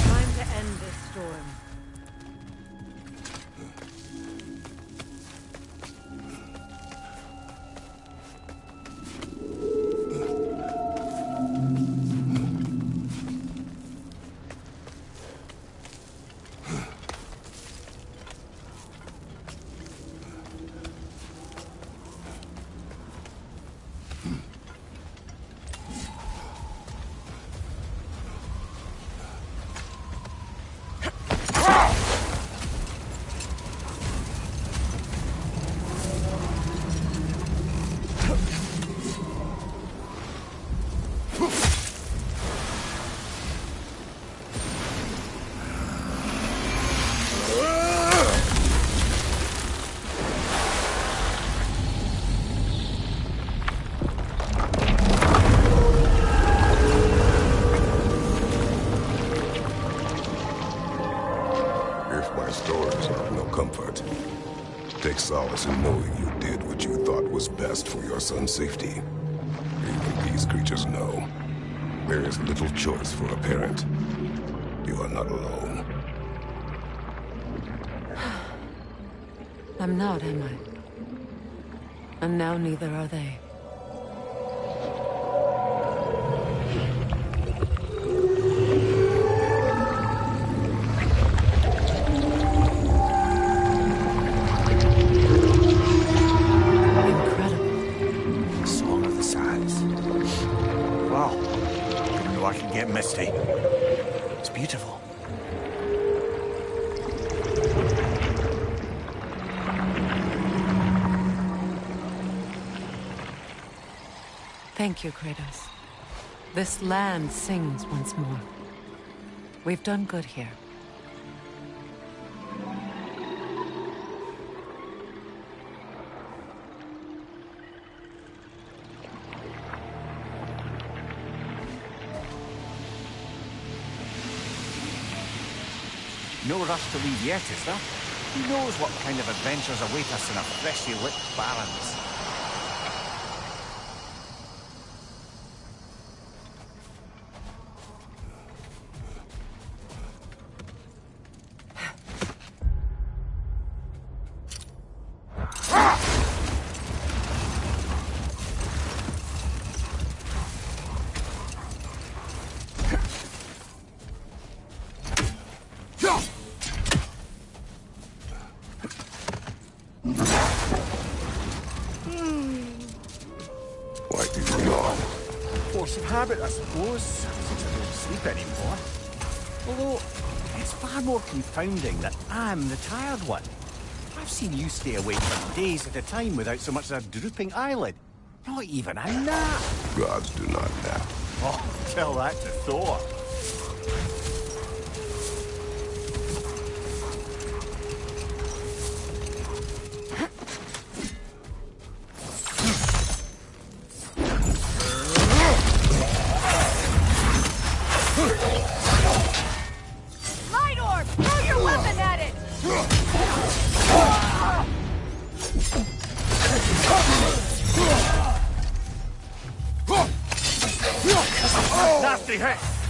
Time to end this storm. If my stories are of no comfort, take solace in knowing you did what you thought was best for your son's safety. Even these creatures know. There is little choice for a parent. You are not alone. I'm not, am I? And now neither are they. Incredible. Song of the Sands. Wow. I know I can get misty. It's beautiful. Thank you, Kratos. This land sings once more. We've done good here. No rush to leave yet, is there? Who knows what kind of adventures await us in our freshly lit barrens? Why do you yawn? Force of habit, I suppose, since I don't sleep anymore. Although, it's far more confounding that I'm the tired one. I've seen you stay awake for days at a time without so much as a drooping eyelid. Not even a nap. Gods do not nap. Oh, tell that to Thor.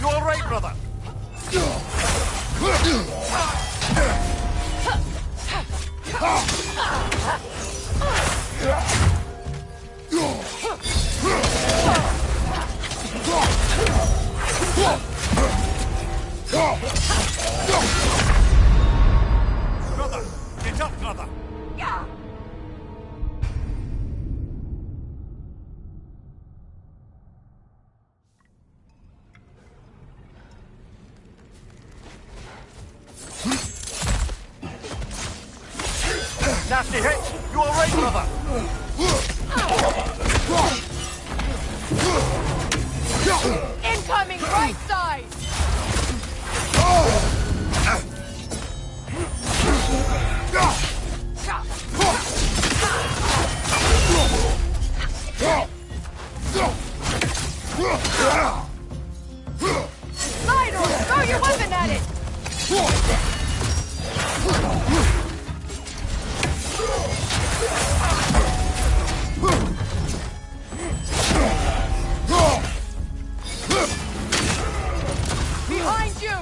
You all right, brother? Brother, get up, brother. Nasty hit! You all right, brother? Incoming right side! Slide or throw your weapon at it! Behind you!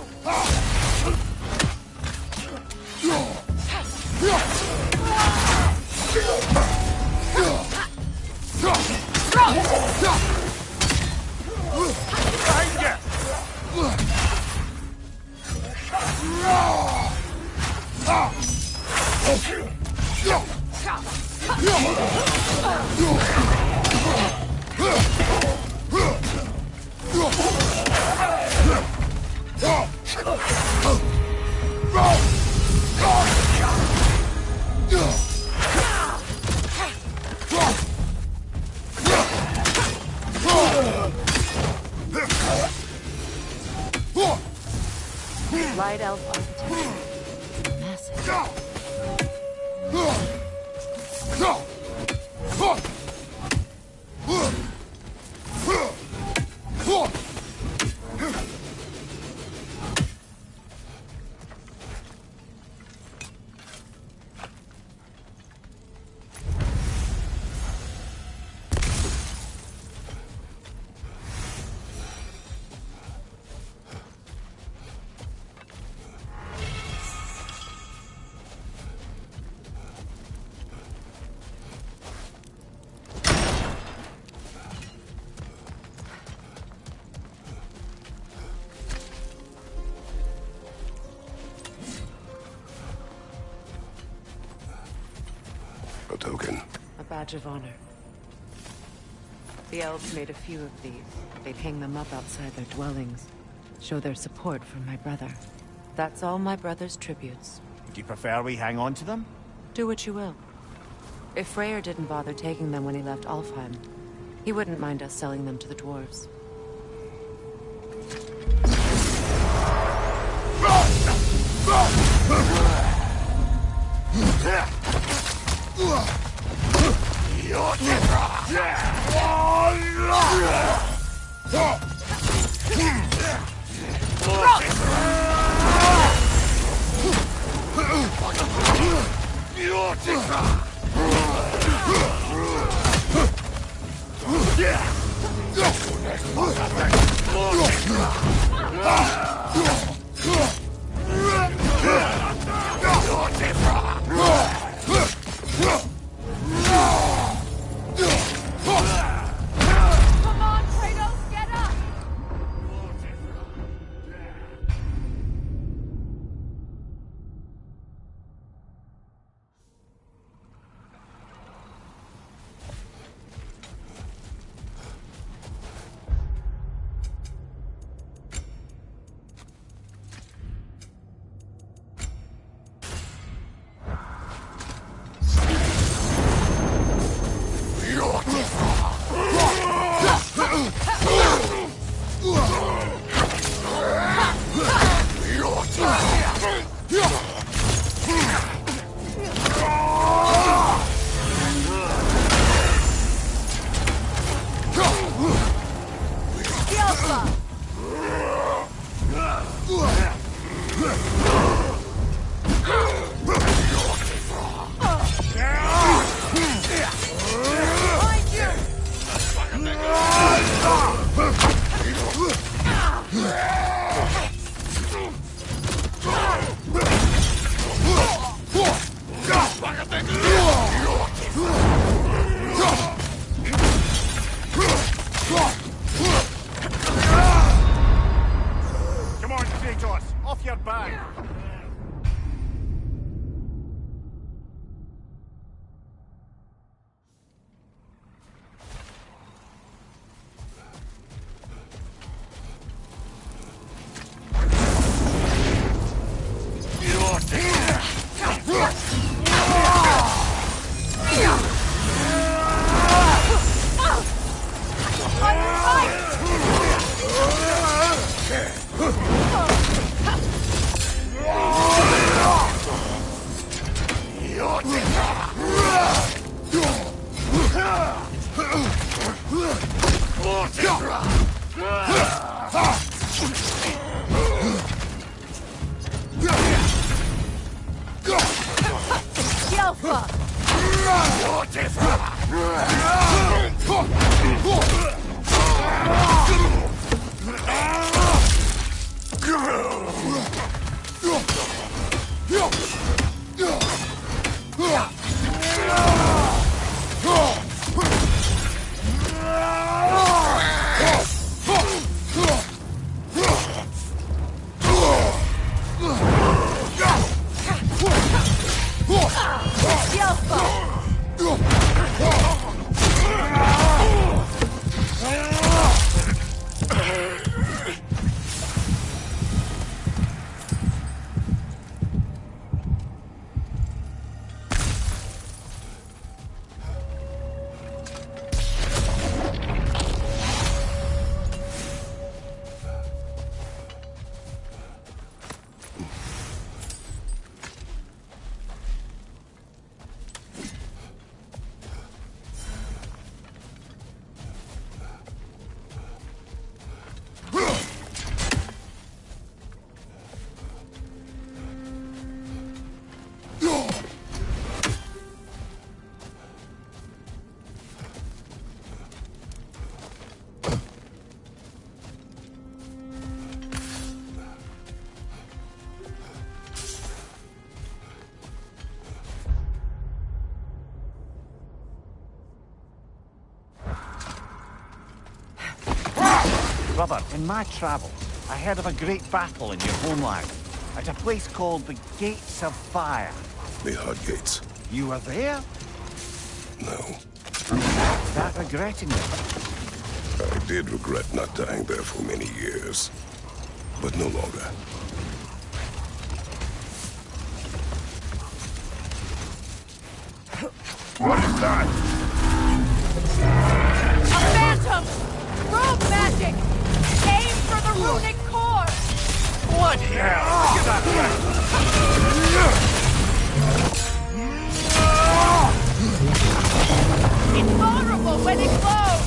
Light elf architecture. Massive. A token. A badge of honor. The elves made a few of these. They'd hang them up outside their dwellings. Show their support for my brother. That's all my brother's tributes. Do you prefer we hang on to them? Do what you will. If Freyr didn't bother taking them when he left Alfheim, he wouldn't mind us selling them to the dwarves. Come on, Kratos, get up! Brother, in my travels, I heard of a great battle in your homeland, at a place called the Gates of Fire. The Hut Gates. You were there? No. Is that regretting it? I did regret not dying there for many years, but no longer. What is that? A phantom! Rogue magic! Aim for the runic core! Bloody hell! Get out of It's vulnerable when it glows!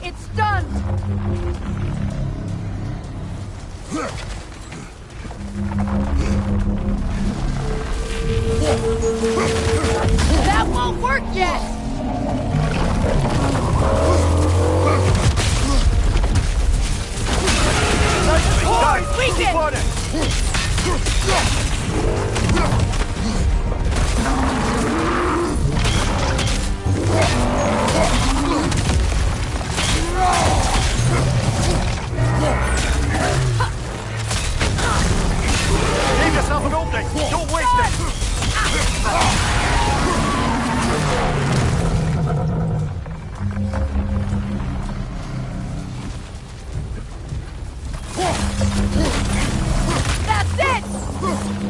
It's done! That won't work yet! Core weakened! Leave yourself an opening! Don't waste it! That's it!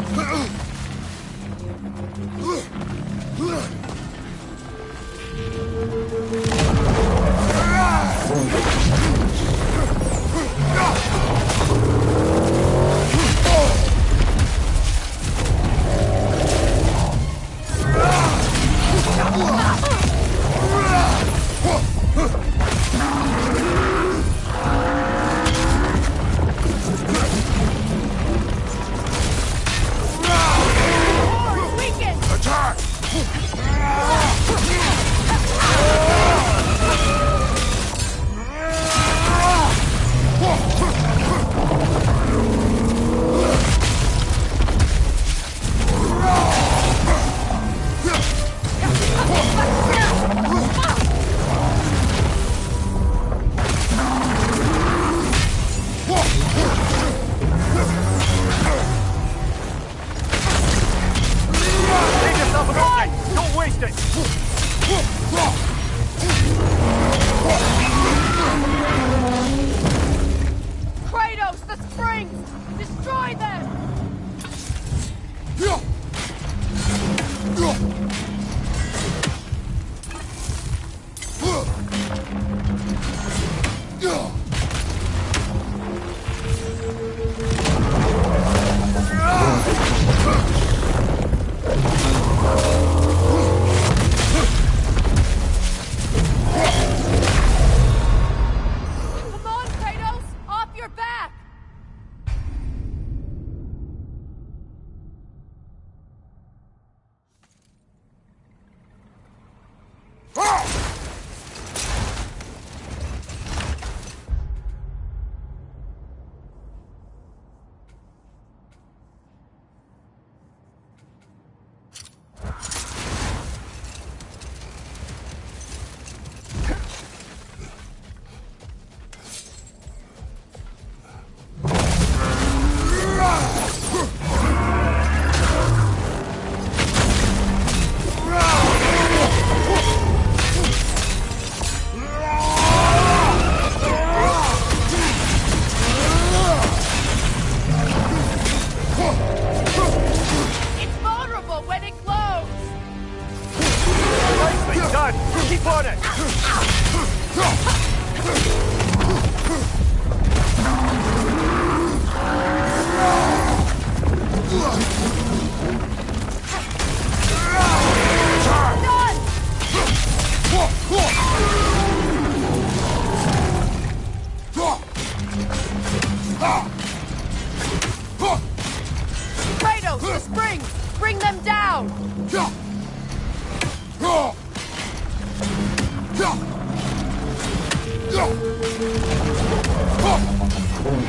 Close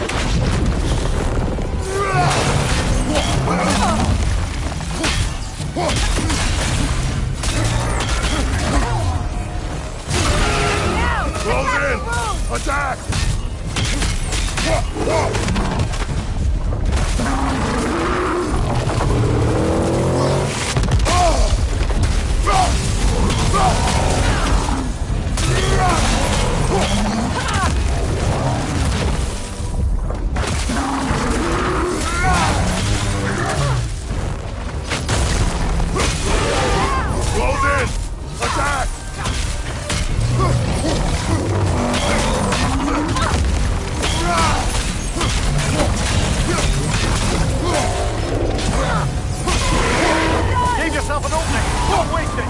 in! Attack! Close in! Attack! Give yourself an opening! Don't waste it!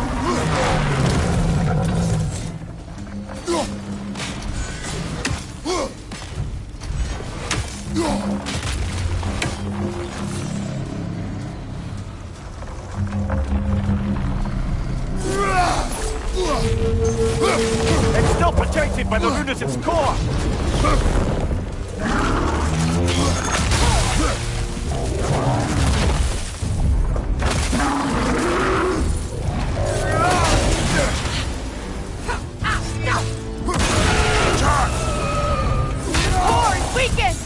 It's still protected by the rune at its core! Core weakened!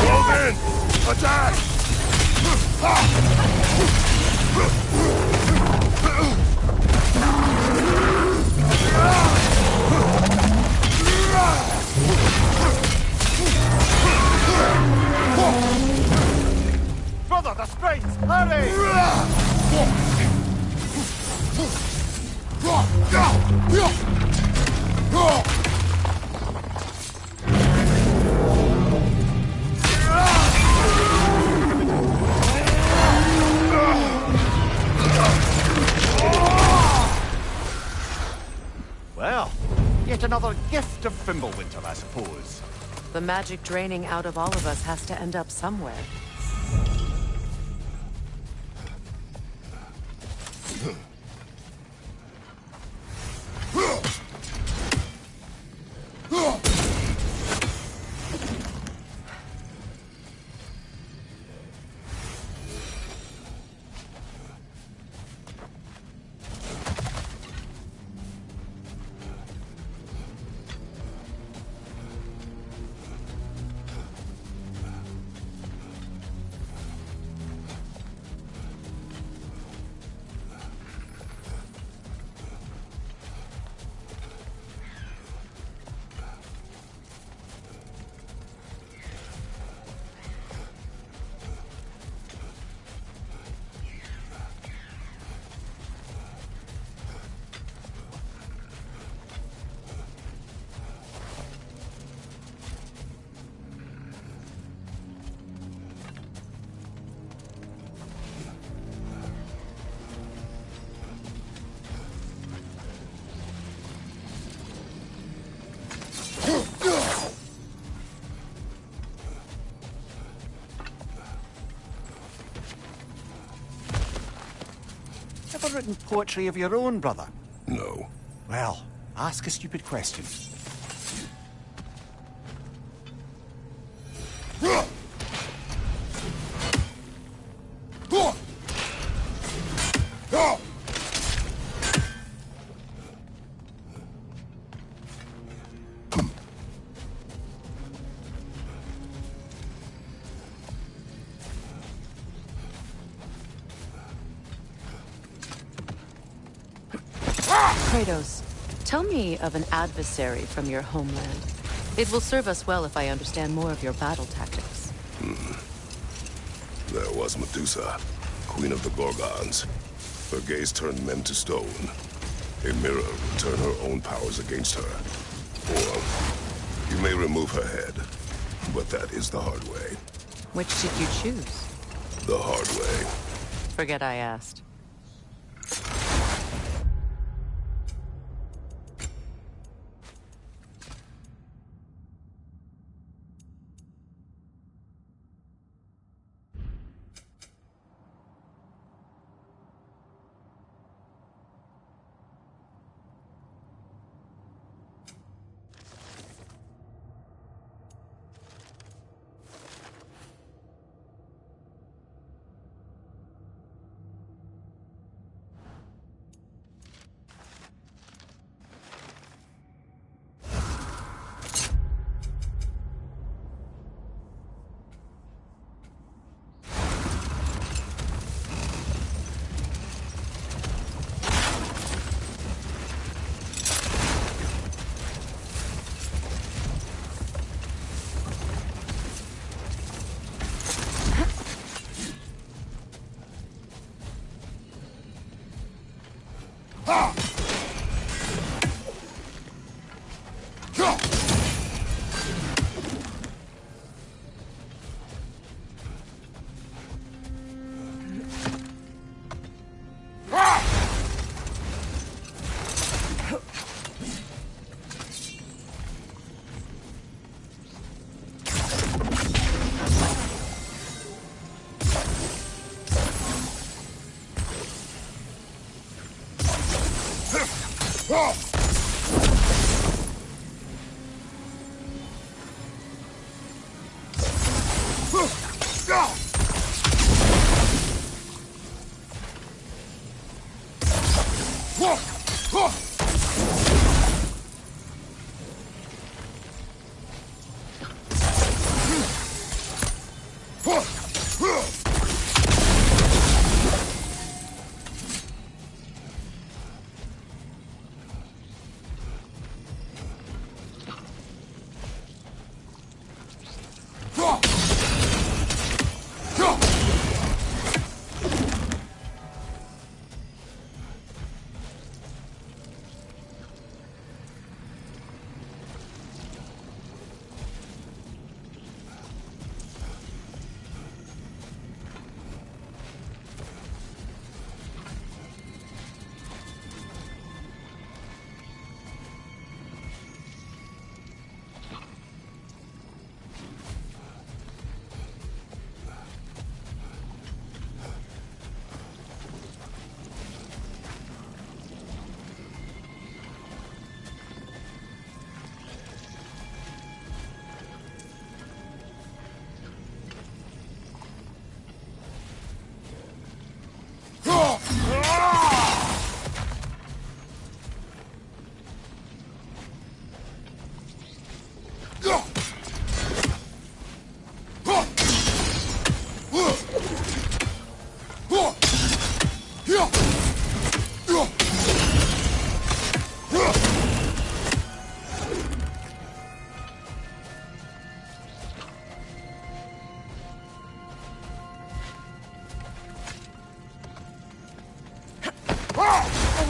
Close in! Attack! Brother, the strength! Hurry! Well, yet another gift of Fimbulwinter, I suppose. The magic draining out of all of us has to end up somewhere. Ever written poetry of your own, brother? No. Well, ask a stupid question. Kratos, tell me of an adversary from your homeland. It will serve us well if I understand more of your battle tactics. There was Medusa, queen of the Gorgons. Her gaze turned men to stone. A mirror will turn her own powers against her. Or, you may remove her head, but that is the hard way. Which did you choose? The hard way. Forget I asked.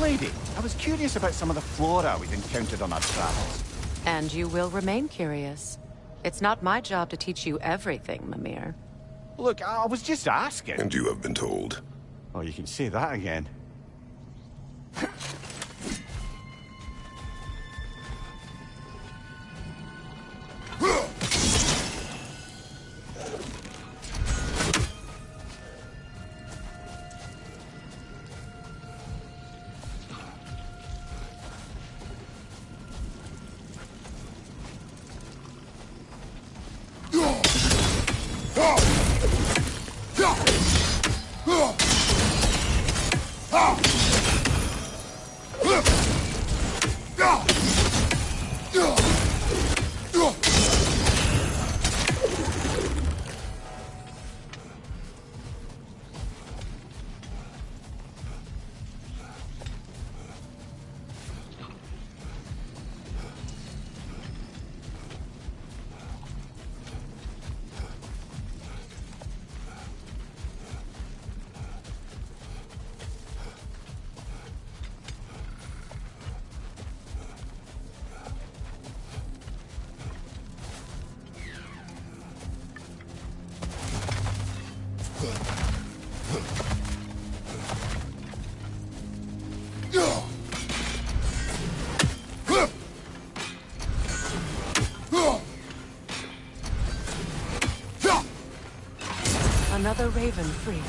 Lady, I was curious about some of the flora we've encountered on our travels. And you will remain curious. It's not my job to teach you everything, Mimir. Look, I was just asking. And you have been told. Oh, you can say that again. Another raven free.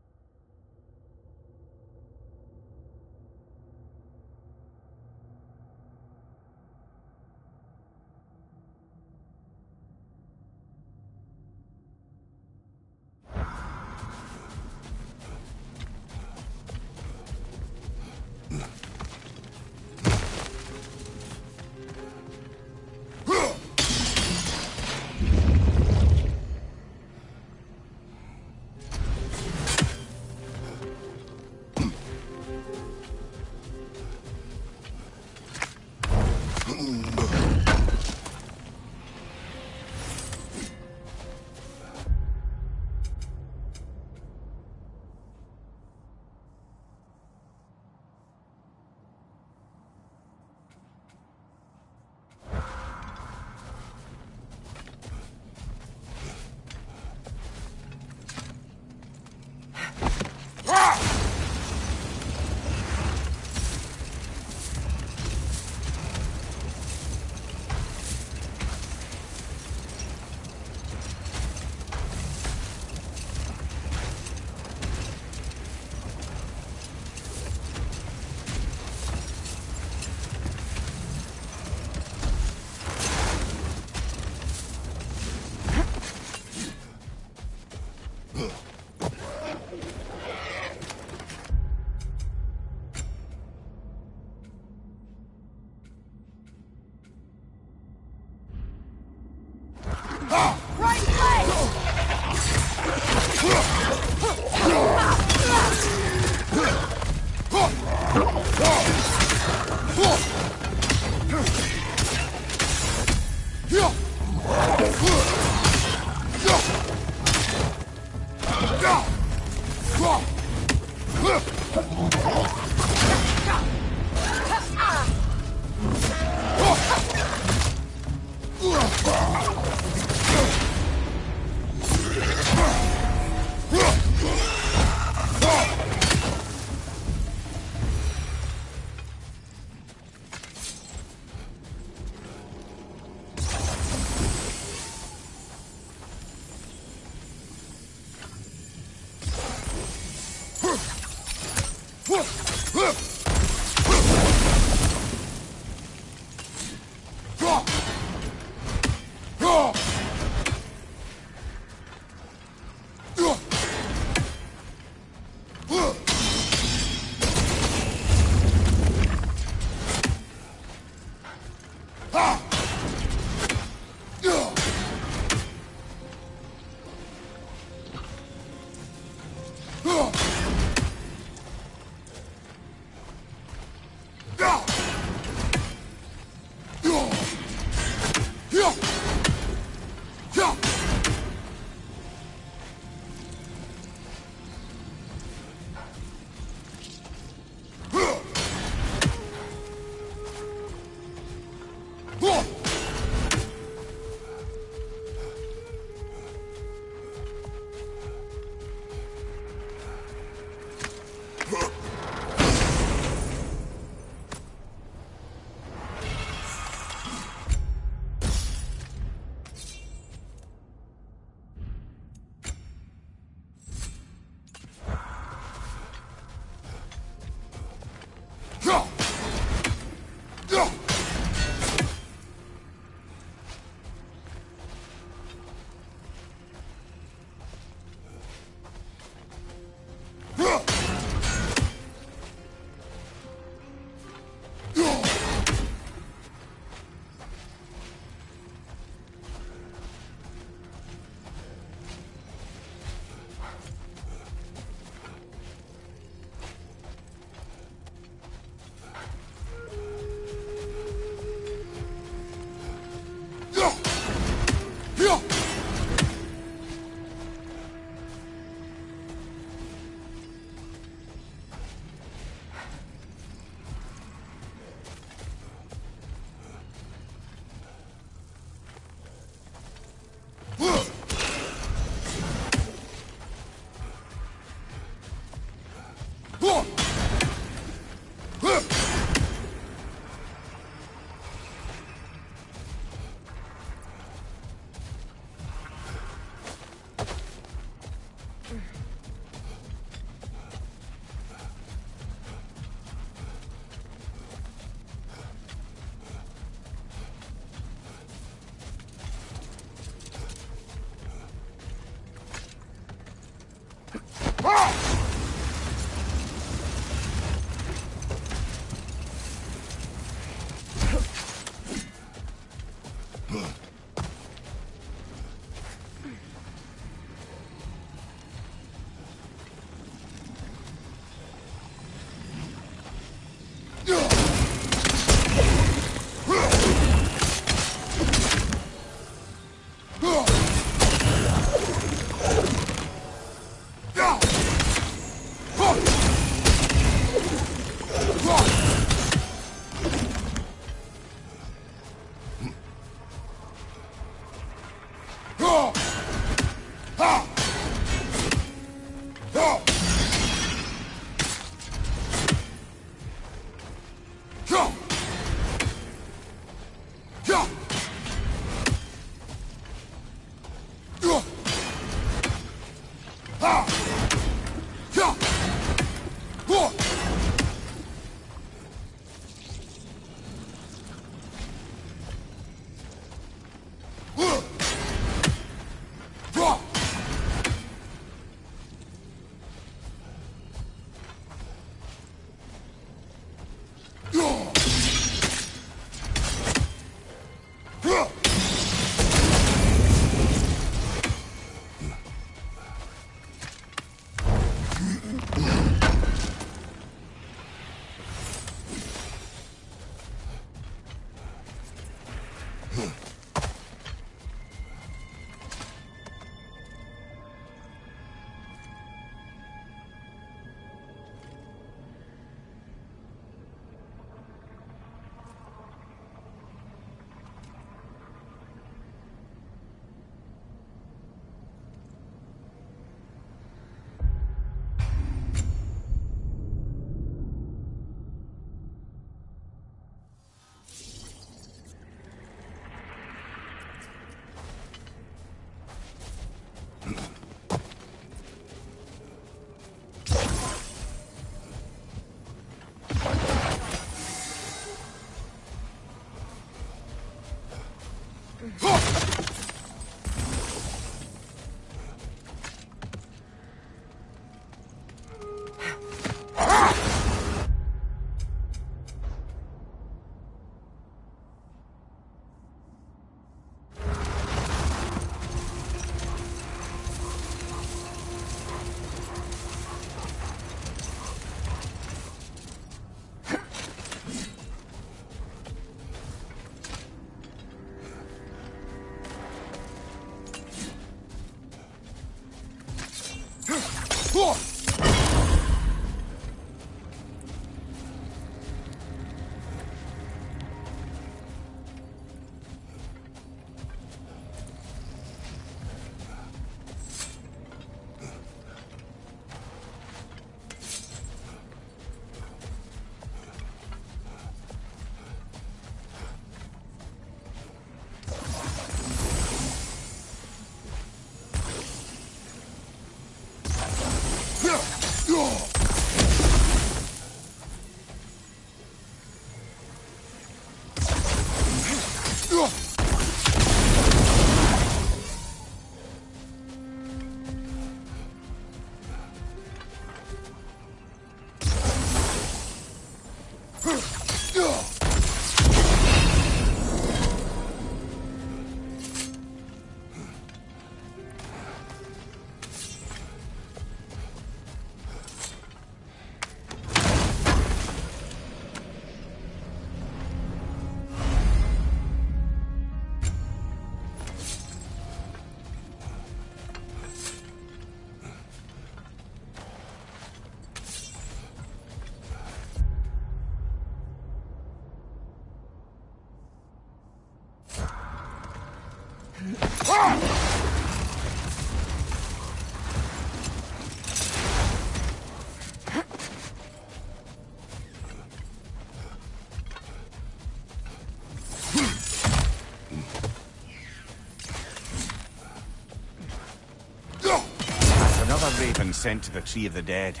Raven sent to the Tree of the Dead.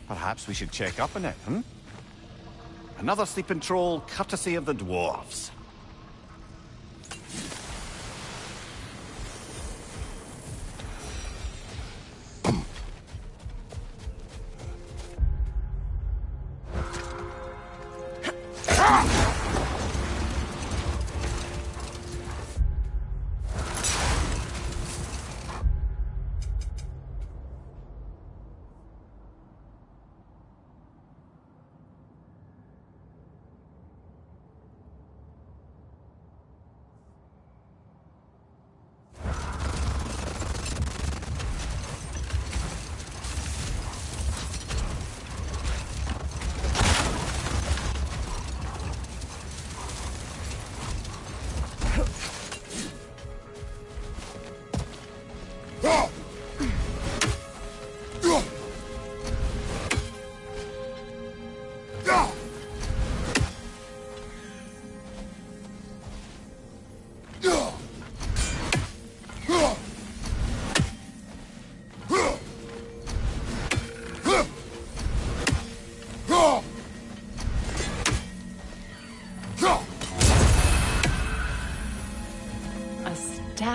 Perhaps we should check up on it, hmm? Another sleeping troll, courtesy of the dwarves.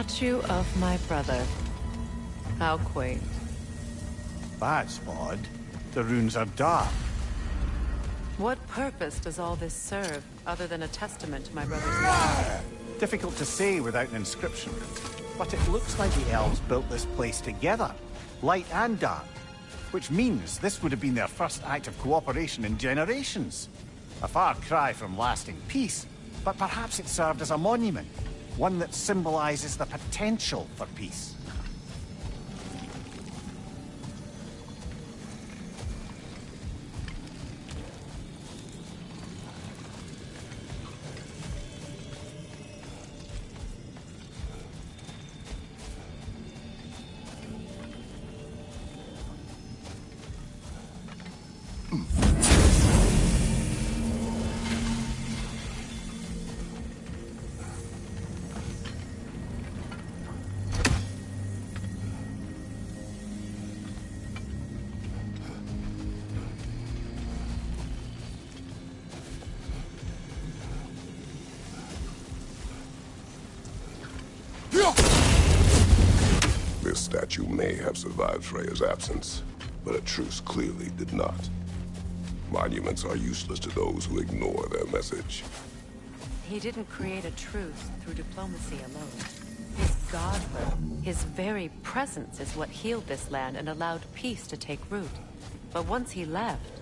statue of my brother. How quaint. That's odd. The runes are dark. What purpose does all this serve, other than a testament to my brother's life? Difficult to say without an inscription. But it looks like the elves built this place together, light and dark. Which means this would have been their first act of cooperation in generations. A far cry from lasting peace, but perhaps it served as a monument. One that symbolizes the potential for peace. This statue may have survived Freya's absence, but a truce clearly did not. Monuments are useless to those who ignore their message. He didn't create a truce through diplomacy alone. His god will, his very presence is what healed this land and allowed peace to take root. But once he left,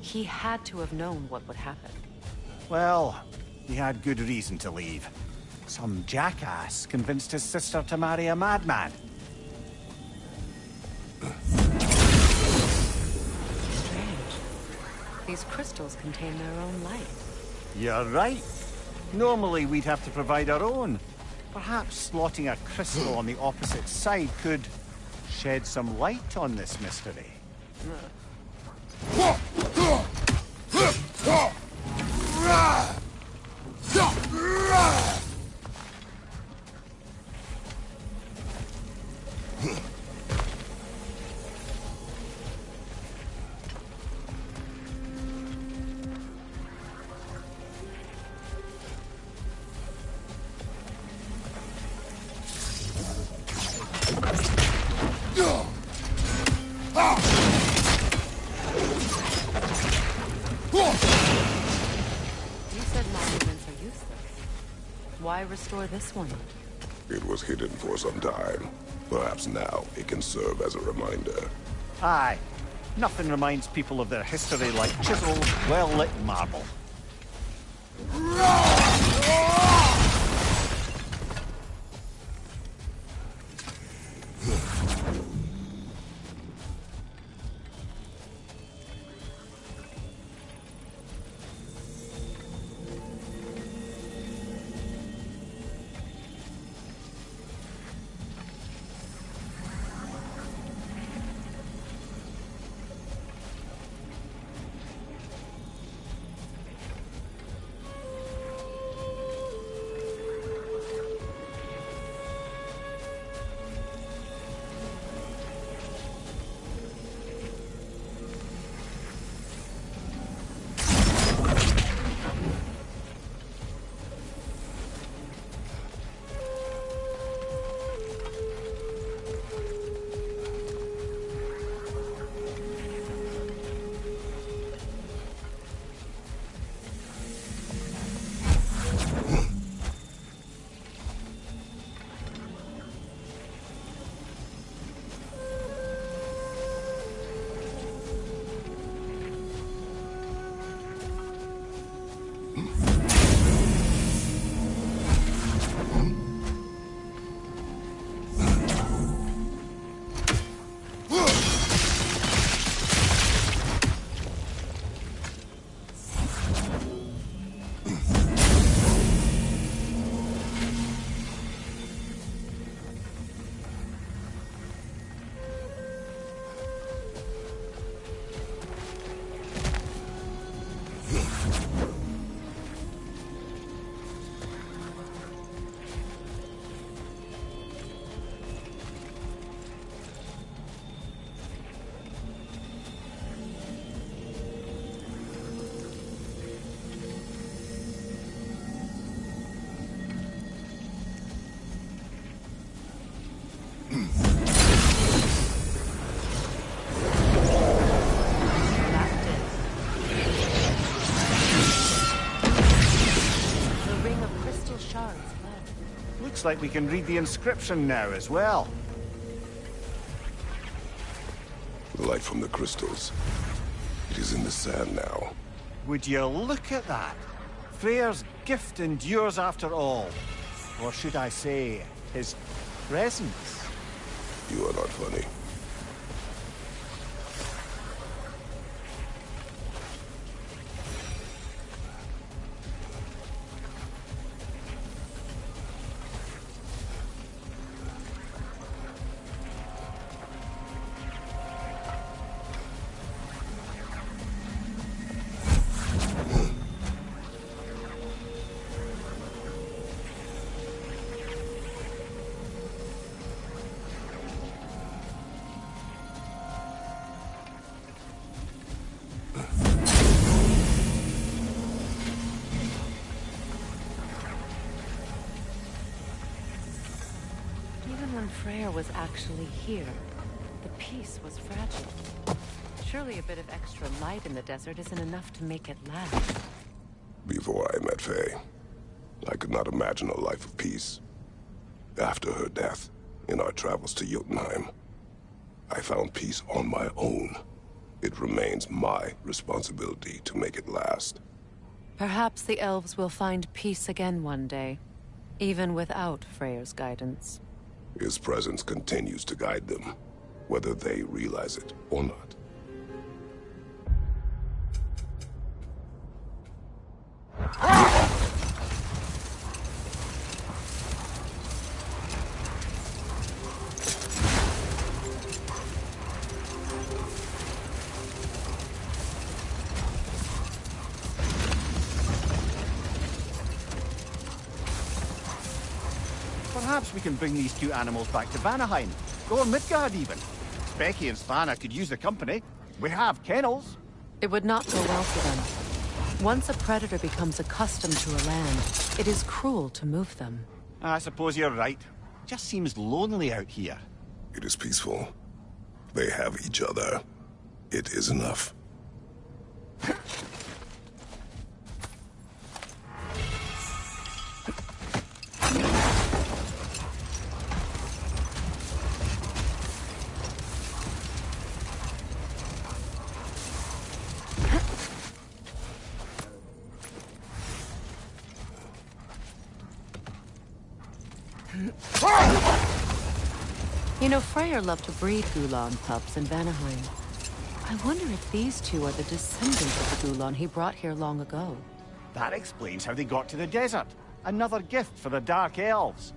he had to have known what would happen. Well, he had good reason to leave. Some jackass convinced his sister to marry a madman. Strange. These crystals contain their own light. You're right. Normally we'd have to provide our own. Perhaps slotting a crystal on the opposite side could shed some light on this mystery. Why restore this one? It was hidden for some time. Perhaps now it can serve as a reminder. Aye. Nothing reminds people of their history like chiseled, well-lit marble. like we can read the inscription now as well. The light from the crystals. It is in the sand now. Would you look at that? Freyr's gift endures after all. Or should I say, his presence? You are not funny. When Freyr was actually here, the peace was fragile. Surely a bit of extra light in the desert isn't enough to make it last. Before I met Faye, I could not imagine a life of peace. After her death, in our travels to Jotunheim, I found peace on my own. It remains my responsibility to make it last. Perhaps the elves will find peace again one day, even without Freyr's guidance. His presence continues to guide them, whether they realize it or not. Perhaps we can bring these two animals back to Vanaheim, or Midgard even. Becky and Svanna could use the company. We have kennels. It would not go well for them. Once a predator becomes accustomed to a land, it is cruel to move them. I suppose you're right. Just seems lonely out here. It is peaceful. They have each other. It is enough. You know, Freyr loved to breed Gulan pups in Vanaheim. I wonder if these two are the descendants of the Gulan he brought here long ago. That explains how they got to the desert. Another gift for the Dark Elves.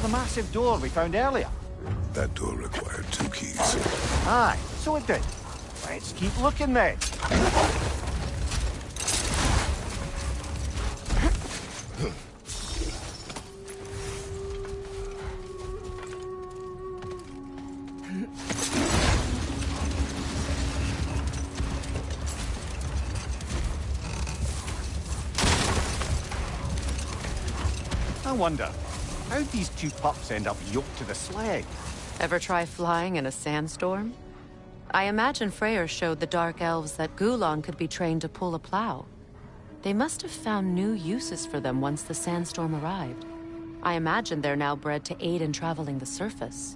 The massive door we found earlier. That door required 2 keys. Aye, so it did. Let's keep looking then. I wonder, how'd these two pups end up yoked to the sled? Ever try flying in a sandstorm? I imagine Freyr showed the Dark Elves that Gulan could be trained to pull a plow. They must have found new uses for them once the sandstorm arrived. I imagine they're now bred to aid in traveling the surface.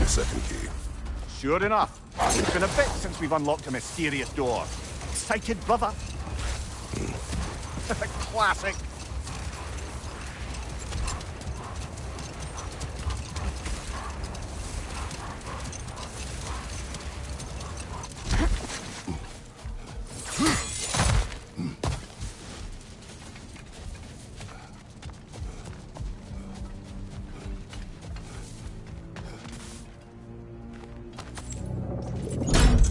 Second key. Sure enough. It's been a bit since we've unlocked a mysterious door. Excited, brother? Classic.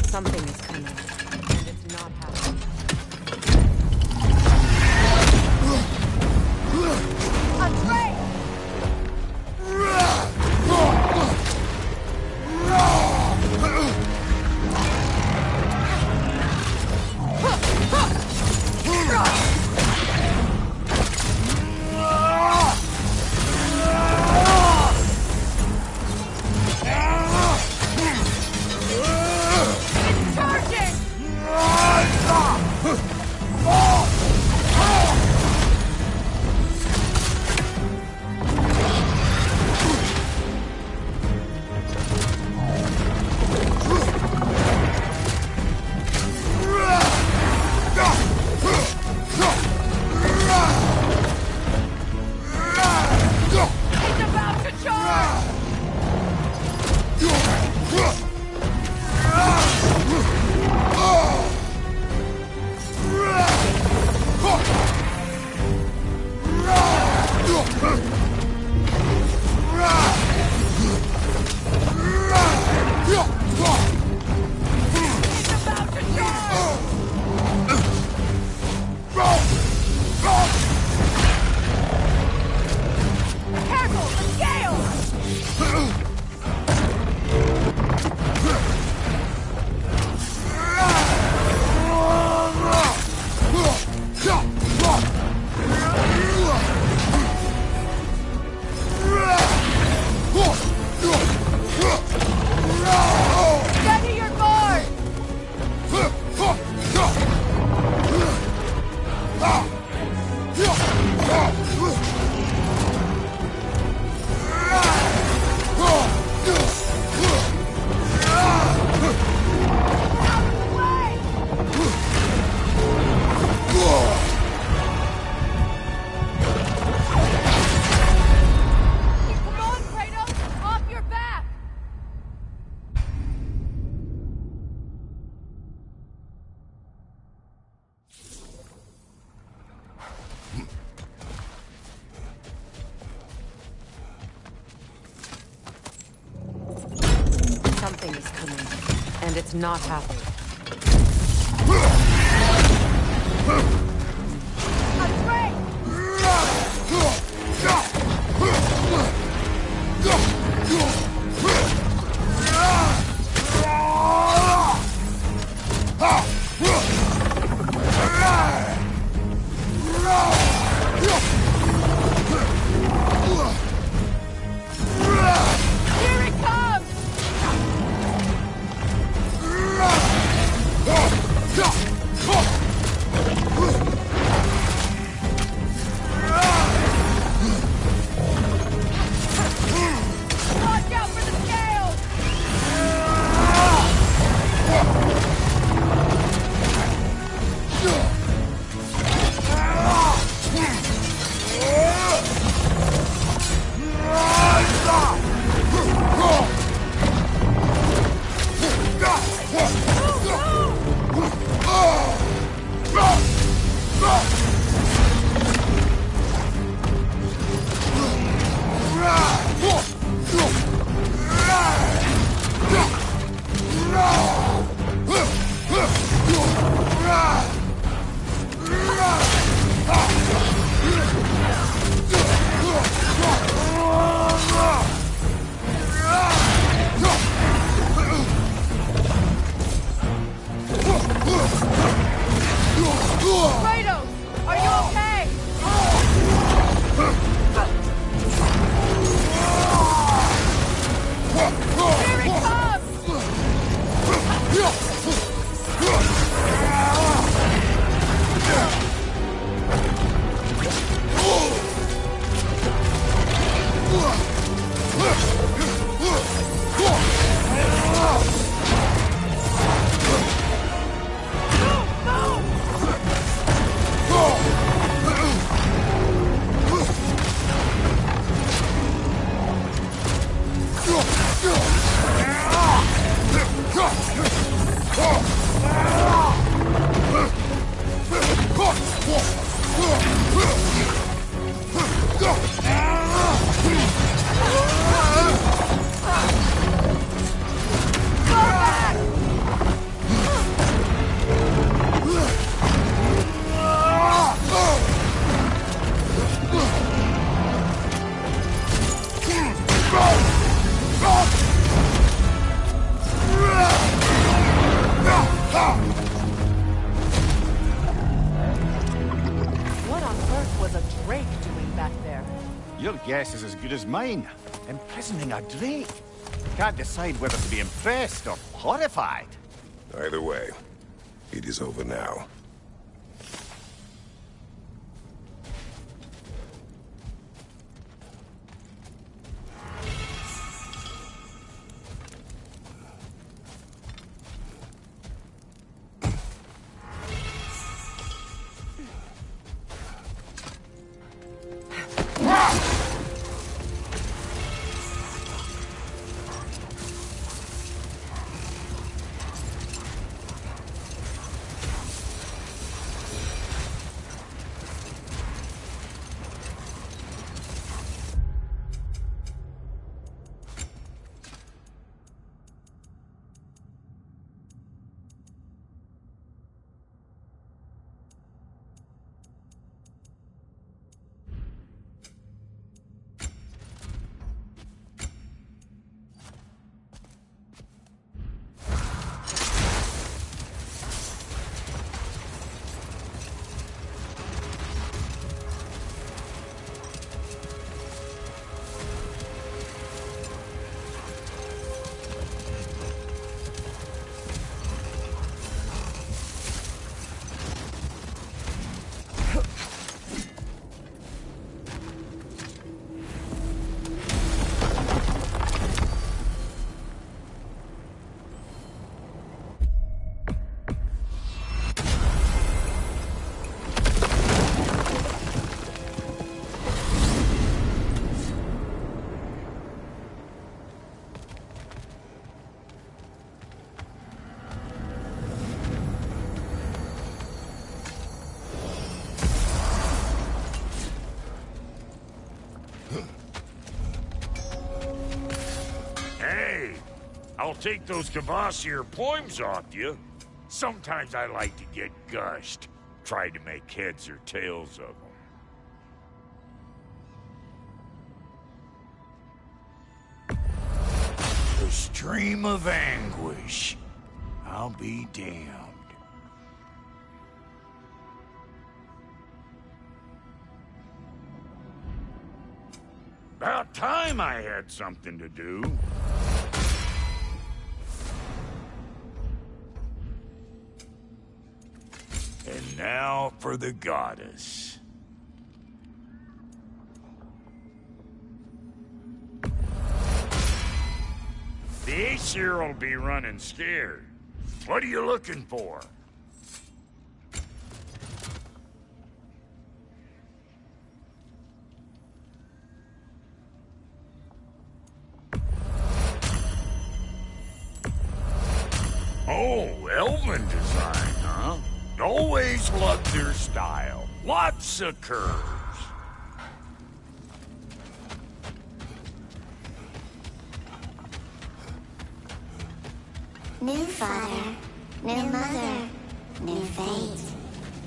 Something is coming, and it's not happening. Something is coming, and it's not happy. Here it comes! Watch out for the scales! Kratos, are you okay? Here it comes! What on earth was a Drake doing back there? Your guess is as good as mine. Imprisoning a Drake. Can't decide whether to be impressed or horrified. Either way, it is over now. I'll take those Kvasir poems off you. Sometimes I like to get gushed. Try to make heads or tails of them. The stream of anguish. I'll be damned. About time I had something to do. And now for the goddess. The Aesir will be running scared. What are you looking for? Oh, elven design, huh? Always loved their style. Lots of curves. New father, new mother, new fate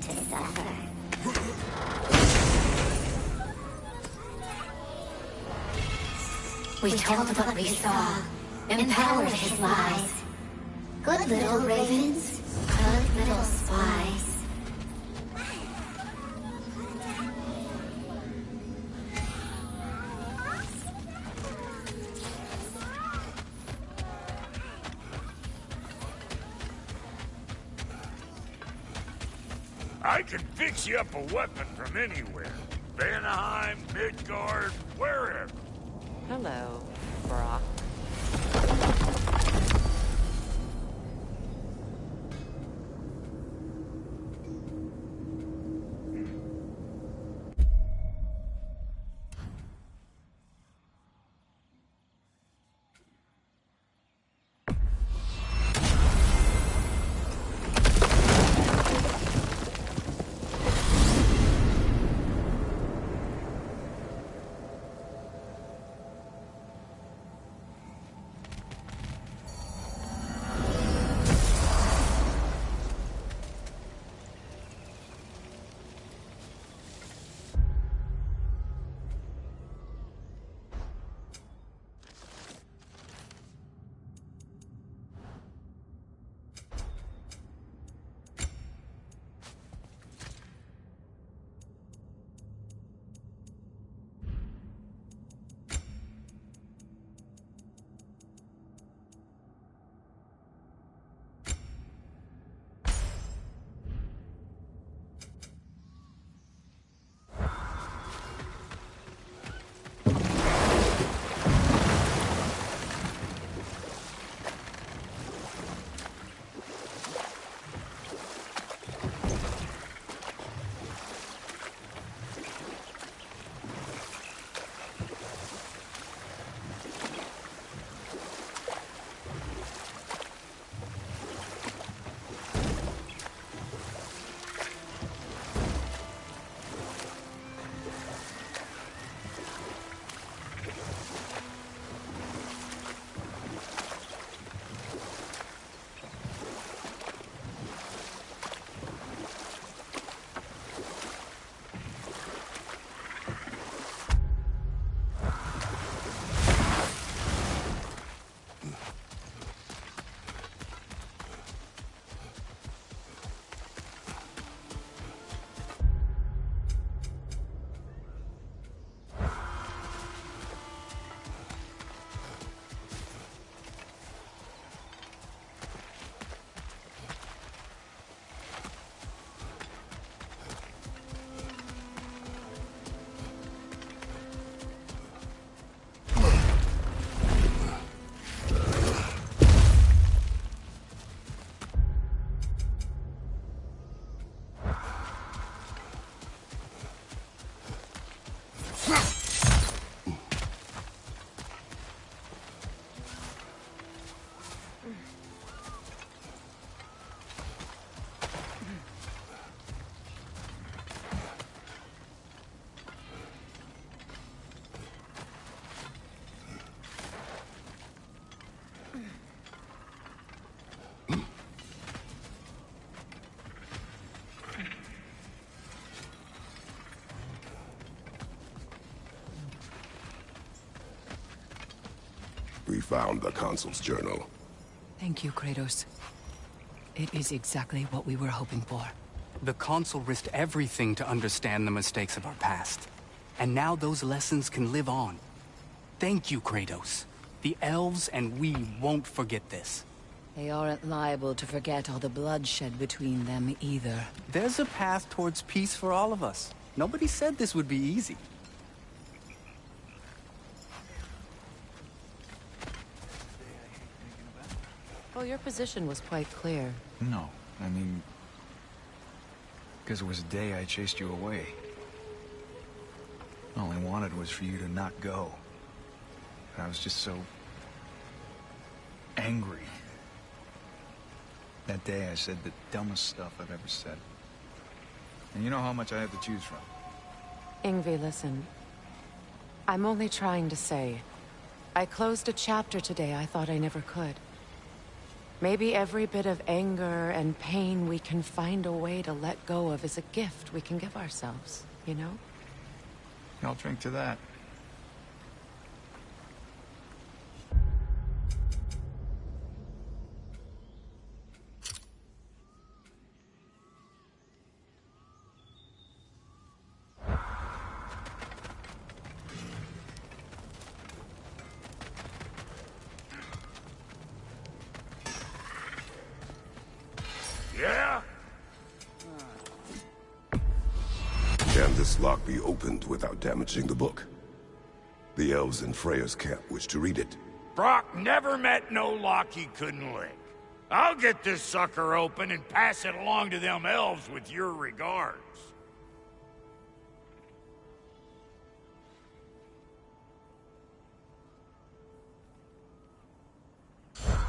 to suffer. We told what we saw, empowered his lies. Good little ravens, good little spies. I can fix you up a weapon from anywhere. Vanaheim, Midgard, wherever. Hello, Brock. We found the Consul's journal. Thank you, Kratos. It is exactly what we were hoping for. The Consul risked everything to understand the mistakes of our past. And now those lessons can live on. Thank you, Kratos. The elves and we won't forget this. They aren't liable to forget all the bloodshed between them either. There's a path towards peace for all of us. Nobody said this would be easy. Well, your position was quite clear. No, I mean... because it was the day I chased you away. All I wanted was for you to not go. I was just so... angry. That day I said the dumbest stuff I've ever said. And you know how much I have to choose from. Ingvi, listen. I'm only trying to say, I closed a chapter today I thought I never could. Maybe every bit of anger and pain we can find a way to let go of is a gift we can give ourselves, you know? I'll drink to that. Yeah? Can this lock be opened without damaging the book? The elves in Freya's camp wish to read it. Brock never met no lock he couldn't lick. I'll get this sucker open and pass it along to them elves with your regards.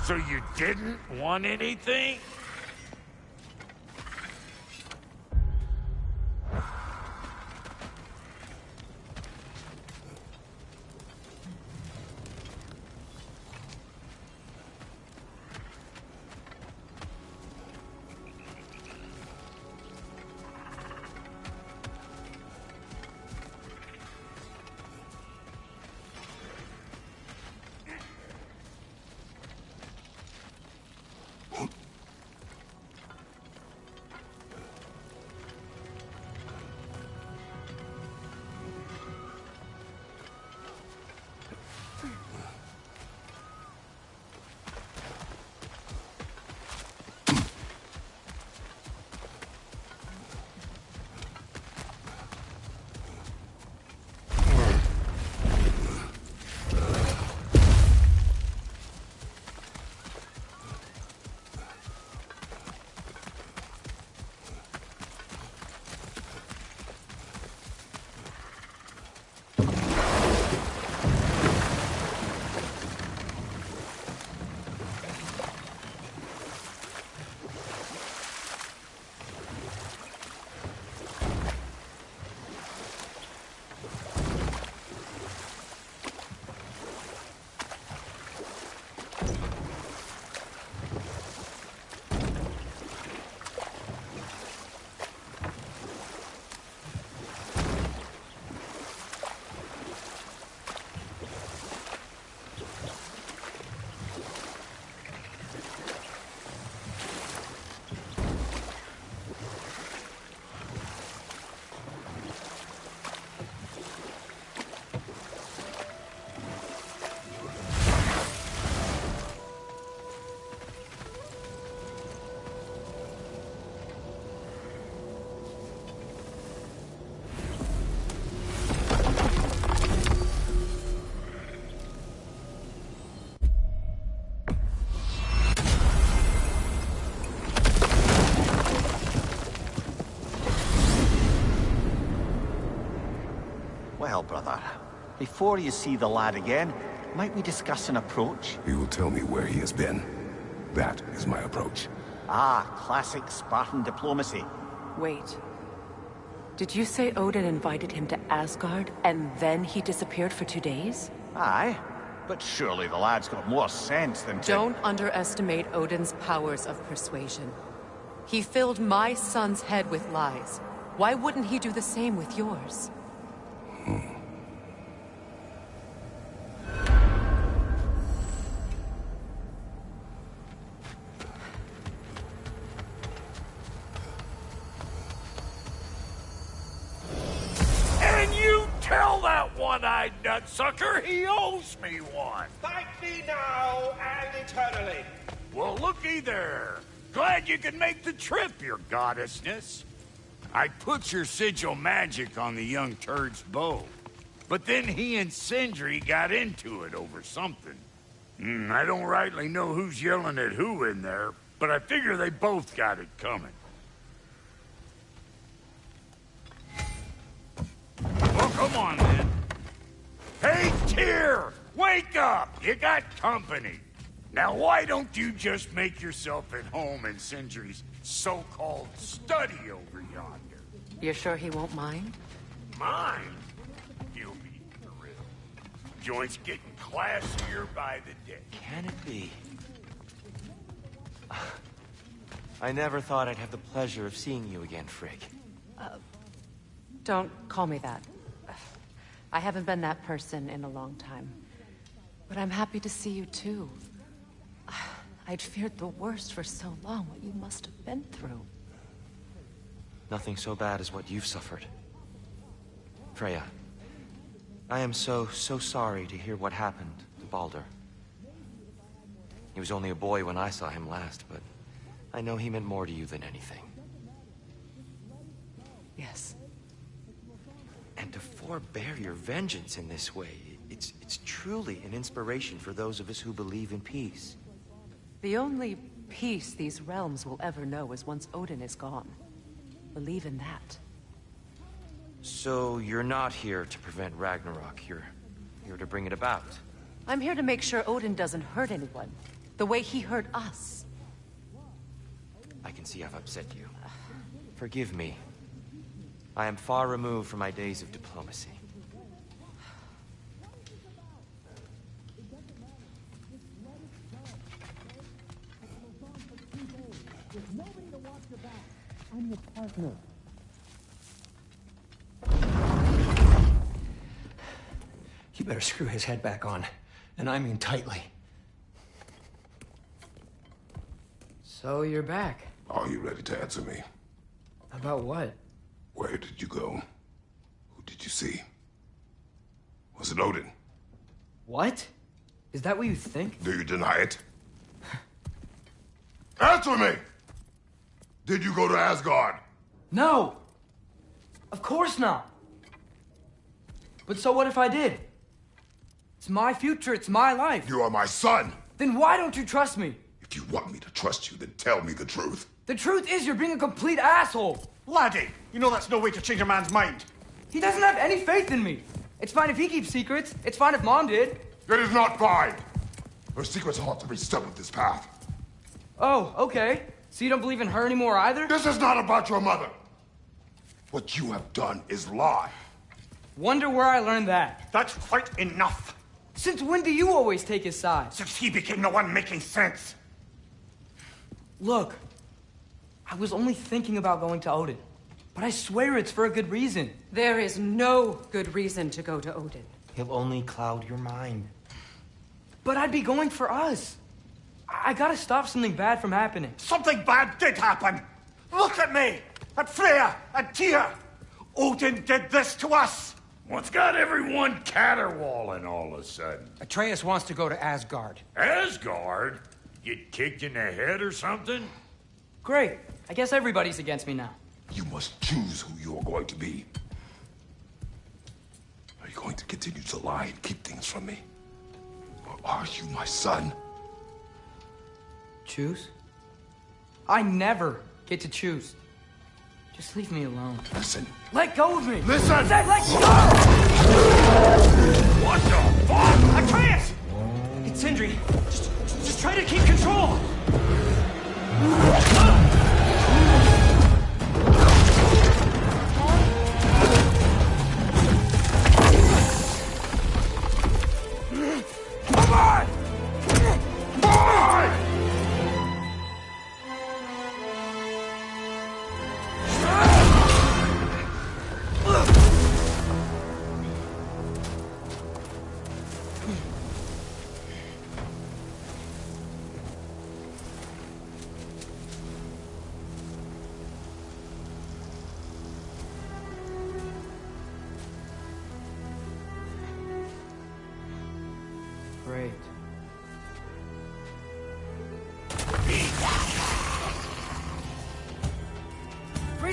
So you didn't want anything? Well, brother, before you see the lad again, might we discuss an approach? He will tell me where he has been. That is my approach. Ah, classic Spartan diplomacy. Wait. Did you say Odin invited him to Asgard, and then he disappeared for 2 days? Aye, but surely the lad's got more sense than to... Don't underestimate Odin's powers of persuasion. He filled my son's head with lies. Why wouldn't he do the same with yours? that sucker. He owes me one. Thank me now and eternally. Well, looky there. Glad you could make the trip, your goddessness. I put your sigil magic on the young turd's bow. But then he and Sindri got into it over something. I don't rightly know who's yelling at who in there, but I figure they both got it coming. Well, come on, then. Hey, Tyr! Wake up! You got company. Now, why don't you just make yourself at home in Sindri's so-called study over yonder? You're sure he won't mind? Mind? He'll be thrilled. Joint's getting classier by the day. Can it be? I never thought I'd have the pleasure of seeing you again, Frigg. Don't call me that. I haven't been that person in a long time. But I'm happy to see you too. I'd feared the worst for so long, what you must have been through. Nothing so bad as what you've suffered. Freya, I am so sorry to hear what happened to Baldur. He was only a boy when I saw him last, but I know he meant more to you than anything. Yes. And to forbear your vengeance in this way, it's truly an inspiration for those of us who believe in peace. The only peace these realms will ever know is once Odin is gone. Believe in that. So you're not here to prevent Ragnarok, you're here to bring it about. I'm here to make sure Odin doesn't hurt anyone, the way he hurt us. I can see I've upset you. Forgive me. I am far removed from my days of diplomacy. I'm your partner. You better screw his head back on, and I mean tightly. So you're back. Are you ready to answer me? About what? Where did you go? Who did you see? Was it Odin? What? Is that what you think? Do you deny it? Answer me! Did you go to Asgard? No! Of course not! But so what if I did? It's my future, it's my life. You are my son! Then why don't you trust me? If you want me to trust you, then tell me the truth. The truth is you're being a complete asshole! Laddie, you know that's no way to change a man's mind. He doesn't have any faith in me. It's fine if he keeps secrets. It's fine if Mom did. It is not fine! Her secrets ought to be stuck with this path. Oh, okay. So you don't believe in her anymore either? This is not about your mother. What you have done is lie. Wonder where I learned that. That's quite enough. Since when do you always take his side? Since he became the one making sense. Look, I was only thinking about going to Odin. But I swear it's for a good reason. There is no good reason to go to Odin. He'll only cloud your mind. But I'd be going for us. I gotta stop something bad from happening. Something bad did happen. Look at me, at Freya, and Tyr. Odin did this to us. What's got everyone caterwauling all of a sudden? Atreus wants to go to Asgard. Asgard? Get kicked in the head or something? Great. I guess everybody's against me now. You must choose who you are going to be. Are you going to continue to lie and keep things from me? Or are you my son? Choose? I never get to choose. Just leave me alone. Listen. Let go of me! Listen! I said let go! What the fuck? Atreus! It's Sindri. Just try to keep control! Come on! Boy!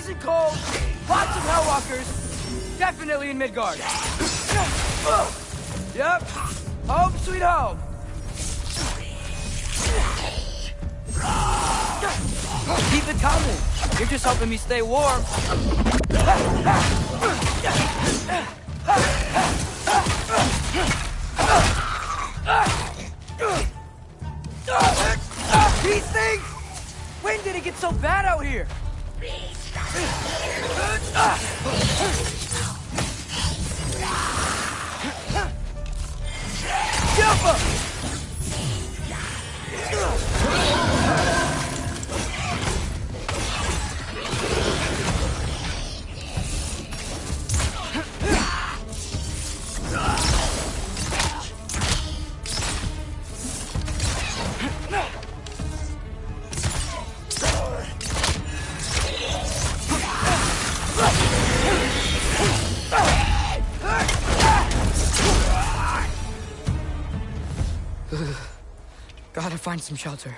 freezing cold, lots of Hellwalkers, definitely in Midgard. Yep, home sweet home. Keep it coming. You're just helping me stay warm. These things! When did it get so bad out here? Jump up! Gotta find some shelter.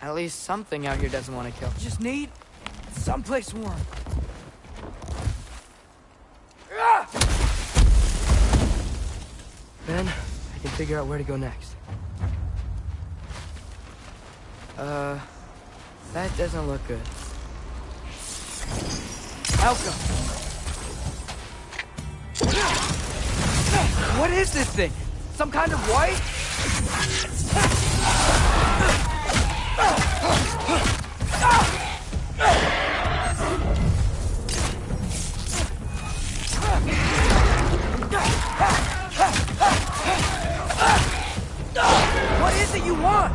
At least something out here doesn't want to kill. Just need someplace warm. Then I can figure out where to go next. That doesn't look good. Elka! What is this thing? Some kind of white? What is it you want?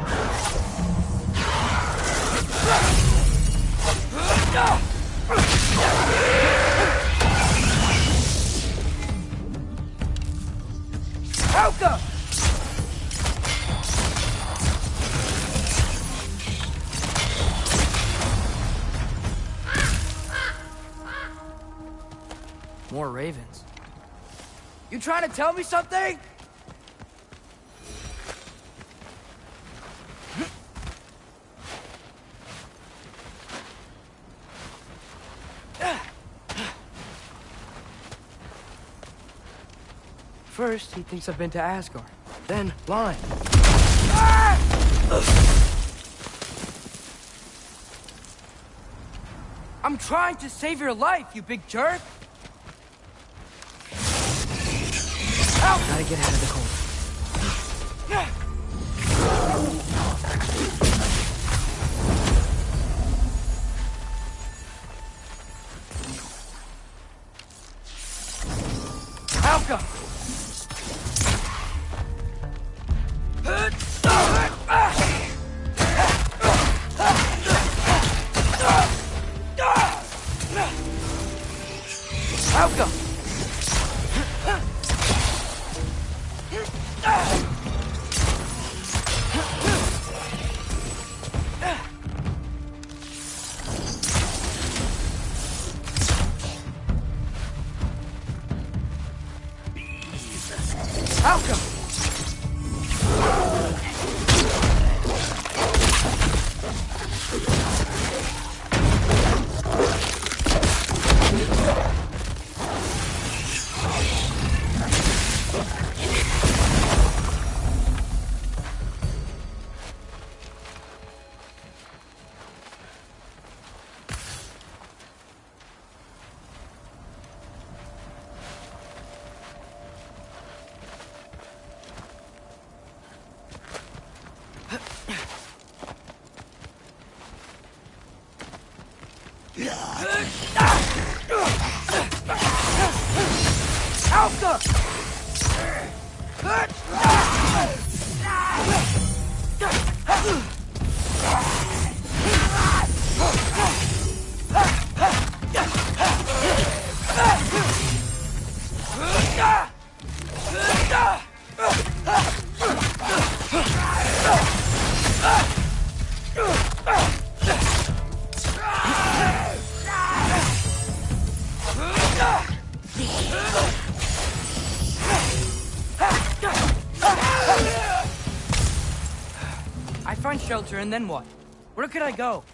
Helka! More ravens. You trying to tell me something? First, he thinks I've been to Asgard. Then, lying. I'm trying to save your life, you big jerk! Help! Gotta get out of the cold. Helka! Helka! Helka! Helka! find shelter, and then what? Where could I go?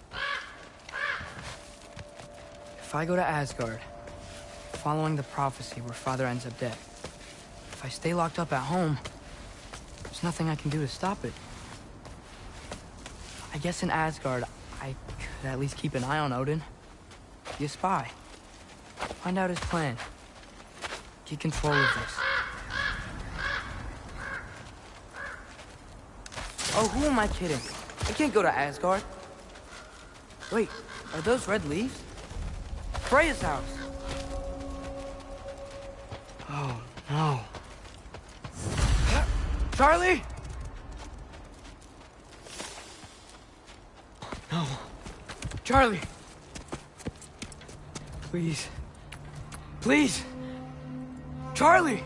If I go to Asgard, following the prophecy where Father ends up dead, if I stay locked up at home, there's nothing I can do to stop it. I guess in Asgard, I could at least keep an eye on Odin. Be a spy. Find out his plan. Get control of this. Oh, who am I kidding? I can't go to Asgard. Wait, are those red leaves? Freya's house. Oh, no. Charlie? No. Charlie! Please. Please! Charlie!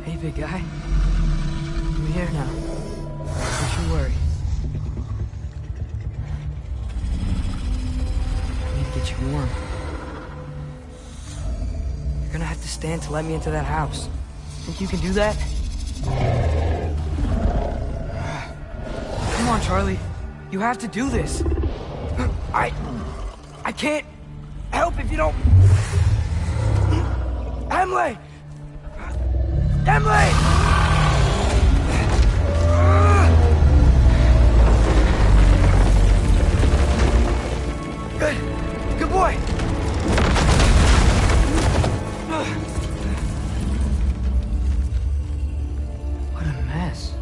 Hey, big guy. I'm here now. Don't you worry. I need to get you warm. You're gonna have to stand to let me into that house. Think you can do that? Come on, Charlie. You have to do this. I can't help if you don't... Emily! Emily! Good. Good boy. What a mess.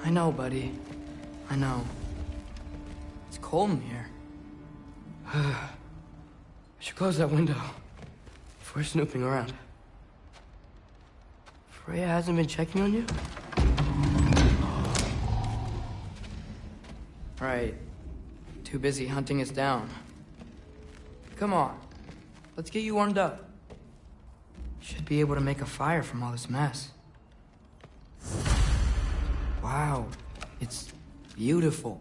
I know, buddy. I know. It's cold in here. I should close that window before snooping around. Freya hasn't been checking on you? Right. Too busy hunting us down. Come on. Let's get you warmed up. Should be able to make a fire from all this mess. Wow. It's beautiful.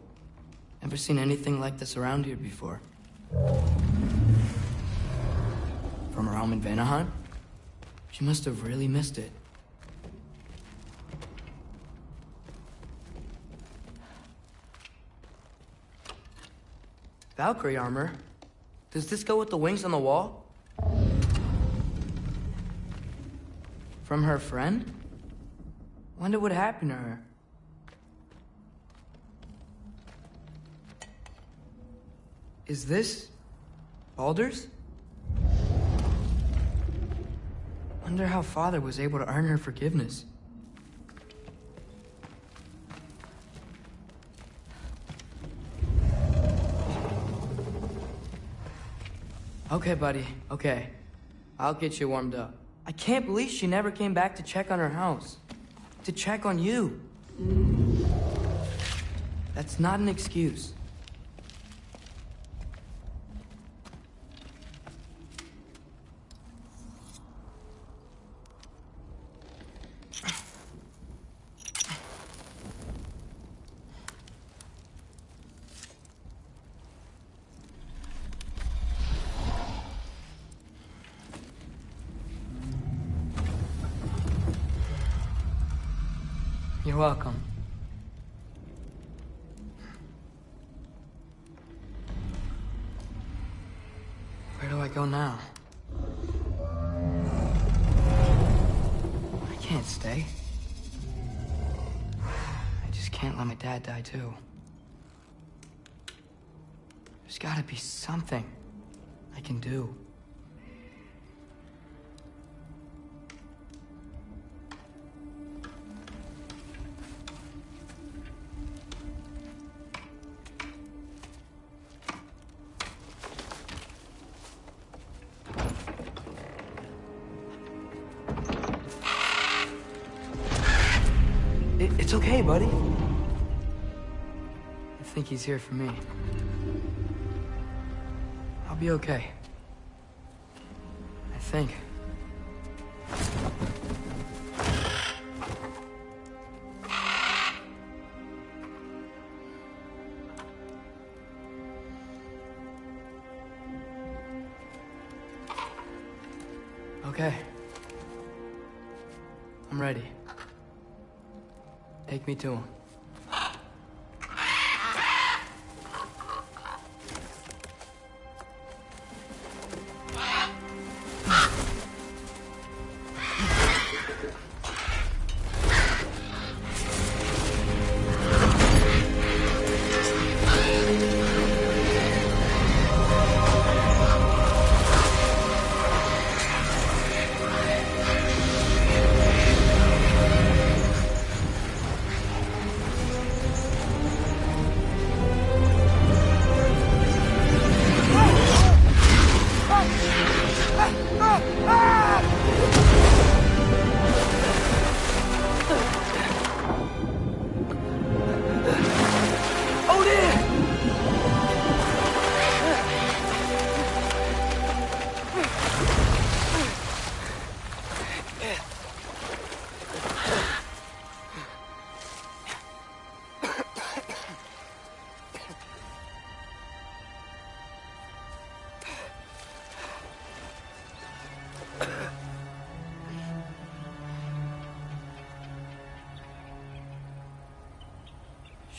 Never seen anything like this around here before. From her home in Vanaheim? She must have really missed it. Valkyrie armor? Does this go with the wings on the wall? From her friend? Wonder what happened to her. Is this Baldur's? Wonder how Father was able to earn her forgiveness. Okay, buddy. Okay. I'll get you warmed up. I can't believe she never came back to check on her house. To check on you. That's not an excuse. You're welcome. Where do I go now? I can't stay. I just can't let my dad die too. There's gotta be something I can do. It's okay, buddy. I think he's here for me. I'll be okay. I think. Okay. I'm ready. Take me to him.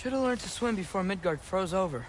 Should have learned to swim before Midgard froze over.